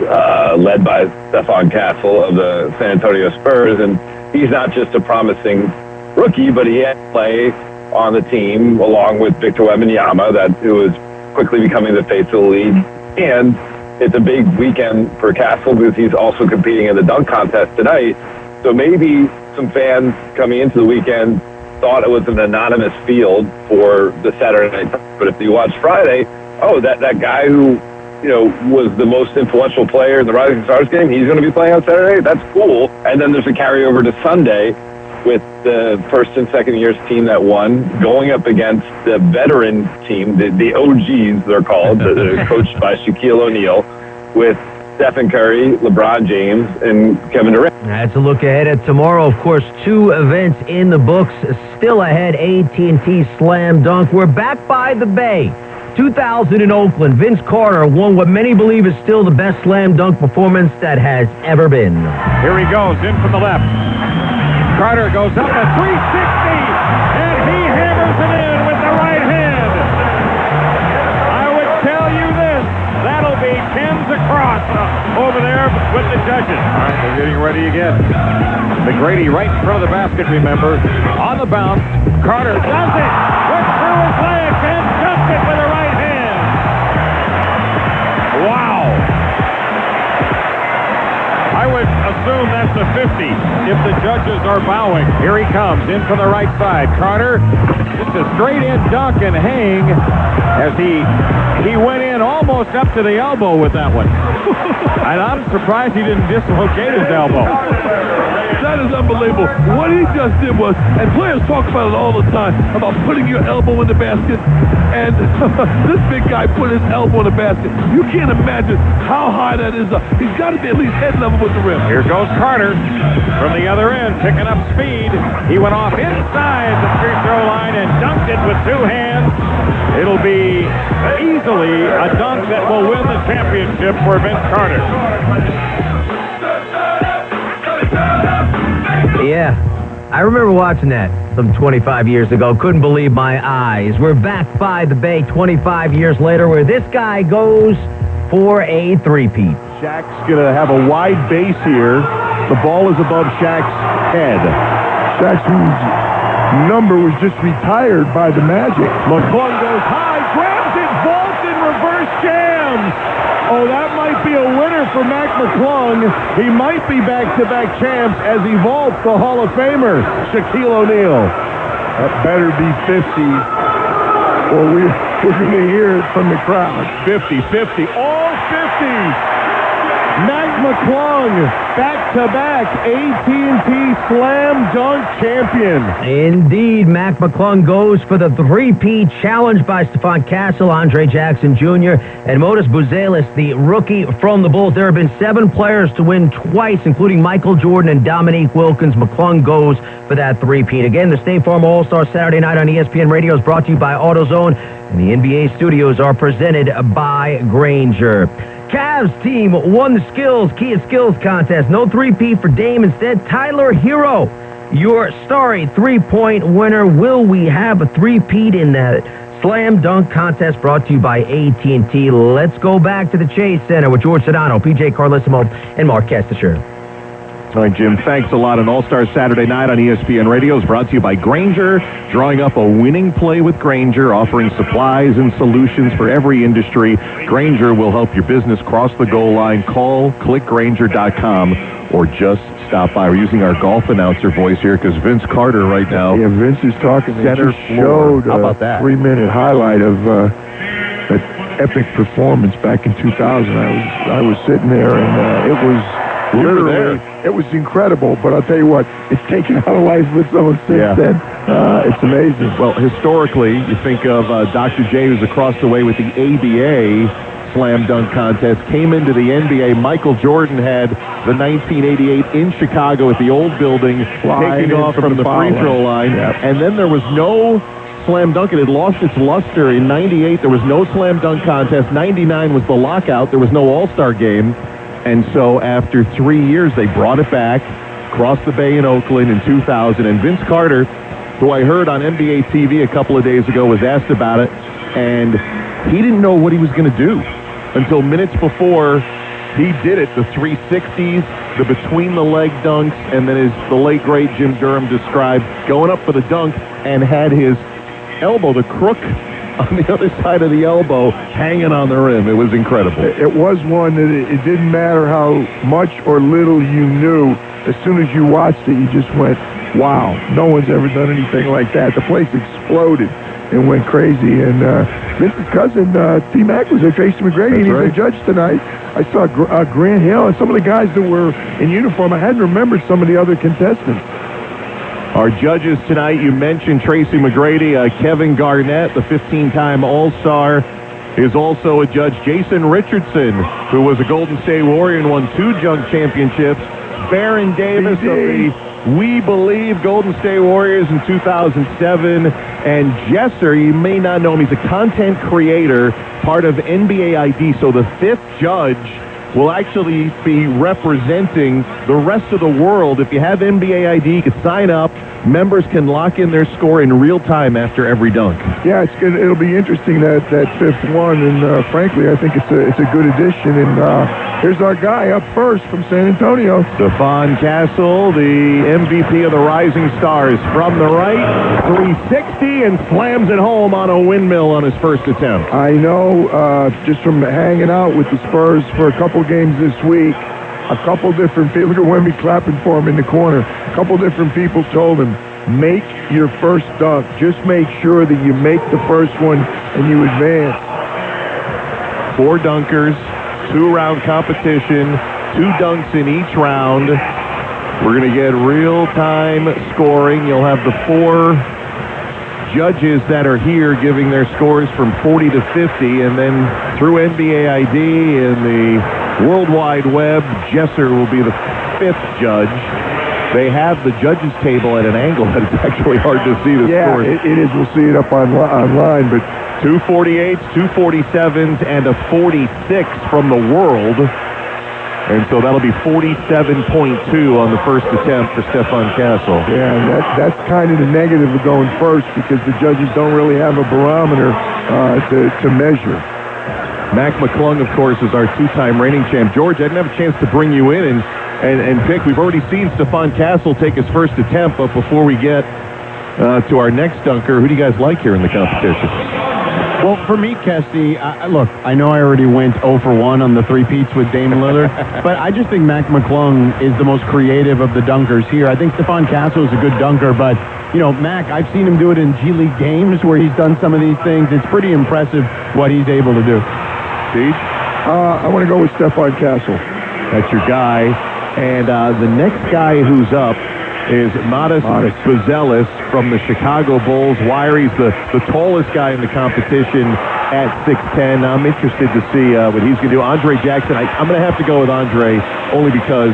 led by Stephon Castle of the San Antonio Spurs, and he's not just a promising rookie, but he had to play on the team along with Victor Wembanyama, who is quickly becoming the face of the league. And it's a big weekend for Castle because he's also competing in the dunk contest tonight. So maybe some fans coming into the weekend thought it was an anonymous field for the Saturday night. But if you watch Friday, that guy who, was the most influential player in the Rising Stars game, he's going to be playing on Saturday. That's cool. And then there's a carryover to Sunday with the first and second year's team that won going up against the veteran team, the OGs they're called, coached by Shaquille O'Neal, with Stephen Curry, LeBron James, and Kevin Durant. That's a look ahead at tomorrow. Of course, 2 events in the books. Still ahead, AT&T Slam Dunk. We're back by the Bay. 2000 in Oakland, Vince Carter won what many believe is still the best slam dunk performance that has ever been. Here he goes, in from the left. Carter goes up at 360, and he hammers it in with the right hand. I would tell you this, that'll be Thames across over there with the judges. All right, they're getting ready again. McGrady right in front of the basket, remember. On the bounce, Carter does it. Went through his legs and jumped it with the right hand. Wow. I would assume that's a 50 if the judges are bowing. Here he comes, in from the right side. Carter, just a straight-in dunk and hang as he went in almost up to the elbow with that one. And I'm surprised he didn't dislocate his elbow. That is unbelievable. What he just did was, and players talk about it all the time, about putting your elbow in the basket, and this big guy put his elbow in the basket. You can't imagine how high that is. He's got to be at least head level with the rim. Here goes Carter from the other end, picking up speed. He went off inside the free throw line and dunked it with 2 hands. It'll be easily a dunk that will win the championship for Vince Carter. Yeah, I remember watching that some 25 years ago. Couldn't believe my eyes. We're back by the Bay 25 years later where this guy goes for a three-peat. Shaq's going to have a wide base here. The ball is above Shaq's head. Shaq's number was just retired by the Magic. McClung goes high, grabs it, vaults in reverse jams. Oh, that might be a winner for Mac McClung. He might be back-to-back champs as he vaults the Hall of Famer, Shaquille O'Neal. That better be 50, or we're going to hear it from the crowd. 50-50, all 50. Mac McClung, back-to-back AT&T Slam Dunk champion. Indeed, Mac McClung goes for the three-peat, challenged by Stephon Castle, Andre Jackson Jr., and Modus Buzelis, the rookie from the Bulls. There have been 7 players to win twice, including Michael Jordan and Dominique Wilkins. McClung goes for that three-peat. Again, the State Farm All-Star Saturday night on ESPN Radio is brought to you by AutoZone, and the NBA studios are presented by Grainger. Cavs team won the Kia Skills contest. No three-peat for Dame. Instead, Tyler Hero, your starry three-point winner. Will we have a three-peat in that slam dunk contest brought to you by AT&T? Let's go back to the Chase Center with George Sedano, PJ Carlissimo, and Mark Kestisher. All right, Jim, thanks a lot. An All-Star Saturday night on ESPN Radio is brought to you by Grainger, drawing up a winning play with Grainger, offering supplies and solutions for every industry. Grainger will help your business cross the goal line. Call clickgrainger.com or just stop by. We're using our golf announcer voice here because Vince Carter right now. Yeah, Vince is talking. Center just showed How about that? 3-minute highlight of that epic performance back in 2000. I was sitting there, and it was literally, it was incredible. But I'll tell you what, it's taken out of life with someone since then. It's amazing. Well, historically, you think of Dr. J, who's across the way with the ABA Slam Dunk Contest, came into the NBA. Michael Jordan had the 1988 in Chicago at the old building, taking off from the free throw line. And then there was no slam dunk. It had lost its luster in 98. There was no slam dunk contest. 99 was the lockout. There was no All-Star game. And so after 3 years, they brought it back, crossed the bay in Oakland in 2000. And Vince Carter, who I heard on NBA TV a couple of days ago, was asked about it. And he didn't know what he was going to do until minutes before he did it. The 360s, the between-the-leg dunks, and then as the late, great Jim Durham described, going up for the dunk and had his elbow, the crook on the other side of the elbow, hanging on the rim. It was incredible. It was one that it didn't matter how much or little you knew. As soon as you watched it, you just went, wow, no one's ever done anything like that. The place exploded and went crazy. And Vince's cousin, T-Mac, was there, Tracy McGrady, and he's the judge tonight. I saw Grant Hill and some of the guys that were in uniform. I hadn't remembered some of the other contestants. Our judges tonight, you mentioned Tracy McGrady, Kevin Garnett, the 15-time All-Star, is also a judge. Jason Richardson, who was a Golden State Warrior and won 2 junk championships. Baron Davis of the We Believe Golden State Warriors in 2007. And Jesser, you may not know him, he's a content creator, part of NBA ID. So the 5th judge will actually be representing the rest of the world. If you have NBA ID, you can sign up. Members can lock in their score in real time after every dunk. Yeah, it's good. It'll be interesting that 5th one, and frankly, I think it's a good addition. And here's our guy up first from San Antonio, Stephon Castle, the MVP of the Rising Stars, from the right, 360, and slams it home on a windmill on his first attempt. I know, just from hanging out with the Spurs for a couple games this week, a couple different people, look at Wemby clapping for him in the corner. A couple different people told him, make your first dunk. Just make sure that you make the first one and you advance. 4 dunkers, 2-round competition, 2 dunks in each round. We're going to get real-time scoring. You'll have the 4 judges that are here giving their scores from 40 to 50, and then through NBA ID and the World Wide Web, Jesser will be the 5th judge. They have the judges table at an angle that it's actually hard to see the scores. Yeah, it is. We'll see it up online, but 2 48s, 2 47s, and a 46 from the world. And so that'll be 47.2 on the first attempt for Stephon Castle. Yeah, and that's kind of the negative of going first, because the judges don't really have a barometer to measure. Mac McClung, of course, is our 2-time reigning champ. George, I didn't have a chance to bring you in and pick. We've already seen Stephon Castle take his first attempt, but before we get to our next dunker, who do you guys like here in the competition? Well, for me, Kesty, look, I know I already went 0 for 1 on the 3-peats with Dame Lillard, but I just think Mac McClung is the most creative of the dunkers here. I think Stephon Castle is a good dunker, but, you know, Mac, I've seen him do it in G League games where he's done some of these things. It's pretty impressive what he's able to do. Steve? I want to go with Stephon Castle. That's your guy. And the next guy who's up is Matas Buzelis from the Chicago Bulls. Wirey's the tallest guy in the competition at 6'10". I'm interested to see what he's going to do. Andre Jackson, I'm going to have to go with Andre only because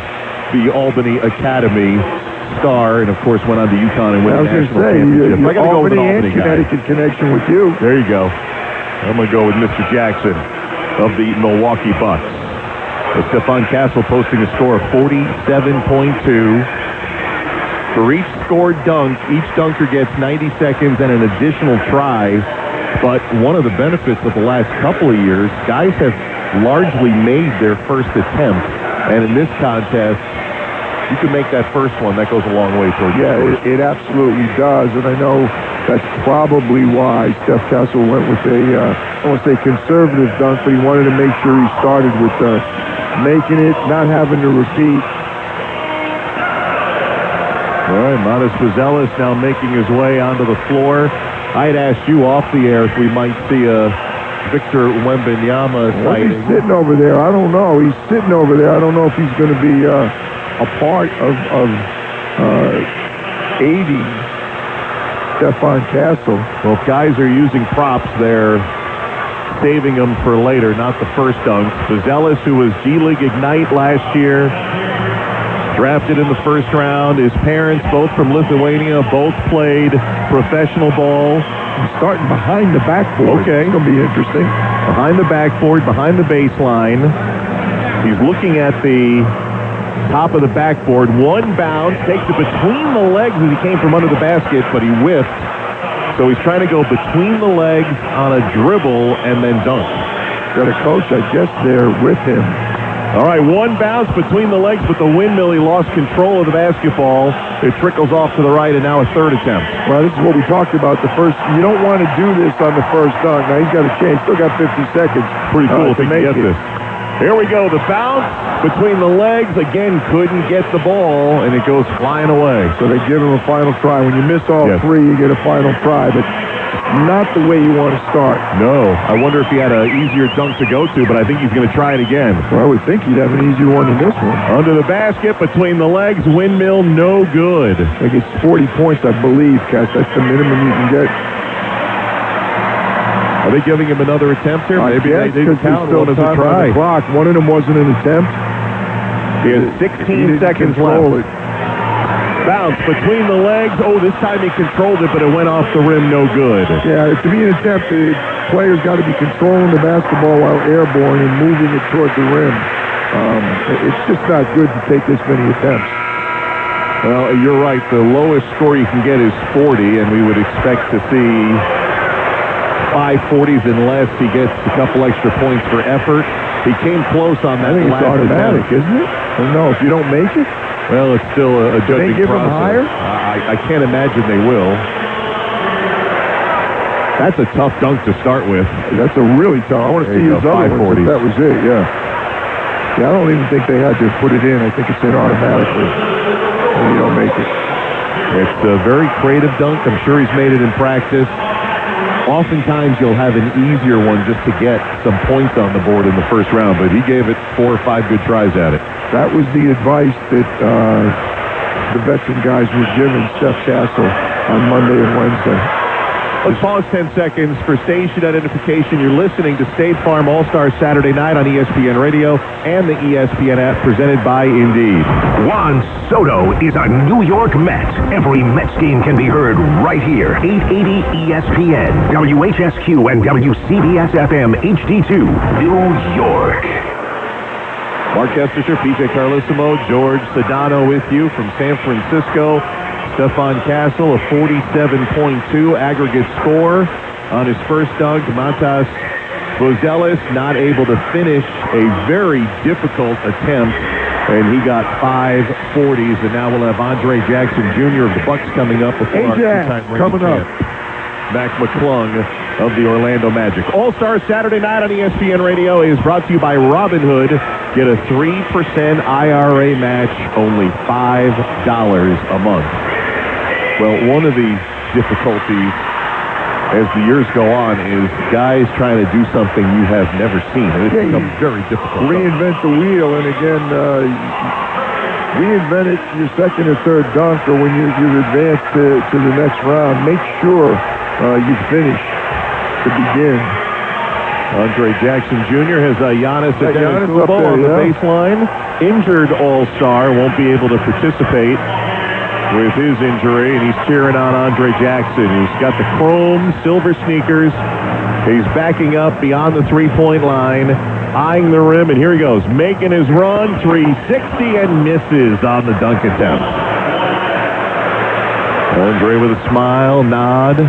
the Albany Academy star, and of course went on to UConn and win the national championship. I got to go with an Albany guy. Connecticut connection with you. There you go. I'm going to go with Mr. Jackson of the Milwaukee Bucks. Stephon Castle posting a score of 47.2. For each scored dunk, each dunker gets 90 seconds and an additional try. But one of the benefits of the last couple of years, guys have largely made their first attempt. And in this contest, you can make that first one. That goes a long way towards it absolutely does. And I know that's probably why Steph Castle went with I won't say conservative dunk, but he wanted to make sure he started with making it, not having to repeat. All right, Matas Buzelis now making his way onto the floor. I had asked you off the air if we might see a Victor Wembanyama sighting. He's sitting over there. I don't know. He's sitting over there. I don't know if he's going to be a part of 80 Stephon Castle. Well, if guys are using props, they're saving them for later, not the first dunks. Buzelis, who was G League Ignite last year, drafted in the first round. His parents, both from Lithuania, both played professional ball. He's starting behind the backboard. Okay. It's going to be interesting. Behind the backboard, behind the baseline. He's looking at the top of the backboard. One bounce, takes it between the legs as he came from under the basket, but he whiffed. So he's trying to go between the legs on a dribble and then dunk. Got a coach, I guess, there with him. All right, one bounce between the legs, but the windmill, he lost control of the basketball. It trickles off to the right, and now a third attempt. Well, this is what we talked about. The first, you don't want to do this on the first dunk. Now, he's got a chance. Still got 50 seconds. Pretty cool if he can get this. Here we go. The bounce between the legs. Again, couldn't get the ball, and it goes flying away. So they give him a final try. When you miss all three, you get a final try, but not the way you want to start. No. I wonder if he had an easier dunk to go to, but I think he's going to try it again. Well, I would think he'd have an easier one than this one. Under the basket, between the legs, windmill, no good. I think it's 40 points, I believe, Cass. That's the minimum you can get. I they giving him another attempt here? Maybe I they didn't count still one as a time on try. the clock. One of them wasn't an attempt. He has 16 seconds left. Bounce between the legs. Oh, this time he controlled it, but it went off the rim. No good. Yeah, to be an attempt, the player's got to be controlling the basketball while airborne and moving it toward the rim. It's just not good to take this many attempts. Well, you're right. The lowest score you can get is 40, and we would expect to see 5 40s unless he gets a couple extra points for effort. He came close on that. I think it's last automatic, attempt. isn't it? I don't know. If you don't make it, well, it's still a judging they give process. him higher? I can't imagine they will. That's a tough dunk to start with. That's a really tough. I want to see his other ones if that was it, yeah. Yeah, I don't even think they had to put it in. I think it's in automatically. And you don't make it. It's a very creative dunk. I'm sure he's made it in practice. Oftentimes you'll have an easier one just to get some points on the board in the first round, but he gave it 4 or 5 good tries at it. That was the advice that the veteran guys were giving Steph Castle on Monday and Wednesday. Let's pause 10 seconds for station identification. You're listening to State Farm All-Star Saturday Night on ESPN Radio and the ESPN app presented by Indeed. Juan Soto is a New York Met. Every Mets game can be heard right here. 880 ESPN, WHSQ, and WCBS-FM HD2, New York. Mark Estisher, PJ Carlissimo, George Sedano with you from San Francisco. Stephon Castle, a 47.2 aggregate score on his first dunk. Matas Bozelis not able to finish a very difficult attempt, and he got 5 40s. And now we'll have Andre Jackson Jr. of the Bucks coming up before our two-time ring coming up. Mac McClung of the Orlando Magic. All-Star Saturday Night on ESPN Radio is brought to you by Robinhood. Get a 3% IRA match, only $5 a month. Well, one of the difficulties as the years go on is guys trying to do something you have never seen, and it's become very difficult. Reinvent the wheel, and again, reinvent it your second or third dunk, or when you've advanced to the next round. Make sure you finish to begin. Andre Jackson Jr. has Giannis Antetokounmpo on the baseline. Injured All-Star, won't be able to participate with his injury, and he's cheering on Andre Jackson. He's got the chrome silver sneakers. He's backing up beyond the three-point line, eyeing the rim, and here he goes, making his run, 360, and misses on the dunk attempt. Andre with a smile, nod.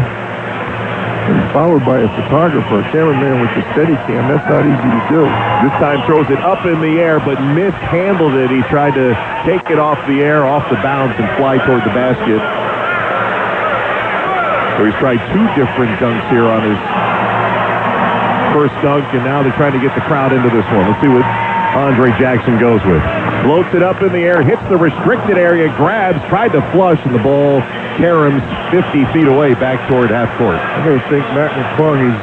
And followed by a photographer, a cameraman with the Steadicam. That's not easy to do. This time throws it up in the air, but mishandled it. He tried to take it off the air, off the bounce, and fly toward the basket. So he's tried 2 different dunks here on his first dunk, and now they're trying to get the crowd into this one. Let's see what Andre Jackson goes with. Floats it up in the air, hits the restricted area, grabs, tried to flush, and the ball caroms 50 feet away back toward half court. I really think Mac McClung is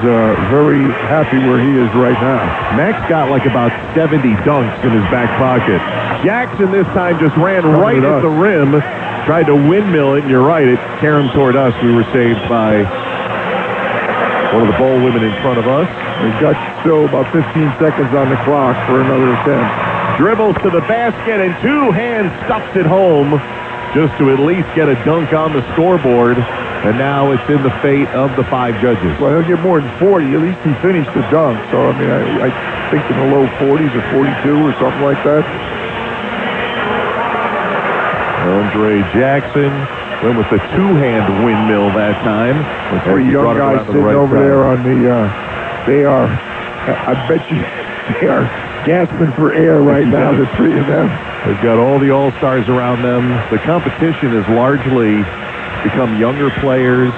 very happy where he is right now. Mac's got like about 70 dunks in his back pocket. Jackson this time just ran right at the rim, tried to windmill it, and you're right, it caromed toward us. We were saved by one of the bowl women in front of us. He's got still about 15 seconds on the clock for another attempt. Dribbles to the basket and 2 hands stuffs it home just to at least get a dunk on the scoreboard. And now it's in the fate of the 5 judges. Well, he'll get more than 40. At least he finished the dunk. So, I mean, I think in the low 40s or 42 or something like that. Andre Jackson went with the 2-hand windmill that time. The 3 young guys sitting over there on the, they are, I bet you, they are gasping for air right now, the 3 of them. They've got all the All-Stars around them. The competition has largely become younger players,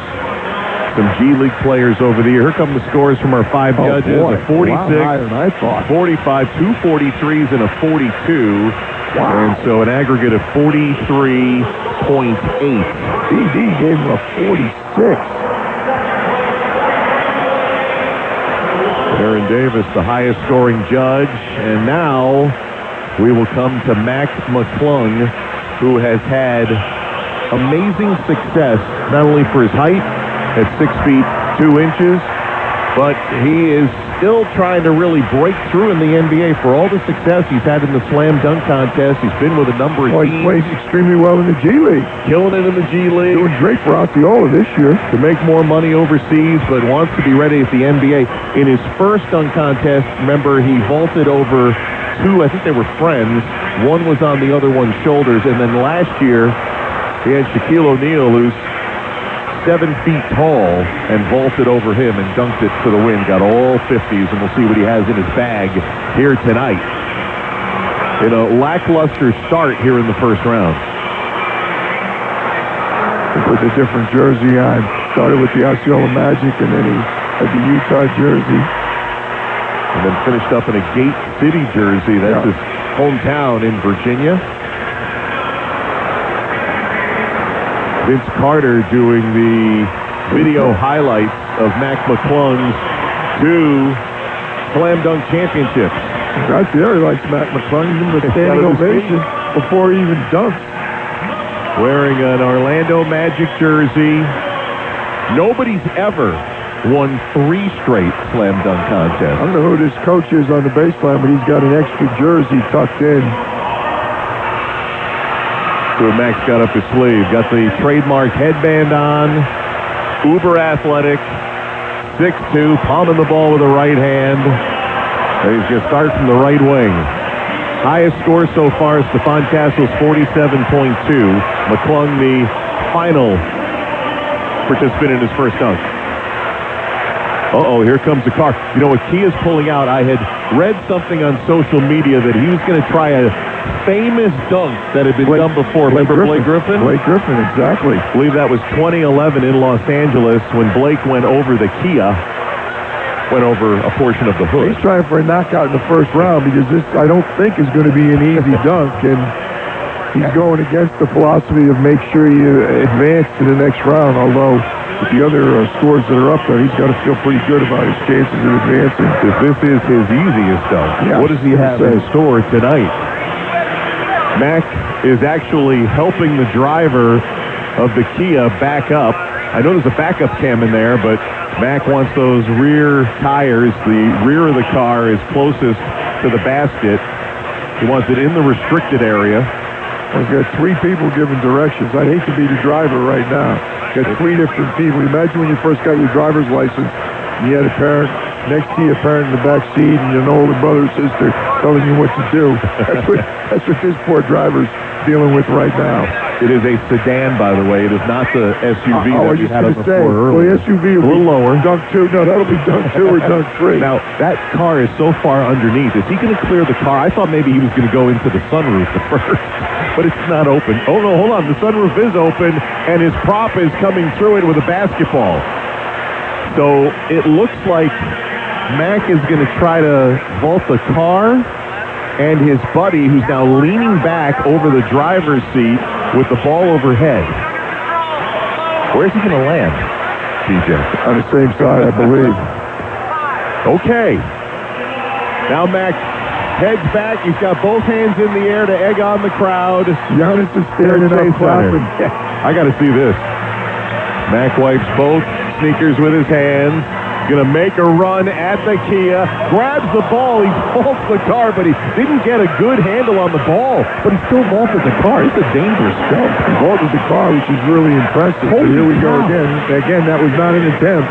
some G League players over the year. Here come the scores from our 5 judges. Boy. A 46, higher than I thought. 45, 2 43s, and a 42. Wow. And so an aggregate of 43.8. BD gave him a 46. Aaron Davis, the highest scoring judge. And now we will come to Mac McClung, who has had amazing success, not only for his height at 6 feet 2 inches, but he is still trying to really break through in the NBA for all the success he's had in the slam dunk contest. He's been with a number of He teams. plays extremely well in the G League. Killing it in the G League. Doing great for Osceola this year. To make more money overseas, but wants to be ready at the NBA. In his first dunk contest, remember, he vaulted over two, I think they were friends. One was on the other one's shoulders, and then last year, he had Shaquille O'Neal, who's 7 feet tall, and vaulted over him and dunked it to the wind. Got all 50s, and we'll see what he has in his bag here tonight. In a lackluster start here in the first round. He put a different jersey on. Started with the Osceola Magic, and then he had the Utah jersey. And then finished up in a Gate City jersey. That's his hometown in Virginia. Vince Carter doing the video highlights of Mac McClung's 2 slam dunk championships. That's the other likes Mac McClung. He's in the standing ovation before he even dunks. Wearing an Orlando Magic jersey. Nobody's ever won 3 straight slam dunk contests. I don't know who this coach is on the baseline, but he's got an extra jersey tucked in. So Max got up his sleeve. Got the trademark headband on. Uber athletic. 6'2", palming the ball with the right hand. And he's going to start from the right wing. Highest score so far, Stephon Castle's 47.2. McClung, the final participant in his first dunk. Uh-oh, here comes the car. You know what Kia's pulling out? I had read something on social media that he was going to try a famous dunk that had been done before. Remember Blake Griffin? Blake Griffin, exactly. I believe that was 2011 in Los Angeles when Blake went over the Kia. Went over a portion of the hood. He's trying for a knockout in the first round because this, I don't think, is going to be an easy dunk. And he's going against the philosophy of make sure you advance to the next round, although with the other scores that are up there, he's got to feel pretty good about his chances of advancing. If this is his easiest dunk, what does he have in store tonight? Mac is actually helping the driver of the Kia back up. I know there's a backup cam in there, but Mac wants those rear tires. The rear of the car is closest to the basket. He wants it in the restricted area. I've got 3 people giving directions. I'd hate to be the driver right now. Got 3 different people. Imagine when you first got your driver's license, and you had a parent next to you, a parent in the back seat, and an older brother or sister telling you what to do. That's what this poor driver's dealing with right now. It is a sedan, by the way. It is not the SUV that you had on the floor well, earlier. the SUV will a little lower. Dunk 2. No, that'll be dunk 2 or dunk 3. Now, that car is so far underneath. Is he going to clear the car? I thought maybe he was going to go into the sunroof at first, but it's not open. Oh, no, hold on. The sunroof is open, and his prop is coming through it with a basketball. So it looks like Mac is going to try to vault the car, and his buddy, who's now leaning back over the driver's seat with the ball overhead. Where's he going to land, TJ? On the same side, I believe. Okay. Now Mac heads back. He's got both hands in the air to egg on the crowd. Giannis is standing up clapping. I got to see this. Mac wipes both sneakers with his hands. Going to make a run at the Kia. Grabs the ball. He vaults the car, but he didn't get a good handle on the ball. But he still vaulted the car. It's a dangerous jump. He vaulted the car, which is really impressive. So here we go again. Again, that was not an attempt.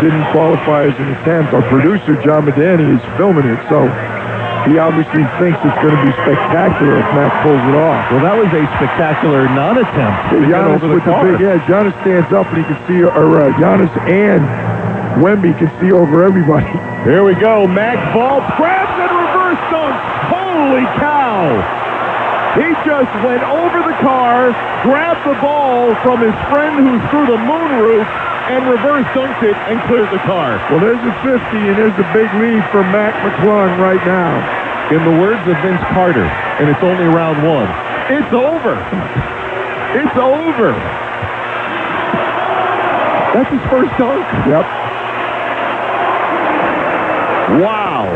Didn't qualify as an attempt. Our producer, John Medani, is filming it, so he obviously thinks it's going to be spectacular if Mac pulls it off. Well, that was a spectacular non-attempt. Giannis over the with car. the big edge. Giannis stands up and he can see, Giannis and Wemby can see over everybody. Here we go. Mac vaults, grabs and reverse dunks. Holy cow! He just went over the car, grabbed the ball from his friend who's through the moonroof, and reverse dunked it and cleared the car. Well, there's a 50, and there's a big lead for Mac McClung right now. In the words of Vince Carter, and it's only round 1, it's over. It's over. That's his first dunk? Yep. Wow.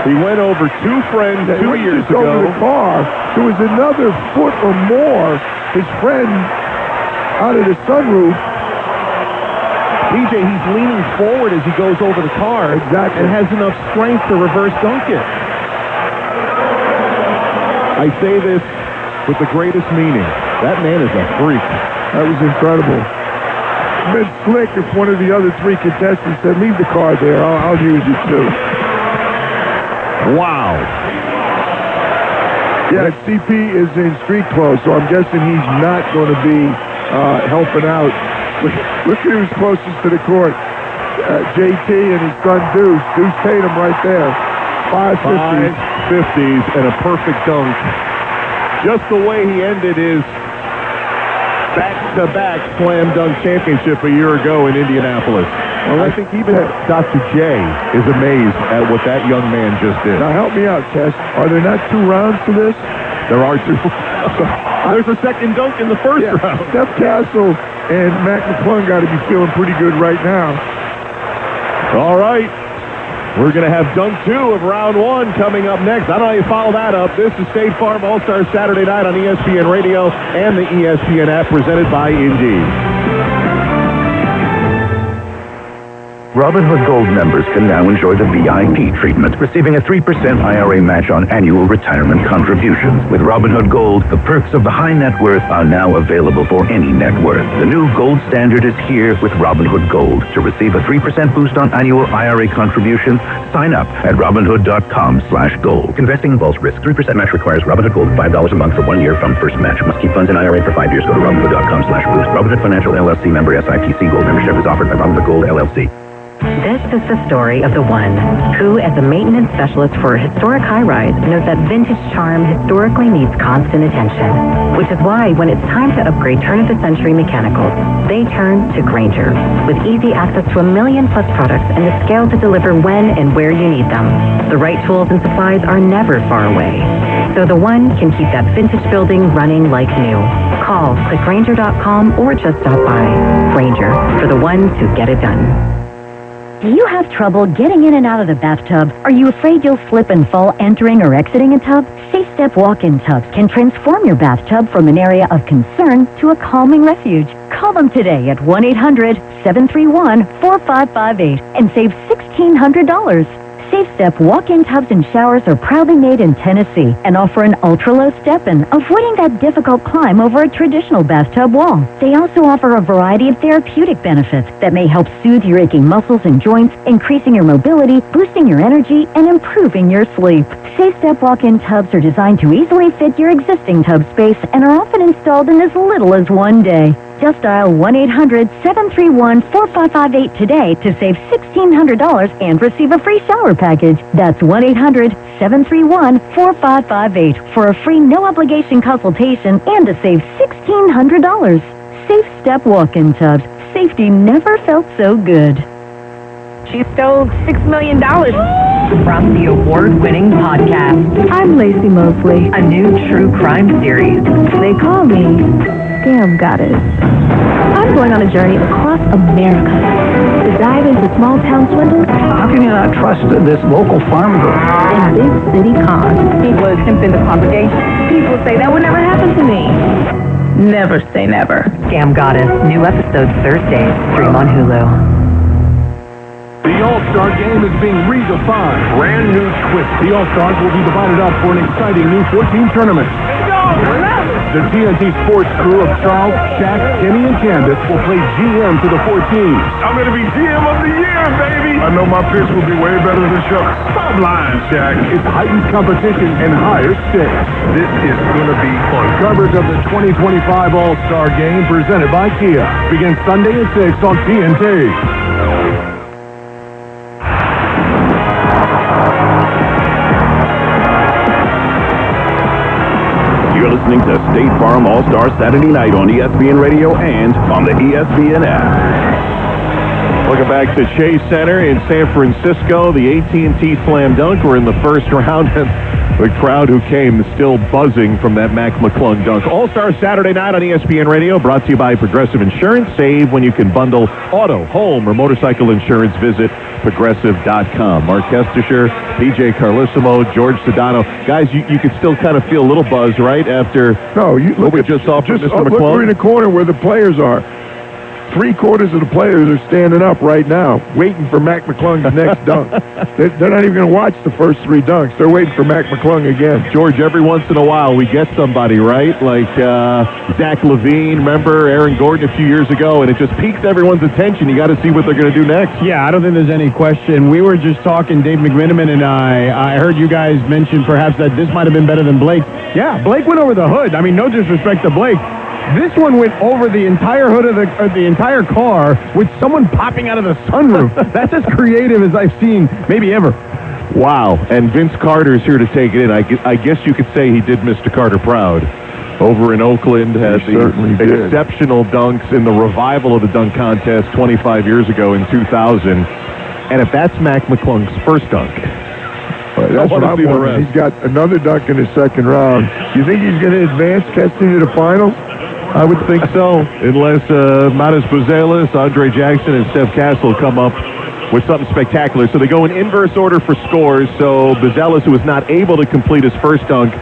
He went over 2 friends 2 years ago. Over the car, there was another foot or more. His friend out of the sunroof PJ, he's leaning forward as he goes over the car and has enough strength to reverse dunk it. I say this with the greatest meaning. That man is a freak. That was incredible. Been slick if one of the other three contestants said, leave the car there, I'll use it too. Wow. Yeah, CP is in street clothes, so I'm guessing he's not going to be helping out. Look at who's closest to the court. JT and his son Deuce. Deuce Tatum right there. 550s. 550s and a perfect dunk. Just the way he ended his back-to-back slam dunk championship a year ago in Indianapolis. Well, I think even Dr. J is amazed at what that young man just did. Now help me out, Tess. Are there not 2 rounds to this? There are 2. There's a second dunk in the first round. Steph Castle and Mac McClung got to be feeling pretty good right now. All right. We're going to have dunk 2 of round 1 coming up next. I don't know how you follow that up. This is State Farm All-Star Saturday night on ESPN Radio and the ESPN app presented by Indeed. Robinhood Gold members can now enjoy the VIP treatment, receiving a 3% IRA match on annual retirement contributions. With Robinhood Gold, the perks of the high net worth are now available for any net worth. The new Gold standard is here with Robinhood Gold. To receive a 3% boost on annual IRA contributions, sign up at Robinhood.com/gold. Investing involves risk. 3% match requires Robinhood Gold $5 a month for 1 year from first match. Must keep funds in IRA for 5 years. Go to Robinhood.com/boost. Robinhood Financial LLC member SIPC. Gold membership is offered by Robinhood Gold LLC. This is the story of the one who, as a maintenance specialist for a historic high-rise, knows that vintage charm historically needs constant attention. Which is why, when it's time to upgrade turn-of-the-century mechanicals, they turn to Grainger. With easy access to 1 million-plus products and the scale to deliver when and where you need them, the right tools and supplies are never far away. So the one can keep that vintage building running like new. Call, click Grainger.com, or just stop by. Grainger, for the ones who get it done. Do you have trouble getting in and out of the bathtub? Are you afraid you'll slip and fall entering or exiting a tub? Safe Step walk-in tubs can transform your bathtub from an area of concern to a calming refuge. Call them today at 1-800-731-4558 and save $1,600. Safe Step walk-in tubs and showers are proudly made in Tennessee and offer an ultra-low step-in, avoiding that difficult climb over a traditional bathtub wall. They also offer a variety of therapeutic benefits that may help soothe your aching muscles and joints, increasing your mobility, boosting your energy, and improving your sleep. Safe Step walk-in tubs are designed to easily fit your existing tub space and are often installed in as little as 1 day. Just dial 1-800-731-4558 today to save $1,600 and receive a free shower package. That's 1-800-731-4558 for a free no-obligation consultation and to save $1,600. Safe Step walk-in tubs. Safety never felt so good. She stole $6 million from the award-winning podcast. I'm Lacey Mosley. A new true crime series. They call me Scam Goddess. I'm going on a journey across America to dive into small-town swindles. How can you not trust this local farm girl? And big city cons. People attempt in the congregation. People say that would never happen to me. Never say never. Scam Goddess. New episodes Thursdays. Stream on Hulu. The All-Star Game is being redefined. Brand new twist. The All-Stars will be divided up for an exciting new 14 tournament. The TNT Sports crew of Charles, Shaq, Kenny, and Candace will play GM to the 14. I'm going to be GM of the year, baby. I know my pitch will be way better than yours. Stop lying, Shaq. It's heightened competition and higher stakes. This is going to be fun. Coverage of the 2025 All-Star Game presented by Kia begins Sunday at 6 on TNT. You're listening to State Farm All-Star Saturday Night on ESPN Radio and on the ESPN app. Welcome back to Chase Center in San Francisco. The AT&T Slam Dunk. We're in the first round, and the crowd who came is still buzzing from that Mac McClung dunk. All-Star Saturday Night on ESPN Radio, brought to you by Progressive Insurance. Save when you can bundle auto, home, or motorcycle insurance. Visit Progressive.com. Mark Kestisher, PJ Carlissimo, George Sedano. Guys, you could still kind of feel a little buzz, right, after what we just saw from Mr. McClung? Look in the corner where the players are. three-quarters of the players are standing up right now, waiting for Mac McClung's next dunk. They're not even going to watch the first three dunks. They're waiting for Mac McClung again. George, every once in a while we get somebody, right? Like Zach LaVine, remember Aaron Gordon a few years ago, and it just piques everyone's attention. You got to see what they're going to do next. Yeah, I don't think there's any question. We were just talking, Dave McMiniman and I heard you guys mention perhaps that this might have been better than Blake. Yeah, Blake went over the hood. I mean, no disrespect to Blake. This one went over the entire hood of the entire car with someone popping out of the sunroof. That's as creative as I've seen maybe ever. Wow, and Vince Carter is here to take it in. I guess you could say he did Mr. Carter proud. Over in Oakland, had the exceptional dunks in the revival of the dunk contest 25 years ago in 2000. And if that's Mac McClung's first dunk, that's what I'm wondering. He's got another dunk in the second round. You think he's going to advance Keston to the finals? I would think so, unless Matas Buzelis, Andre Jackson, and Steph Castle come up with something spectacular. So they go in inverse order for scores. So Buzelis, who was not able to complete his first dunk,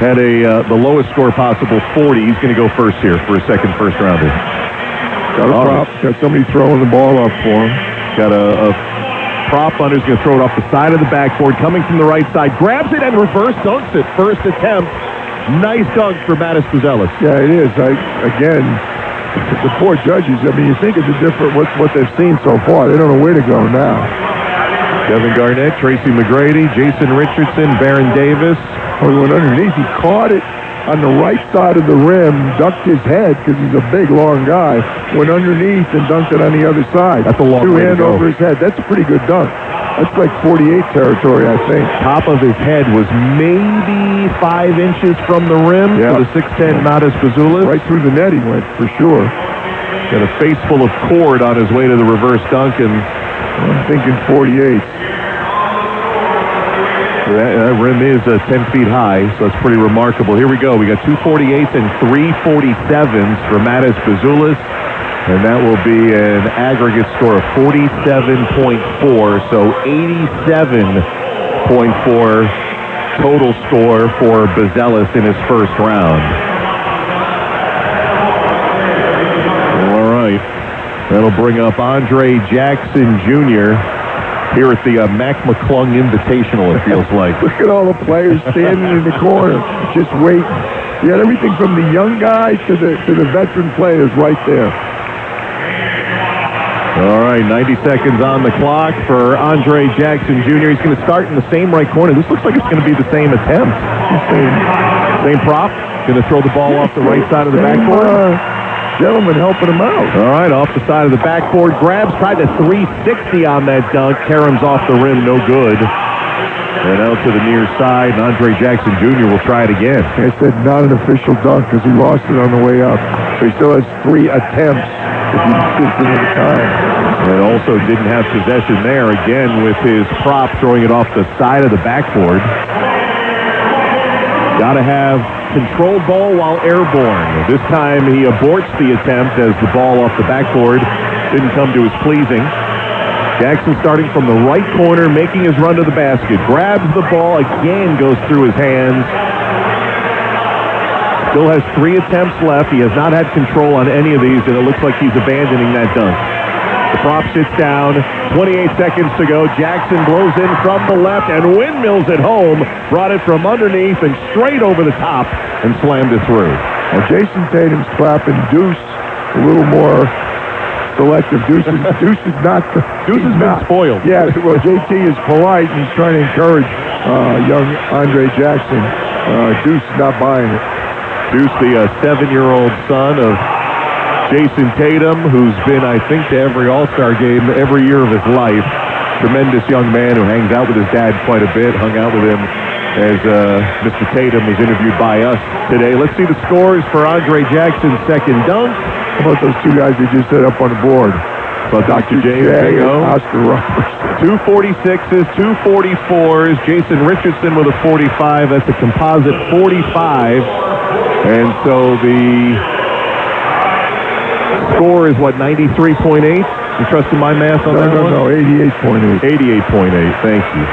had the lowest score possible, 40. He's going to go first here for a second first rounder. Got a prop. Got somebody throwing the ball up for him. Got a prop on who's going to throw it off the side of the backboard, coming from the right side, grabs it and reverse dunks it. First attempt. Nice dunk for Matas Buzelis. Yeah, it is. Again, the poor judges, I mean, you think it's a different what they've seen so far. They don't know where to go now. Kevin Garnett, Tracy McGrady, Jason Richardson, Baron Davis. Oh, he went underneath. He caught it on the right side of the rim, ducked his head because he's a big, long guy, went underneath and dunked it on the other side. That's a long way to go. Two-hand over his head. That's a pretty good dunk. That's like 48 territory, I think. Top of his head was maybe 5 inches from the rim for the 6'10" Matas Buzelis. Right through the net he went, for sure. Got a face full of cord on his way to the reverse dunk, and I'm thinking 48. That rim is 10 feet high, so that's pretty remarkable. Here we go. We got 2 48s and 3 47s for Matas Buzelis. And that will be an aggregate score of 47.4, so 87.4 total score for Buzelis in his first round. All right. That'll bring up Andre Jackson Jr. here at the Mac McClung Invitational, it feels like. Look at all the players standing in the corner, just waiting. You got everything from the young guy to the veteran players right there. All right, 90 seconds on the clock for Andre Jackson Jr. He's going to start in the same right corner. This looks like it's going to be the same attempt. Same prop. Going to throw the ball off the right side of the backboard. Gentleman helping him out. All right, off the side of the backboard. Grabs, tried the 360 on that dunk. Karam's off the rim, no good. And out to the near side, and Andre Jackson Jr. will try it again. I said not an official dunk because he lost it on the way up. So he still has 3 attempts if he insisted at the time. And also didn't have possession there, again with his prop throwing it off the side of the backboard. Got to have controlled ball while airborne. This time he aborts the attempt as the ball off the backboard didn't come to his pleasing. Jackson starting from the right corner, making his run to the basket. Grabs the ball, again goes through his hands. Still has 3 attempts left. He has not had control on any of these, and it looks like he's abandoning that dunk. The prop sits down. 28 seconds to go. Jackson blows in from the left and windmills it home. Brought it from underneath and straight over the top and slammed it through. Now Jason Tatum's clapping. Deuce a little more selective. Deuce has been spoiled. Yeah, well, JT is polite and he's trying to encourage young Andre Jackson. Deuce is not buying it. Deuce, the 7-year-old son of Jason Tatum, who's been, I think, to every All-Star game every year of his life. Tremendous young man who hangs out with his dad quite a bit, hung out with him as Mr. Tatum was interviewed by us today. Let's see the scores for Andre Jackson's second dunk. How about those 2 guys they just set up on the board? But Dr. J and Oscar Roberts. 246s, 244s. Jason Richardson with a 45. That's a composite 45. And so the score is, what, 93.8? You trusting my math on that one? No, 88.8. 88.8, thank you.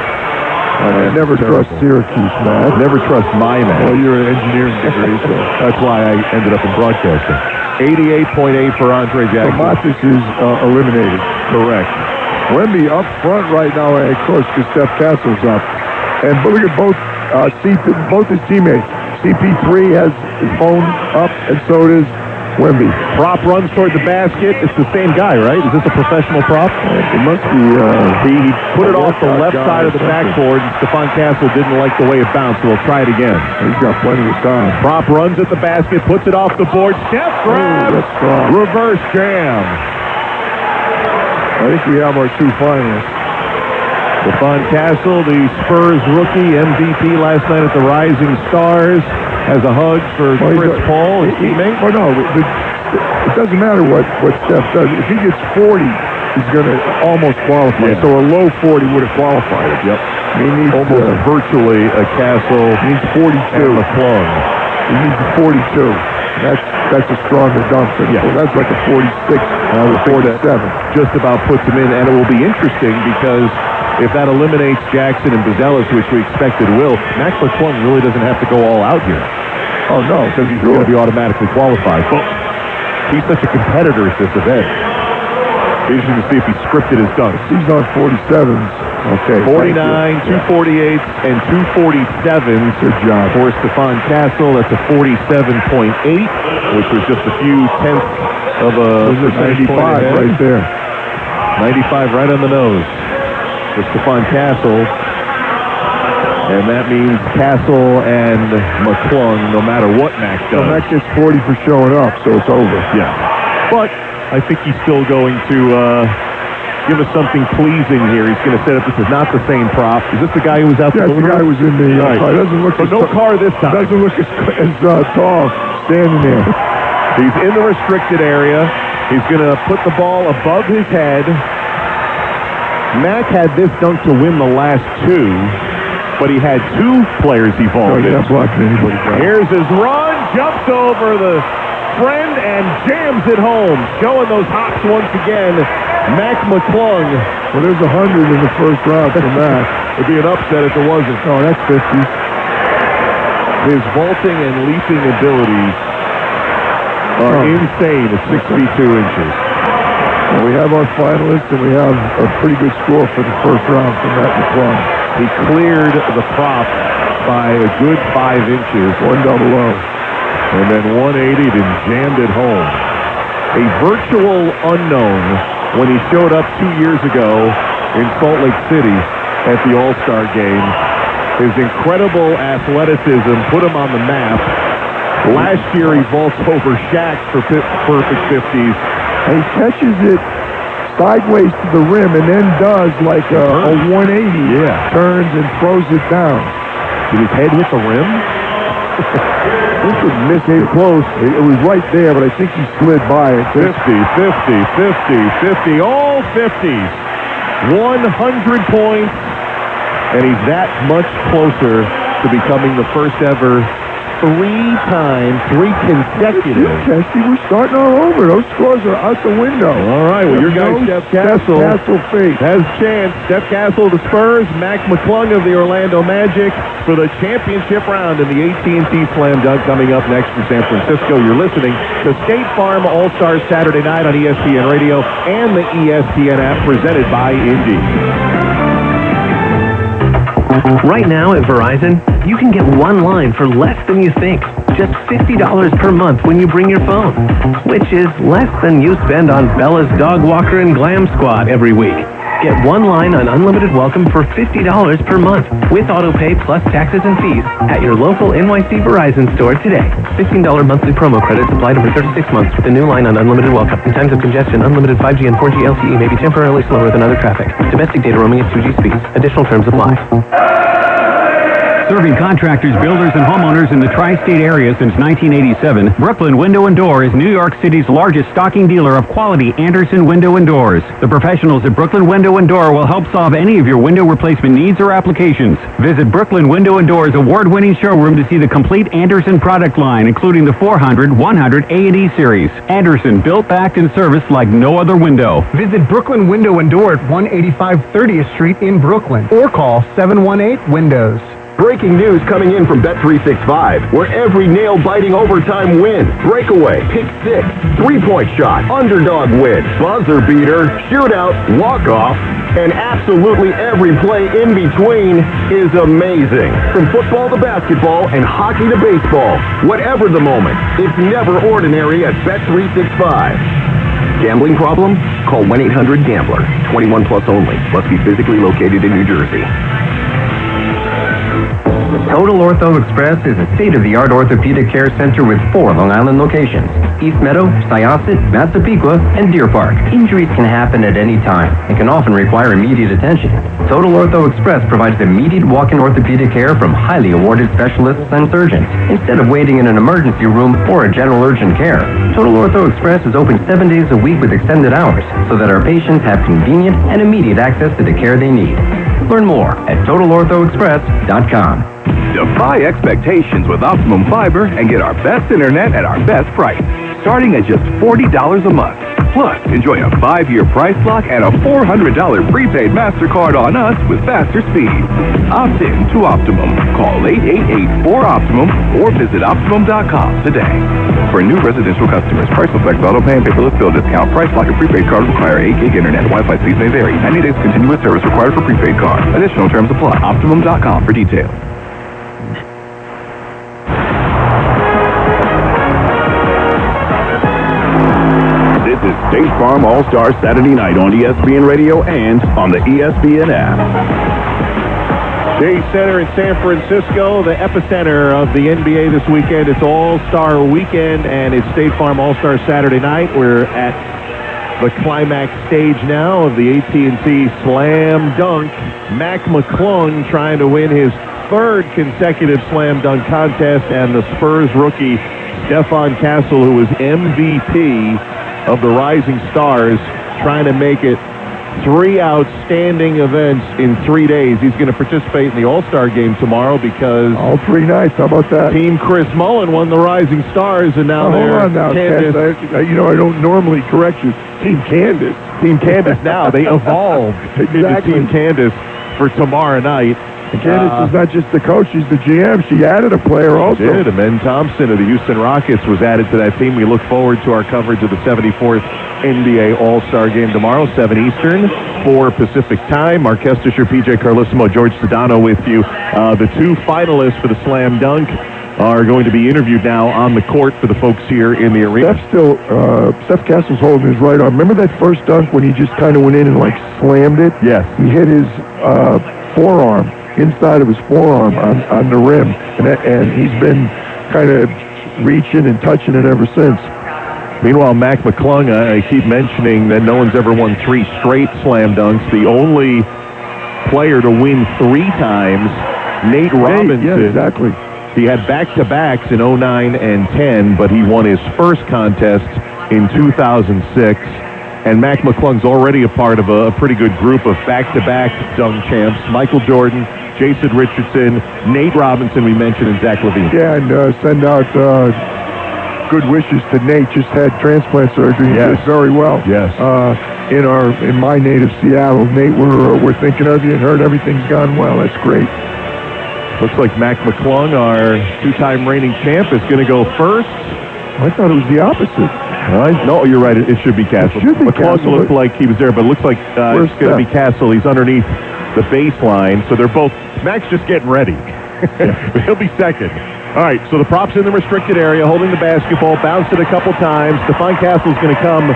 I never trust Syracuse, man. Never trust my man. Well, you're an engineering degree, so. That's why I ended up in broadcasting. 88.8 for Andre Jackson. So Matis is eliminated. Correct. Wemby up front right now, of course, because Steph Castle's up. And look at both his teammates. CP3 has his phone up, and so does Wemby. Prop runs toward the basket. It's the same guy, right? Is this a professional prop? It must be. He put it off the left side of the backboard, and Stephon Castle didn't like the way it bounced, so we'll try it again. He's got plenty of time. Prop runs at the basket, puts it off the board. Steph grabs. Reverse jam. I think we have our two finalists. Stephon Castle, the Spurs rookie MVP last night at the Rising Stars, has a hug for Chris Paul, his teammate. Oh, no, it doesn't matter what Steph does. If he gets 40, he's going to almost qualify. Yeah. So a low 40 would have qualified him. Yep. He needs almost virtually a Castle. He needs 42. And McClung. He needs a 42. That's a stronger dunk. Yeah. So that's like a 46 or 47. Just about puts him in, and it will be interesting because if that eliminates Jackson and Buzelis, which we expected will, Mac McClung really doesn't have to go all out here. Oh, no, because he's going to be automatically qualified. But he's such a competitor at this event. Interesting to see if he scripted his dunks. He's on 47s. Okay. 49, 248s, and 247s. Good job. For Stephon Castle, that's a 47.8, which was just a few tenths of a 95 right there. 95 right on the nose for Stephon Castle. And that means Castle and McClung, no matter what Mac does. So Mac gets 40 for showing up, so it's over. Yeah. But I think he's still going to give us something pleasing here. He's going to set up. This is not the same prop. Is this the guy who was out there? Yeah, the guy who was in the car. Doesn't look but no car this time. Doesn't look as tall standing there. He's in the restricted area. He's going to put the ball above his head. Mac had this dunk to win the last two, but he had two players he vaulted. He's not blocking anybody. Here's his run, jumps over the friend and jams it home. Showing those hops once again. Mac McClung. Well, there's 100 in the first round for Mac. It'd be an upset if it wasn't. Oh, that's 50. His vaulting and leaping abilities are insane at 62 inches. Well, we have our finalists, and we have a pretty good score for the first round from Mac McClung. He cleared the prop by a good 5 inches. 1 double O. And then 180'd and jammed it home. A virtual unknown when he showed up 2 years ago in Salt Lake City at the All-Star game. His incredible athleticism put him on the map. Last year he vaults over Shaq for perfect 50s. And he catches it sideways to the rim and then does like a 180. Yeah. Turns and throws it down. Did his head hit the rim? This was missing close. It was right there, but I think he slid by it. 50, 50, all 50s. 100 points. And he's that much closer to becoming the first ever 3 consecutive. Testy, we're starting all over. Those scores are out the window. All right, well, your guy, Steph Castle, has a chance. Steph Castle of the Spurs, Mac McClung of the Orlando Magic for the championship round in the AT&T Slam Dunk coming up next from San Francisco. You're listening to State Farm All-Stars Saturday night on ESPN Radio and the ESPN app presented by Indy. Right now at Verizon, you can get one line for less than you think. Just $50 per month when you bring your phone, which is less than you spend on Bella's Dog Walker and Glam Squad every week. Get one line on unlimited welcome for $50 per month with auto pay plus taxes and fees at your local NYC Verizon store today. $15 monthly promo credits applied over 36 months with a new line on unlimited welcome. In times of congestion, unlimited 5G and 4G LTE may be temporarily slower than other traffic. Domestic data roaming at 2G speeds. Additional terms apply. Serving contractors, builders, and homeowners in the tri-state area since 1987, Brooklyn Window and Door is New York City's largest stocking dealer of quality Andersen window and doors. The professionals at Brooklyn Window and Door will help solve any of your window replacement needs or applications. Visit Brooklyn Window and Door's award-winning showroom to see the complete Andersen product line, including the 400, 100, A&E series. Andersen, built, backed, and serviced like no other window. Visit Brooklyn Window and Door at 185 30th Street in Brooklyn or call 718-WINDOWS. Breaking news coming in from Bet365, where every nail-biting overtime win, breakaway, pick six, three-point shot, underdog win, buzzer beater, shootout, walk-off, and absolutely every play in between is amazing. From football to basketball and hockey to baseball, whatever the moment, it's never ordinary at Bet365. Gambling problem? Call 1-800-GAMBLER. 21 plus only. Must be physically located in New Jersey. Total Ortho Express is a state-of-the-art orthopedic care center with 4 Long Island locations: East Meadow, Syosset, Massapequa, and Deer Park. Injuries can happen at any time and can often require immediate attention. Total Ortho Express provides immediate walk-in orthopedic care from highly awarded specialists and surgeons, instead of waiting in an emergency room or a general urgent care. Total Ortho Express is open 7 days a week with extended hours, so that our patients have convenient and immediate access to the care they need. Learn more at TotalOrthoExpress.com. Defy expectations with Optimum Fiber and get our best internet at our best price, starting at just $40 a month. Plus, enjoy a 5-year price lock and a $400 prepaid MasterCard on us with faster speed. Opt in to Optimum. Call 888-4OPTIMUM or visit Optimum.com today. For new residential customers, price effect auto pay and paperless bill discount. Price lock and prepaid card require 8 gig internet. Wi-Fi speeds may vary. 90 days continuous service required for prepaid card. Additional terms apply. Optimum.com for details. This is State Farm All-Star Saturday night on ESPN Radio and on the ESPN app. Chase Center in San Francisco, the epicenter of the NBA this weekend. It's All-Star Weekend, and it's State Farm All-Star Saturday night. We're at the climax stage now of the AT&T Slam Dunk. Mac McClung trying to win his 3rd consecutive Slam Dunk contest, and the Spurs rookie Stephon Castle, who was MVP of the Rising Stars, trying to make it 3 outstanding events in 3 days. He's going to participate in the All-Star game tomorrow because all 3 nights. How about that? Team Chris Mullen won the Rising Stars, and now they're hold on now, Candace. I don't normally correct you. Team Candace. Team Candace now. They evolved Exactly. into Team Candace for tomorrow night. And Candace is not just the coach, she's the GM. She added a player also. Did. Amen Thompson of the Houston Rockets was added to that team. We look forward to our coverage of the 74th NBA All-Star Game tomorrow, 7 Eastern, 4 Pacific Time. Mark Kestisher, PJ Carlissimo, George Sedano with you. The 2 finalists for the Slam Dunk are going to be interviewed now on the court for the folks here in the arena. Steph Castle's holding his right arm. Remember that first dunk when he just kind of went in and slammed it? Yes. He hit his forearm, inside of his forearm on the rim, and he's been kind of reaching and touching it ever since. Meanwhile, Mac McClung, I keep mentioning that no one's ever won 3 straight Slam Dunks. The only player to win 3 times, Nate Robinson. Yeah, exactly. He had back-to-backs in 09 and 10, but he won his first contest in 2006. And Mac McClung's already a part of a pretty good group of back-to-back dunk champs. Michael Jordan, Jason Richardson, Nate Robinson, we mentioned, and Zach LaVine. Yeah, and send out good wishes to Nate. Just had transplant surgery. Yes. He did very well. Yes. In my native Seattle, Nate, we're thinking of you and heard everything's gone well. That's great. Looks like Mac McClung, our 2-time reigning champ, is going to go first. I thought it was the opposite. No, you're right. It should be Castle. McClung looked like he was there, but it looks like it's going to be Castle. He's underneath the baseline, so they're both. Mac's just getting ready. He'll be second. All right, so the prop's in the restricted area, holding the basketball, bounced it a couple times. Stephon Castle's going to come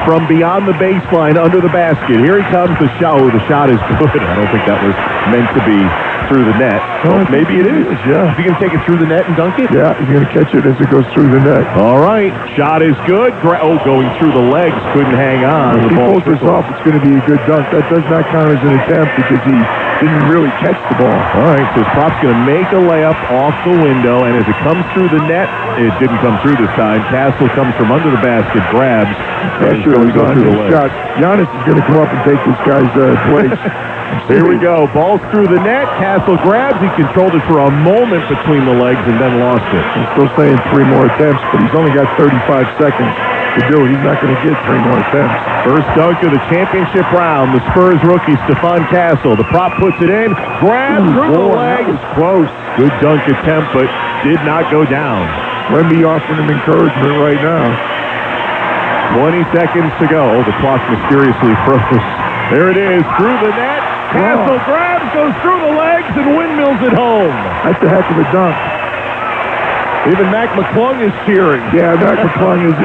from beyond the baseline under the basket. Here he comes. The shot. The shot is good. I don't think that was meant to be through the net. No, maybe it is. Yeah. Is he going to take it through the net and dunk it? Yeah, he's going to catch it as it goes through the net. All right. Shot is good. Going through the legs. Couldn't hang on. If he pulls this off, it's going to be a good dunk. That does not count as an attempt because he didn't really catch the ball. All right, so his prop's going to make a layup off the window, and as it comes through the net, it didn't come through this time. Castle comes from under the basket, grabs. Pressure was on his shot. Giannis is going to come up and take this guy's place. Here we go. Ball's through the net. Castle grabs. He controlled it for a moment between the legs and then lost it. I'm still saying 3 more attempts, but he's only got 35 seconds to do it. He's not going to get 3 more attempts. First dunk of the championship round. The Spurs rookie, Stephon Castle. The prop puts it in. Grabs through the legs. Close. Good dunk attempt, but did not go down. Wemby offering him encouragement right now. 20 seconds to go. The clock mysteriously froze. There it is. Through the net. Castle grabs, goes through the legs, and windmills it home. That's a heck of a dunk. Even Mac McClung is cheering. Yeah, Mac McClung is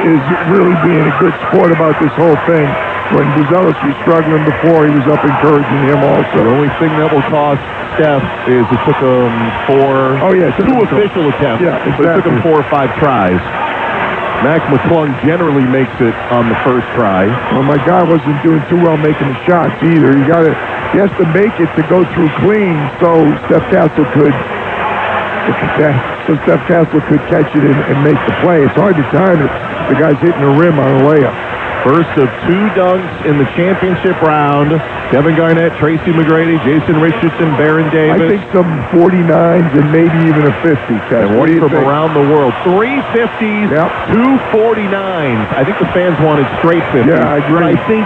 really being a good sport about this whole thing. When Buzelis was struggling before, he was up encouraging him also. The only thing that will cost Steph is it took him 2 official attempts. Yeah, exactly. But it took him 4 or 5 tries. Mac McClung generally makes it on the first try. Well, my guy wasn't doing too well making the shots either. He has to make it to go through clean so Steph Castle could catch it and make the play. It's hard to time it. The guy's hitting the rim on a layup. First of 2 dunks in the championship round. Kevin Garnett, Tracy McGrady, Jason Richardson, Baron Davis. I think some 49s and maybe even a 50. And one from around the world. 3 50s, 2 49s. I think the fans wanted straight 50s. Yeah, I agree. But I think,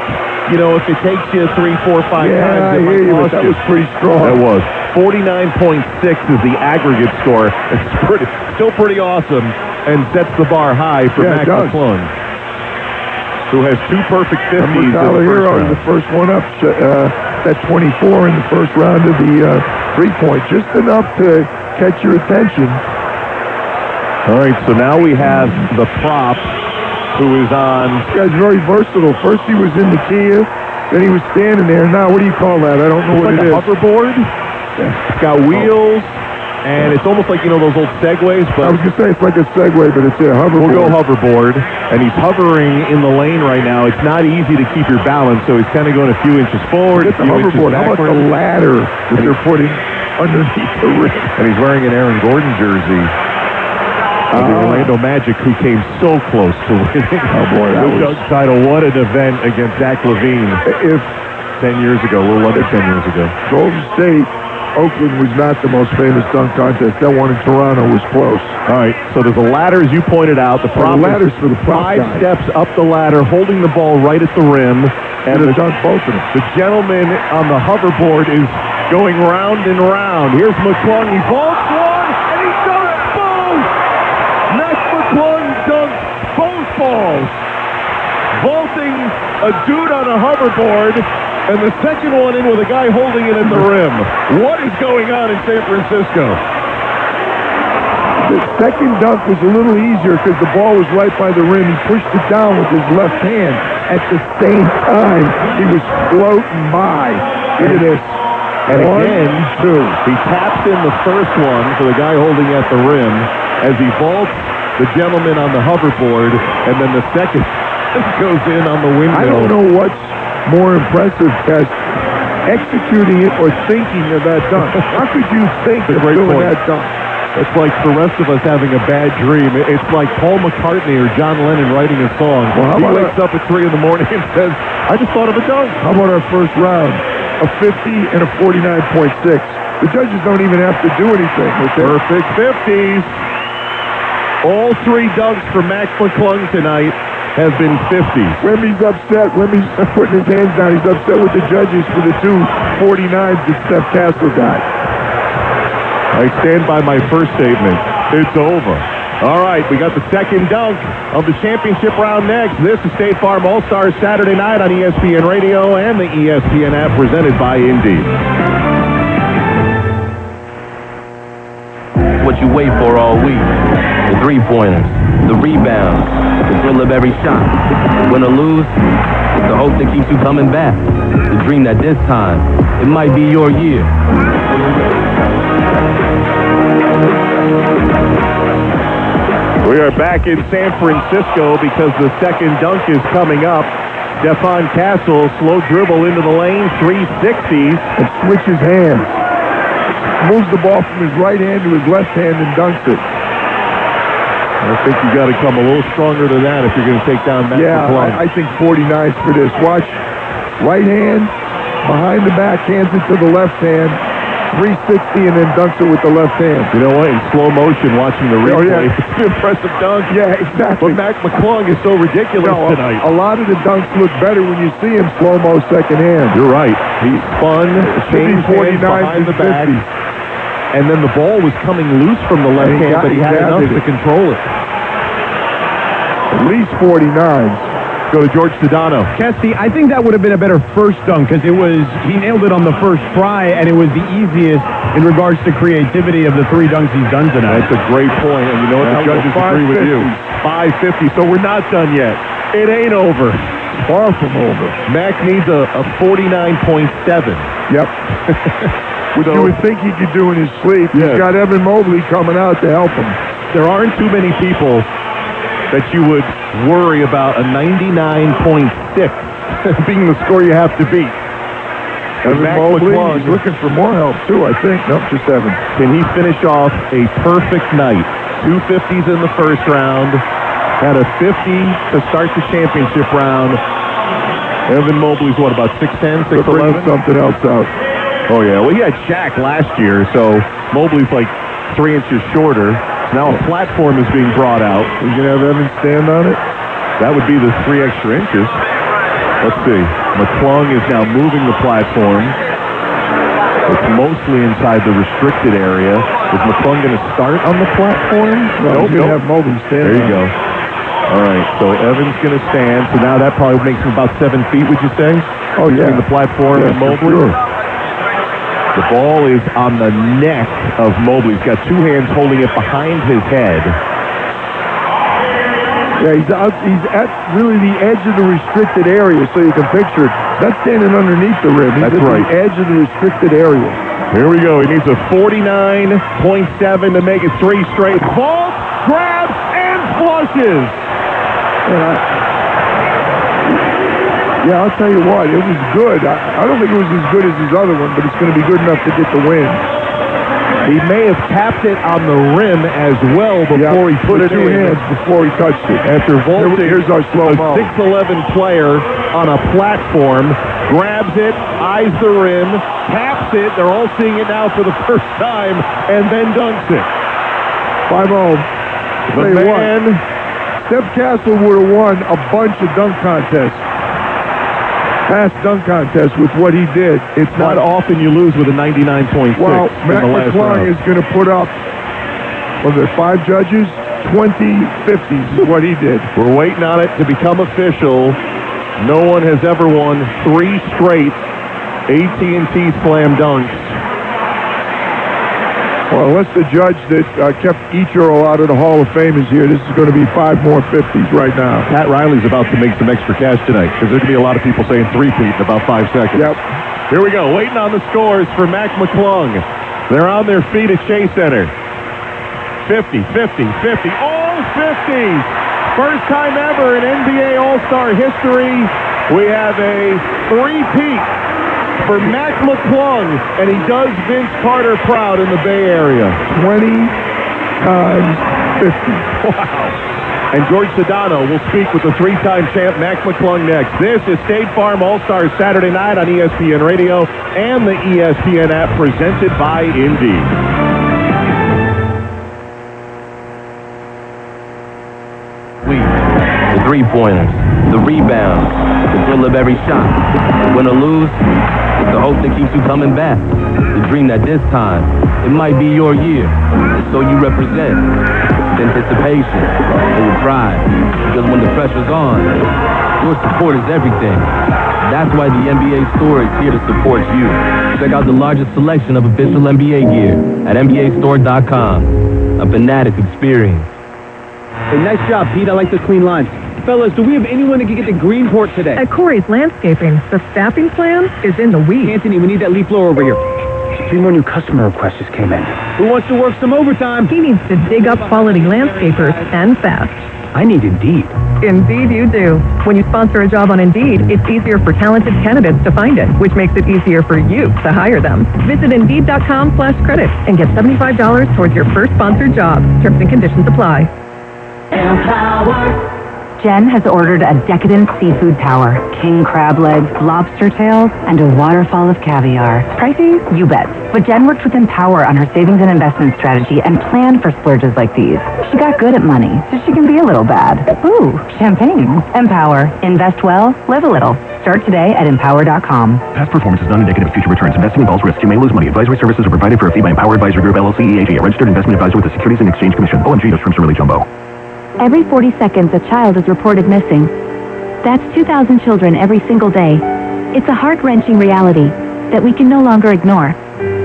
if it takes you 3, 4, 5 times, it might cost that you. was pretty strong. That was. 49.6 is the aggregate score. It's still pretty awesome and sets the bar high for Mac McClung, who has 2 perfect 50s in the first one up, at 24 in the first round of the 3-point. Just enough to catch your attention. All right, so now we have the prop who is on. This guy's very versatile. First he was in the Kia, then he was standing there. Now, what do you call that? I don't know what it is. Hoverboard? It's got wheels. And it's almost like, those old Segways, but... I was going to say it's like a Segway, but it's a hoverboard. We'll go hoverboard, and he's hovering in the lane right now. It's not easy to keep your balance, so he's kind of going a few inches forward, a few inches backward. How about the ladder that they're putting underneath the rim? And he's wearing an Aaron Gordon jersey of the Orlando Magic, who came so close to winning the Doug title. What an event against Zach LaVine. If 10 years ago, a little under 10 years ago. Golden State... Oakland was not the most famous dunk contest. That one in Toronto was close. All right, so there's a ladder, as you pointed out. The ladder's for the prop 5 guy. steps up the ladder, holding the ball right at the rim. And the dunk both of them. The gentleman on the hoverboard is going round and round. Here's McClung. He vaults one, and he dunks both. Mac McClung dunks both balls. Vaulting a dude on a hoverboard, and the second one in with a guy holding it at the rim. What is going on in San Francisco? The second dunk was a little easier because the ball was right by the rim. He pushed it down with his left hand. At the same time, he was floating by. Look at this. And again, he taps in the first one for the guy holding at the rim as he vaults the gentleman on the hoverboard, and then the second goes in on the windmill. I don't know what's more impressive, Tess, executing it or thinking of that dunk. How could you think of doing that dunk? It's like the rest of us having a bad dream. It's like Paul McCartney or John Lennon writing a song. Well, he wakes up at 3 in the morning and says, I just thought of a dunk. How about our first round? A 50 and a 49.6. The judges don't even have to do anything. Okay? Perfect 50s. All 3 dunks for Mac McClung tonight have been 50s. Wemby's upset. Wemby's putting his hands down. He's upset with the judges for the 2 49s that Steph Castle got. I stand by my first statement. It's over. All right, we got the second dunk of the championship round next. This is State Farm All-Stars Saturday night on ESPN Radio and the ESPN app, presented by Indeed. What you wait for all week. The 3-pointers, the rebounds, the thrill of every shot. Win or lose, it's the hope that keeps you coming back. The dream that this time, it might be your year. We are back in San Francisco because the second dunk is coming up. Stephon Castle, slow dribble into the lane, 360s. And switches hands. Moves the ball from his right hand to his left hand and dunks it. I think you got to come a little stronger than that if you're going to take down Mac McClung. I think 49's for this. Watch. Right hand, behind the back, hands it to the left hand, 360, and then dunks it with the left hand. You know what? In slow motion, watching the replay, yeah. it's an impressive dunk. Yeah, exactly. But Mac McClung is so ridiculous tonight. A lot of the dunks look better when you see him slow-mo second hand. You're right. He spun, changed hands behind the back, and then the ball was coming loose from the left hand, but he had enough to control it. At least 49s. Go to George Sedano. Kesty, I think that would have been a better first dunk because he nailed it on the first try, and it was the easiest in regards to creativity of the 3 dunks he's done tonight. That's a great point, and you know what? The judges agree with you. 550, so we're not done yet. It ain't over. Far from over. Mac needs a 49.7. Yep. Which you would think he could do in his sleep. He's got Evan Mobley coming out to help him. There aren't too many people that you would worry about a 99.6 being the score you have to beat. Evan Mobley, he's looking for more help too, I think. Nope, just Evan. Can he finish off a perfect night? 2 50s in the first round. Had a 50 to start the championship round. Evan Mobley's what, about 6'10", 6'11"? Something else out. Oh yeah, well he had Shaq last year, so Mobley's like 3 inches shorter. Now a platform is being brought out. We can have Evan stand on it? That would be the 3 extra inches. Let's see. McClung is now moving the platform. It's mostly inside the restricted area. Is McClung going to start on the platform? No, he's going to have Mobley stand. There you go. All right, so Evan's going to stand. So now that probably makes him about 7 feet, would you say? Oh, yeah. Between the platform and Mobley? Sure. The ball is on the neck of Mobley. He's got 2 hands holding it behind his head. Yeah, he's at really the edge of the restricted area, so you can picture it. That's standing underneath the rim. He's That's at right. the edge of the restricted area. Here we go. He needs a 49.7 to make it 3 straight. Vault, grabs, and flushes. Yeah, I'll tell you what, it was good. I don't think it was as good as his other one, but it's going to be good enough to get the win. He may have tapped it on the rim as well before he put it in. 2 hands before he touched it. After vaulting, here's our slow-mo. A 6'11" player on a platform, grabs it, eyes the rim, taps it. They're all seeing it now for the first time, and then dunks it. 5-0. The man, Steph Castle would have won a bunch of dunk contests. Past dunk contest with what he did. It's not often you lose with a 99.6 well, in Mac the last McClung round. is going to put up, was there 5 judges? 20 50s is what he did. We're waiting on it to become official. No one has ever won 3 straight AT&T slam dunks. Well, unless the judge that kept Ichiro out of the Hall of Fame is here, this is going to be 5 more 50s right now. Pat Riley's about to make some extra cash tonight because there's going to be a lot of people saying 3-peat in about 5 seconds. Yep. Here we go. Waiting on the scores for Mac McClung. They're on their feet at Chase Center. 50, 50, 50. All 50s. First time ever in NBA All-Star history, we have a 3-peat for Mac McClung, and he does Vince Carter proud in the Bay Area. 20 times 50. Wow. And George Sedano will speak with the 3-time champ Mac McClung next. This is State Farm All-Stars Saturday night on ESPN Radio and the ESPN app, presented by Indeed. The 3-pointers, the rebounds, the thrill of every shot. Win or lose, it's the hope that keeps you coming back. The dream that this time, it might be your year. So you represent. It's anticipation, and your pride. Because when the pressure's on, your support is everything. That's why the NBA Store is here to support you. Check out the largest selection of official NBA gear at NBAstore.com. A Fanatics experience. Hey, nice job, Pete. I like the clean lines. Fellas, do we have anyone that can get to Greenport today? At Corey's Landscaping, the staffing plan is in the weeds. Anthony, we need that leaf blower over here. 3 more new customer requests just came in. Who wants to work some overtime? He needs to dig up quality landscapers and fast. I need Indeed. Indeed you do. When you sponsor a job on Indeed, it's easier for talented candidates to find it, which makes it easier for you to hire them. Visit Indeed.com/credit and get $75 towards your first sponsored job. Terms and conditions apply. Jen has ordered a decadent seafood tower, king crab legs, lobster tails, and a waterfall of caviar. Pricey? You bet. But Jen worked with Empower on her savings and investment strategy and planned for splurges like these. She got good at money, so she can be a little bad. Ooh, champagne. Empower. Invest well, live a little. Start today at Empower.com. Past performance is not indicative of future returns. Investing involves risk. You may lose money. Advisory services are provided for a fee by Empower Advisory Group, LLC, EAG, a registered investment advisor with the Securities and Exchange Commission. OMG, those shrimps are really jumbo. Every 40 seconds, a child is reported missing. That's 2,000 children every single day. It's a heart-wrenching reality that we can no longer ignore.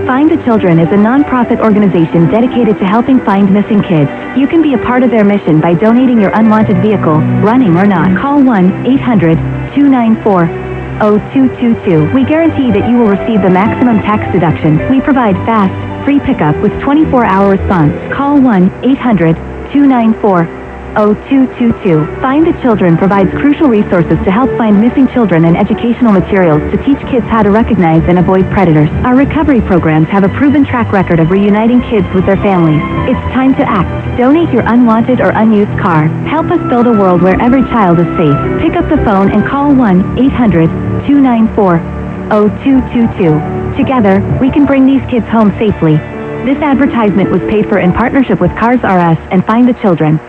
Find the Children is a non-profit organization dedicated to helping find missing kids. You can be a part of their mission by donating your unwanted vehicle, running or not. Call 1-800-294-0222. We guarantee that you will receive the maximum tax deduction. We provide fast, free pickup with 24-hour response. Call 1-800-294-0222. Find the Children provides crucial resources to help find missing children and educational materials to teach kids how to recognize and avoid predators. Our recovery programs have a proven track record of reuniting kids with their families. It's time to act. Donate your unwanted or unused car. Help us build a world where every child is safe. Pick up the phone and call 1-800-294-0222. Together, we can bring these kids home safely. This advertisement was paid for in partnership with Cars R Us and Find the Children.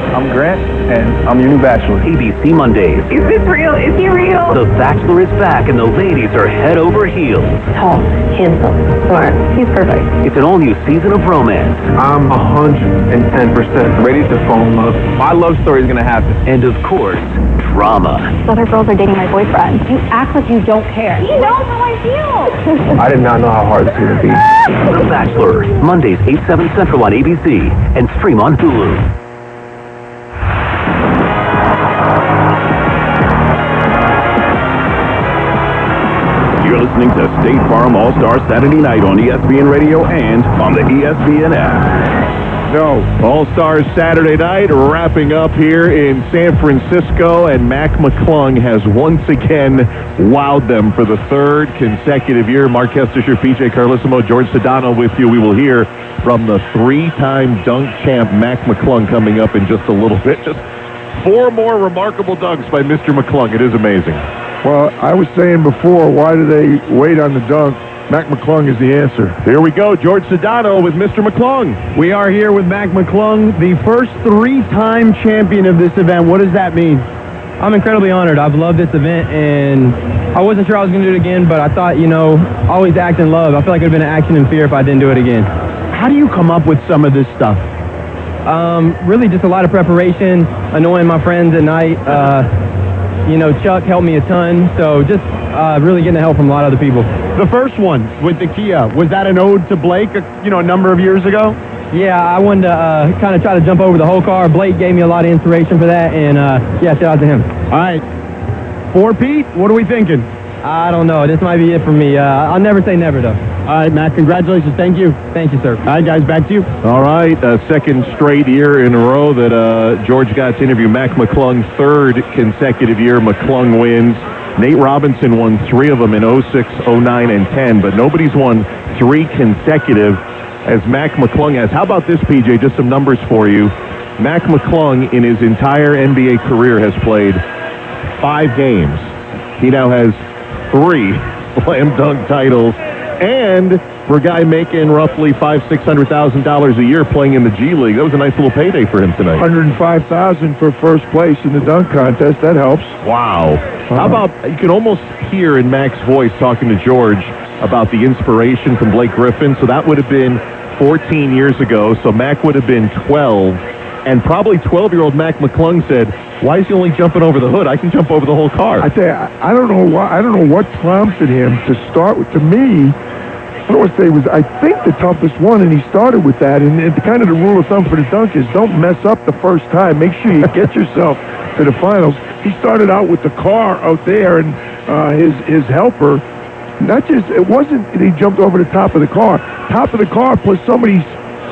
I'm Grant, and I'm your new bachelor. ABC Mondays. Is this real? Is he real? The Bachelor is back, and the ladies are head over heels. Tall, handsome, smart. He's perfect. It's an all-new season of romance. I'm 110% ready to fall in love. My love story is going to happen. And, of course, drama. Other girls are dating my boyfriend. You act like you don't care. He knows how I feel. I did not know how hard this was going to be. The Bachelor. Mondays, 8/7 Central on ABC. And stream on Hulu. You're listening to State Farm All-Star Saturday Night on ESPN Radio and on the ESPN app. No, All-Stars Saturday Night wrapping up here in San Francisco, and Mac McClung has once again wowed them for the third consecutive year. Mark Kestisher, PJ Carlissimo, George Sedano with you. We will hear from the three-time dunk champ Mac McClung coming up in just a little bit. Just 4 more remarkable dunks by Mr. McClung. It is amazing. Well, I was saying before, why do they wait on the dunk? Mac McClung is the answer. Here we go, George Sedano with Mr. McClung. We are here with Mac McClung, the first 3-time champion of this event. What does that mean? I'm incredibly honored. I've loved this event, and I wasn't sure I was going to do it again, but I thought, always act in love. I feel like it would have been action in fear if I didn't do it again. How do you come up with some of this stuff? Really just a lot of preparation, annoying my friends at night. Chuck helped me a ton, so just really getting the help from a lot of other people. The first one with the Kia, was that an ode to Blake, a number of years ago? Yeah, I wanted to kind of try to jump over the whole car. Blake gave me a lot of inspiration for that, and shout out to him. All right. For Pete, what are we thinking? I don't know. This might be it for me. I'll never say never, though. All right, Matt, congratulations. Thank you. Thank you, sir. All right, guys, back to you. All right, second straight year in a row that George got to interview Mac McClung. Third consecutive year McClung wins. Nate Robinson won 3 of them in 06, 09, and 10, but nobody's won 3 consecutive as Mac McClung has. How about this, PJ? Just some numbers for you. Mac McClung, in his entire NBA career, has played 5 games. He now has 3 slam dunk titles, and for a guy making roughly $500,000-$600,000 a year playing in the G League, that was a nice little payday for him tonight. $105,000 for first place in the dunk contest. That helps. Wow. How about, you can almost hear in Mac's voice talking to George about the inspiration from Blake Griffin. So that would have been 14 years ago. So Mac would have been 12. And probably 12-year-old Mac McClung said, why is he only jumping over the hood? I can jump over the whole car. I tell you, I don't know why. I don't know what prompted him to start with. To me, I don't want to say it was, I think, the toughest one, and he started with that. And kind of the rule of thumb for the dunk is don't mess up the first time. Make sure you get yourself to the finals. He started out with the car out there, and his helper, not just, it wasn't that he jumped over the top of the car. Top of the car plus somebody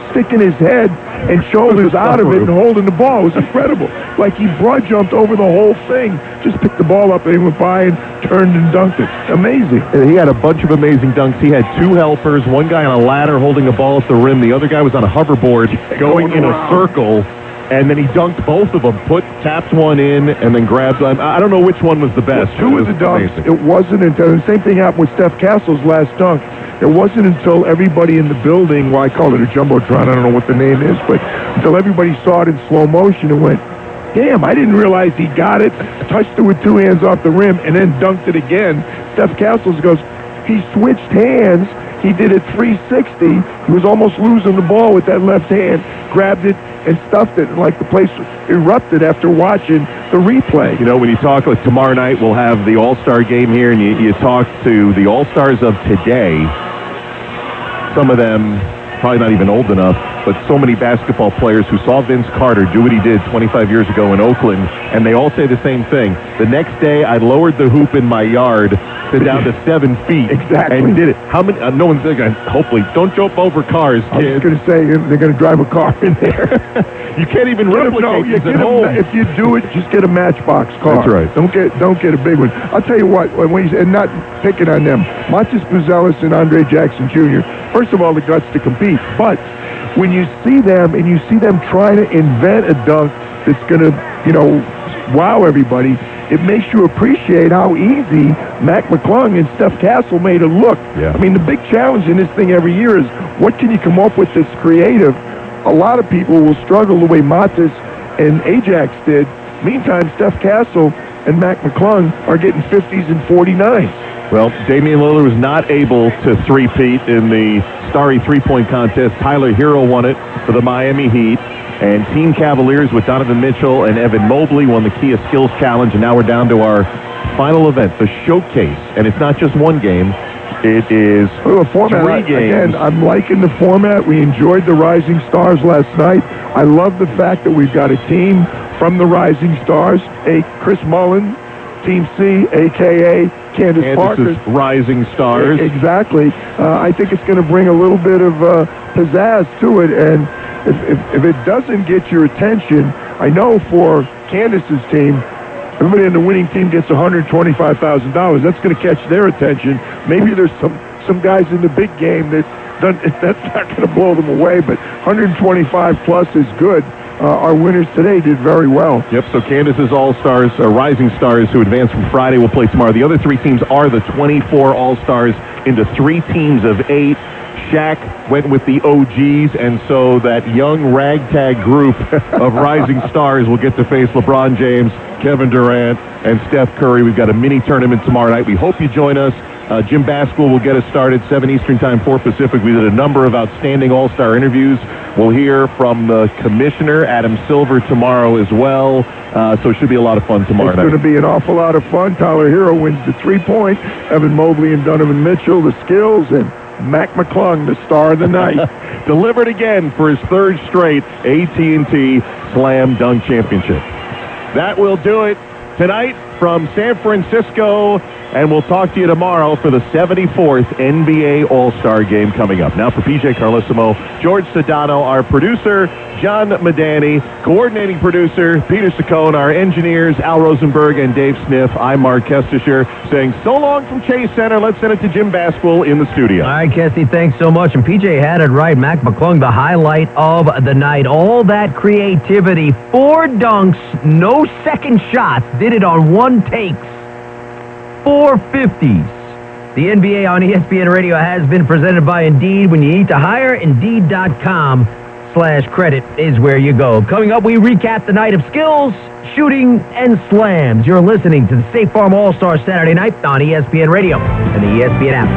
sticking his head and shoulders out of it and holding the ball. It was incredible. Like he broad jumped over the whole thing, just picked the ball up and he went by and turned and dunked it. Amazing. He had a bunch of amazing dunks. He had two helpers, one guy on a ladder holding a ball at the rim, the other guy was on a hoverboard going in a circle. And then he dunked both of them, tapped one in, and then grabbed them. I don't know which one was the best. Two of the dunks, it wasn't until, the same thing happened with Steph Castle's last dunk. It wasn't until everybody in the building, well, I call it a Jumbotron, I don't know what the name is, but until everybody saw it in slow motion and went, damn, I didn't realize he got it, touched it with two hands off the rim, and then dunked it again. Steph Castles goes, he switched hands. He did it 360. He was almost losing the ball with that left hand, grabbed it and stuffed it, and like the place erupted after watching the replay. You know, when you talk, like tomorrow night, we'll have the All-Star game here, and you talk to the All-Stars of today. Some of them probably not even old enough, but so many basketball players who saw Vince Carter do what he did 25 years ago in Oakland, and they all say the same thing. The next day, I lowered the hoop in my yard down to 7 feet. Exactly. And did it. How many? No one's going to, hopefully, don't jump over cars, kids. I was going to say, they're going to drive a car in there. You can't even replicate this at home. If you do it, just get a Matchbox car. That's right. Don't get a big one. I'll tell you what, and not picking on them, Montes Puzelis and Andre Jackson Jr., first of all, the guts to compete, but when you see them and you see them trying to invent a dunk that's going to, wow everybody, it makes you appreciate how easy Mac McClung and Steph Castle made it look. Yeah. I mean, the big challenge in this thing every year is what can you come up with that's creative? A lot of people will struggle the way Montes and Ajax did. Meantime, Steph Castle and Mac McClung are getting 50s and 49s. Well, Damian Lillard was not able to three-peat in the Starry three-point contest. Tyler Hero won it for the Miami Heat. And Team Cavaliers with Donovan Mitchell and Evan Mobley won the Kia Skills Challenge. And now we're down to our final event, the Showcase. And it's not just one game. It is format, 3 games. Again, I'm liking the format. We enjoyed the Rising Stars last night. I love the fact that we've got a team from the Rising Stars, Chris Mullen, Team C, a.k.a. Candace Parker. Rising Stars. Exactly. I think it's going to bring a little bit of pizzazz to it. And if it doesn't get your attention, I know for Candace's team, everybody in the winning team gets $125,000. That's going to catch their attention. Maybe there's some guys in the big game that's not going to blow them away, but 125 plus is good. Our winners today did very well. Yep, so Candace's All-Stars, Rising Stars, who advanced from Friday, will play tomorrow. The other 3 teams are the 24 All-Stars into 3 teams of 8. Shaq went with the OGs, and so that young ragtag group of Rising Stars will get to face LeBron James, Kevin Durant, and Steph Curry. We've got a mini tournament tomorrow night. We hope you join us. Jim Baskell will get us started, 7 Eastern Time, 4 Pacific. We did a number of outstanding All-Star interviews. We'll hear from the commissioner, Adam Silver, tomorrow as well. So it should be a lot of fun tomorrow night. It's going to be an awful lot of fun. Tyler Hero wins the 3-point. Evan Mobley and Donovan Mitchell, the skills, and Mac McClung, the star of the night. Delivered again for his 3rd straight AT&T Slam Dunk Championship. That will do it tonight from San Francisco, and we'll talk to you tomorrow for the 74th NBA All-Star Game coming up. Now for PJ Carlissimo, George Sedano, our producer, John Medani, coordinating producer, Peter Saccone, our engineers, Al Rosenberg and Dave Sniff. I'm Mark Kestisher saying so long from Chase Center. Let's send it to Jim Baskell in the studio. All right, Kesty, thanks so much. And PJ had it right. Mac McClung, the highlight of the night. All that creativity, 4 dunks, no second shots, did it on 1 take. 4 50s. The NBA on ESPN Radio has been presented by Indeed. When you need to hire, Indeed.com/credit is where you go. Coming up, we recap the night of skills, shooting, and slams. You're listening to the State Farm All-Star Saturday Night on ESPN Radio and the ESPN app.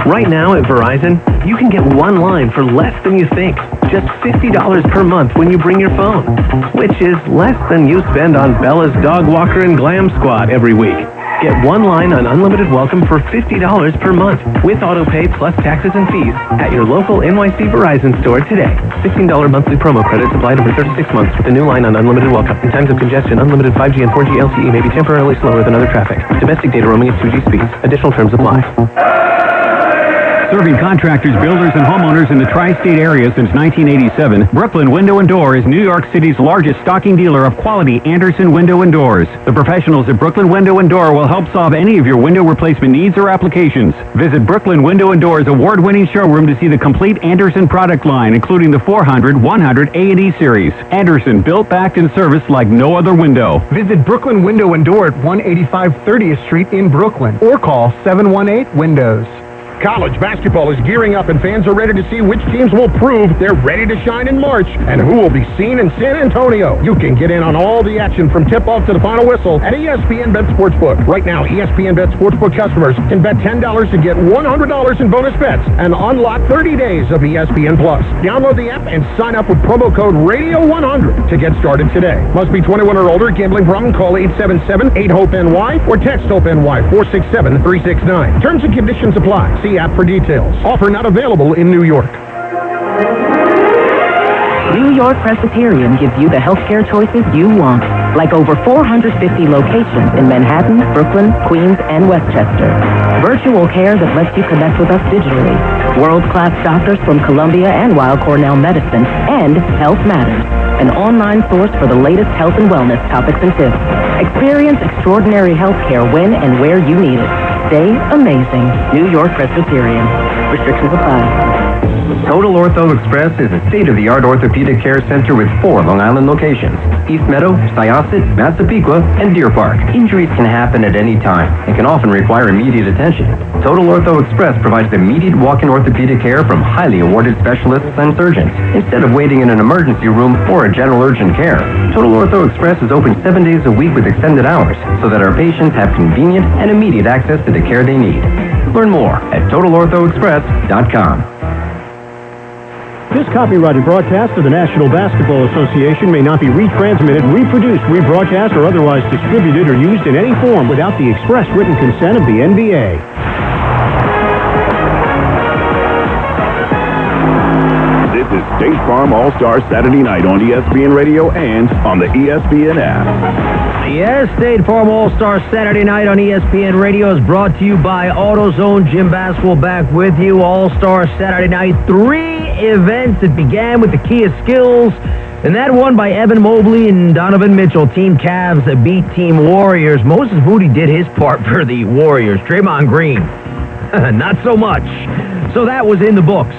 Right now at Verizon, you can get one line for less than you think. Just $50 per month when you bring your phone, which is less than you spend on Bella's Dog Walker and Glam Squad every week. Get one line on unlimited welcome for $50 per month with auto pay plus taxes and fees at your local NYC Verizon store today. $15 monthly promo credits applied over 36 months with a new line on unlimited welcome. In times of congestion, unlimited 5G and 4G LTE may be temporarily slower than other traffic. Domestic data roaming at 2G speeds. Additional terms apply. Serving contractors, builders, and homeowners in the tri-state area since 1987, Brooklyn Window and Door is New York City's largest stocking dealer of quality Andersen window and doors. The professionals at Brooklyn Window and Door will help solve any of your window replacement needs or applications. Visit Brooklyn Window and Door's award-winning showroom to see the complete Andersen product line, including the 400, 100, A&E series. Andersen, built, backed, and serviced like no other window. Visit Brooklyn Window and Door at 185 30th Street in Brooklyn or call 718-WINDOWS. College basketball is gearing up and fans are ready to see which teams will prove they're ready to shine in March and who will be seen in San Antonio. You can get in on all the action from tip-off to the final whistle at ESPN Bet Sportsbook. Right now, ESPN Bet Sportsbook customers can bet $10 to get $100 in bonus bets and unlock 30 days of ESPN Plus. Download the app and sign up with promo code RADIO100 to get started today. Must be 21 or older. Gambling problem? Call 877-8-HOPE-NY or text HOPE-NY 467-369. Terms and conditions apply. See app for details. Offer not available in New York. New York Presbyterian gives you the healthcare choices you want, like over 450 locations in Manhattan, Brooklyn, Queens, and Westchester. Virtual care that lets you connect with us digitally. World-class doctors from Columbia and Weill Cornell Medicine, and Health Matters, an online source for the latest health and wellness topics and tips. Experience extraordinary healthcare when and where you need it. Stay amazing. New York Presbyterian. Restrictions apply. Total Ortho Express is a state-of-the-art orthopedic care center with 4 Long Island locations: East Meadow, Syosset, Massapequa, and Deer Park. Injuries can happen at any time and can often require immediate attention. Total Ortho Express provides immediate walk-in orthopedic care from highly awarded specialists and surgeons, instead of waiting in an emergency room or a general urgent care. Total Ortho Express is open 7 days a week with extended hours, so that our patients have convenient and immediate access to the care they need. Learn more at TotalOrthoExpress.com. This copyrighted broadcast of the National Basketball Association may not be retransmitted, reproduced, rebroadcast, or otherwise distributed or used in any form without the express written consent of the NBA. This is State Farm All-Star Saturday Night on ESPN Radio and on the ESPN app. Yes, State Farm All-Star Saturday Night on ESPN Radio is brought to you by AutoZone. Jim Basswell back with you. All-Star Saturday Night. 3 events that began with the Kia Skills, and that one by Evan Mobley and Donovan Mitchell. Team Cavs beat Team Warriors. Moses Moody did his part for the Warriors. Draymond Green, not so much. So that was in the books.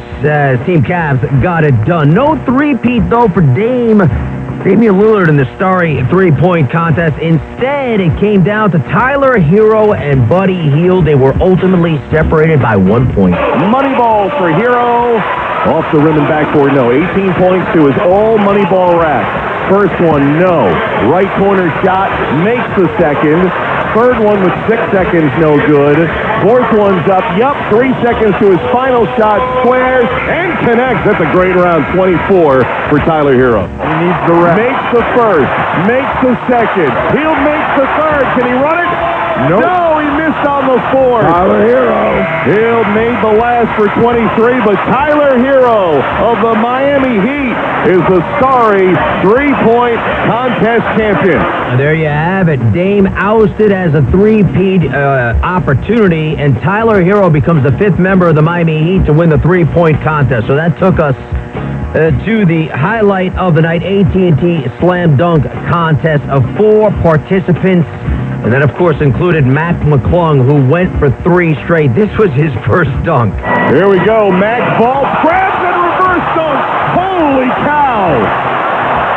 Team Cavs got it done. No three-peat, though, for Damian Lillard in the starry three-point contest. Instead, it came down to Tyler Hero and Buddy Hield. They were ultimately separated by 1 point. Money ball for Hero. Off the rim and backboard, no. 18 points to his all money ball rack. First one, no. Right corner shot, makes the second. Third one with 6 seconds, no good. Fourth one's up, 3 seconds to his final shot, squares, and connects. That's a great round, 24 for Tyler Hero. He needs the rest. Makes the first, makes the second. He'll make the third. Can he run it? Nope. No, he missed on the fourth. Tyler Hero. Hill made the last for 23, but Tyler Hero of the Miami Heat is the starry three-point contest champion. There you have it. Dame ousted as a three-peat opportunity, and Tyler Hero becomes the 5th member of the Miami Heat to win the three-point contest. So that took us to the highlight of the night, AT&T Slam Dunk Contest of 4 participants. And that, of course, included Mac McClung, who went for 3 straight. This was his first dunk. Here we go. Mac ball grabs and reverse dunk. Holy cow!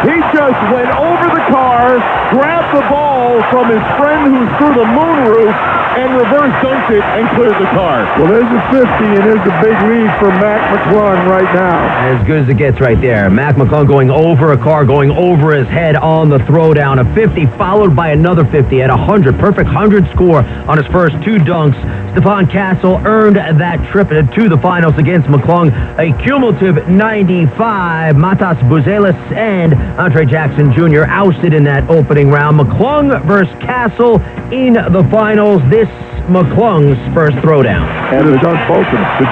He just went over the car, grabbed the ball from his friend who's through the moonroof, and reverse dunked it and cleared the car. Well, there's a 50, and there's a big lead for Mac McClung right now. As good as it gets right there. Mac McClung going over a car, going over his head on the throwdown. A 50 followed by another 50 at 100. Perfect 100 score on his first 2 dunks. Stephon Castle earned that trip to the finals against McClung. A cumulative 95. Matas Buzelis and Andre Jackson Jr. ousted in that opening round. McClung versus Castle in the finals. This McClung's first throwdown. And the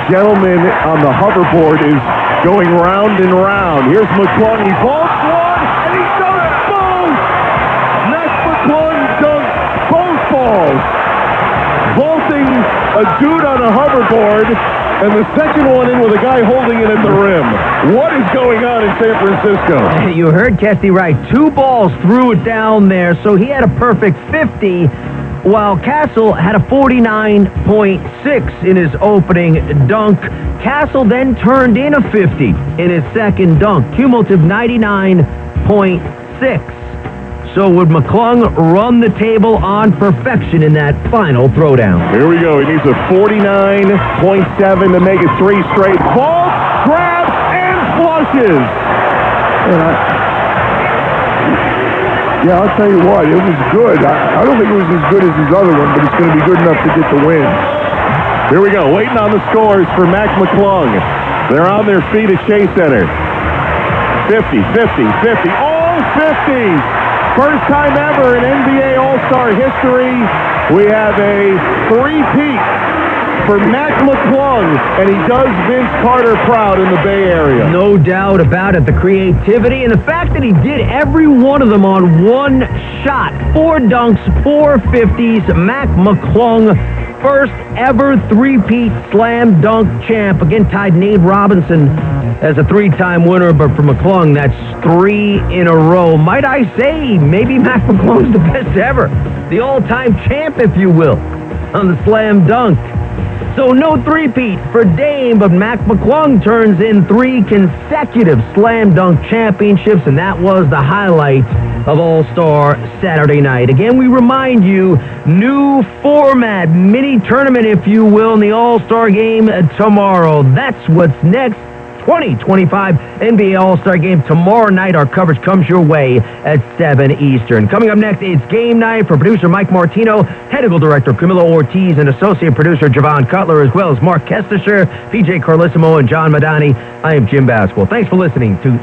gentleman on the hoverboard is going round and round. Here's McClung. He vaults one, and he dunks both. Mac McClung dunks both balls. Both bouncing a dude on a hoverboard, and the second one in with a guy holding it at the rim. What is going on in San Francisco? You heard Kesty right. 2 balls threw it down there, so he had a perfect 50, while Castle had a 49.6 in his opening dunk. Castle then turned in a 50 in his second dunk, cumulative 99.6. So would McClung run the table on perfection in that final throwdown? Here we go. He needs a 49.7 to make it 3 straight. Vault, grabs, and flushes. Yeah, I'll tell you what, it was good. I don't think it was as good as his other one, but it's going to be good enough to get the win. Here we go, waiting on the scores for Mac McClung. They're on their feet at Chase Center. 50, 50, 50, all 50s. First time ever in NBA All-Star history, we have a 3-peat for Mac McClung, and he does Vince Carter proud in the Bay Area. No doubt about it. The creativity and the fact that he did every one of them on one shot. 4 dunks, 4 50s. Mac McClung, first ever 3-peat slam dunk champ. Again, tied Nate Robinson as a 3-time winner, but for McClung, that's 3 in a row. Might I say, maybe Mac McClung's the best ever. The all-time champ, if you will, on the slam dunk. So no 3-peat for Dame, but Mac McClung turns in 3 consecutive slam dunk championships, and that was the highlight of All-Star Saturday night. Again, we remind you, new format, mini tournament, if you will, in the All-Star game tomorrow. That's what's next. 2025 NBA All-Star Game tomorrow night. Our coverage comes your way at 7 Eastern. Coming up next, it's game night for producer Mike Martino, technical director Camilo Ortiz, and associate producer Javon Cutler, as well as Mark Kestisher, PJ Carlissimo, and John Madani. I am Jim Basquil. Thanks for listening to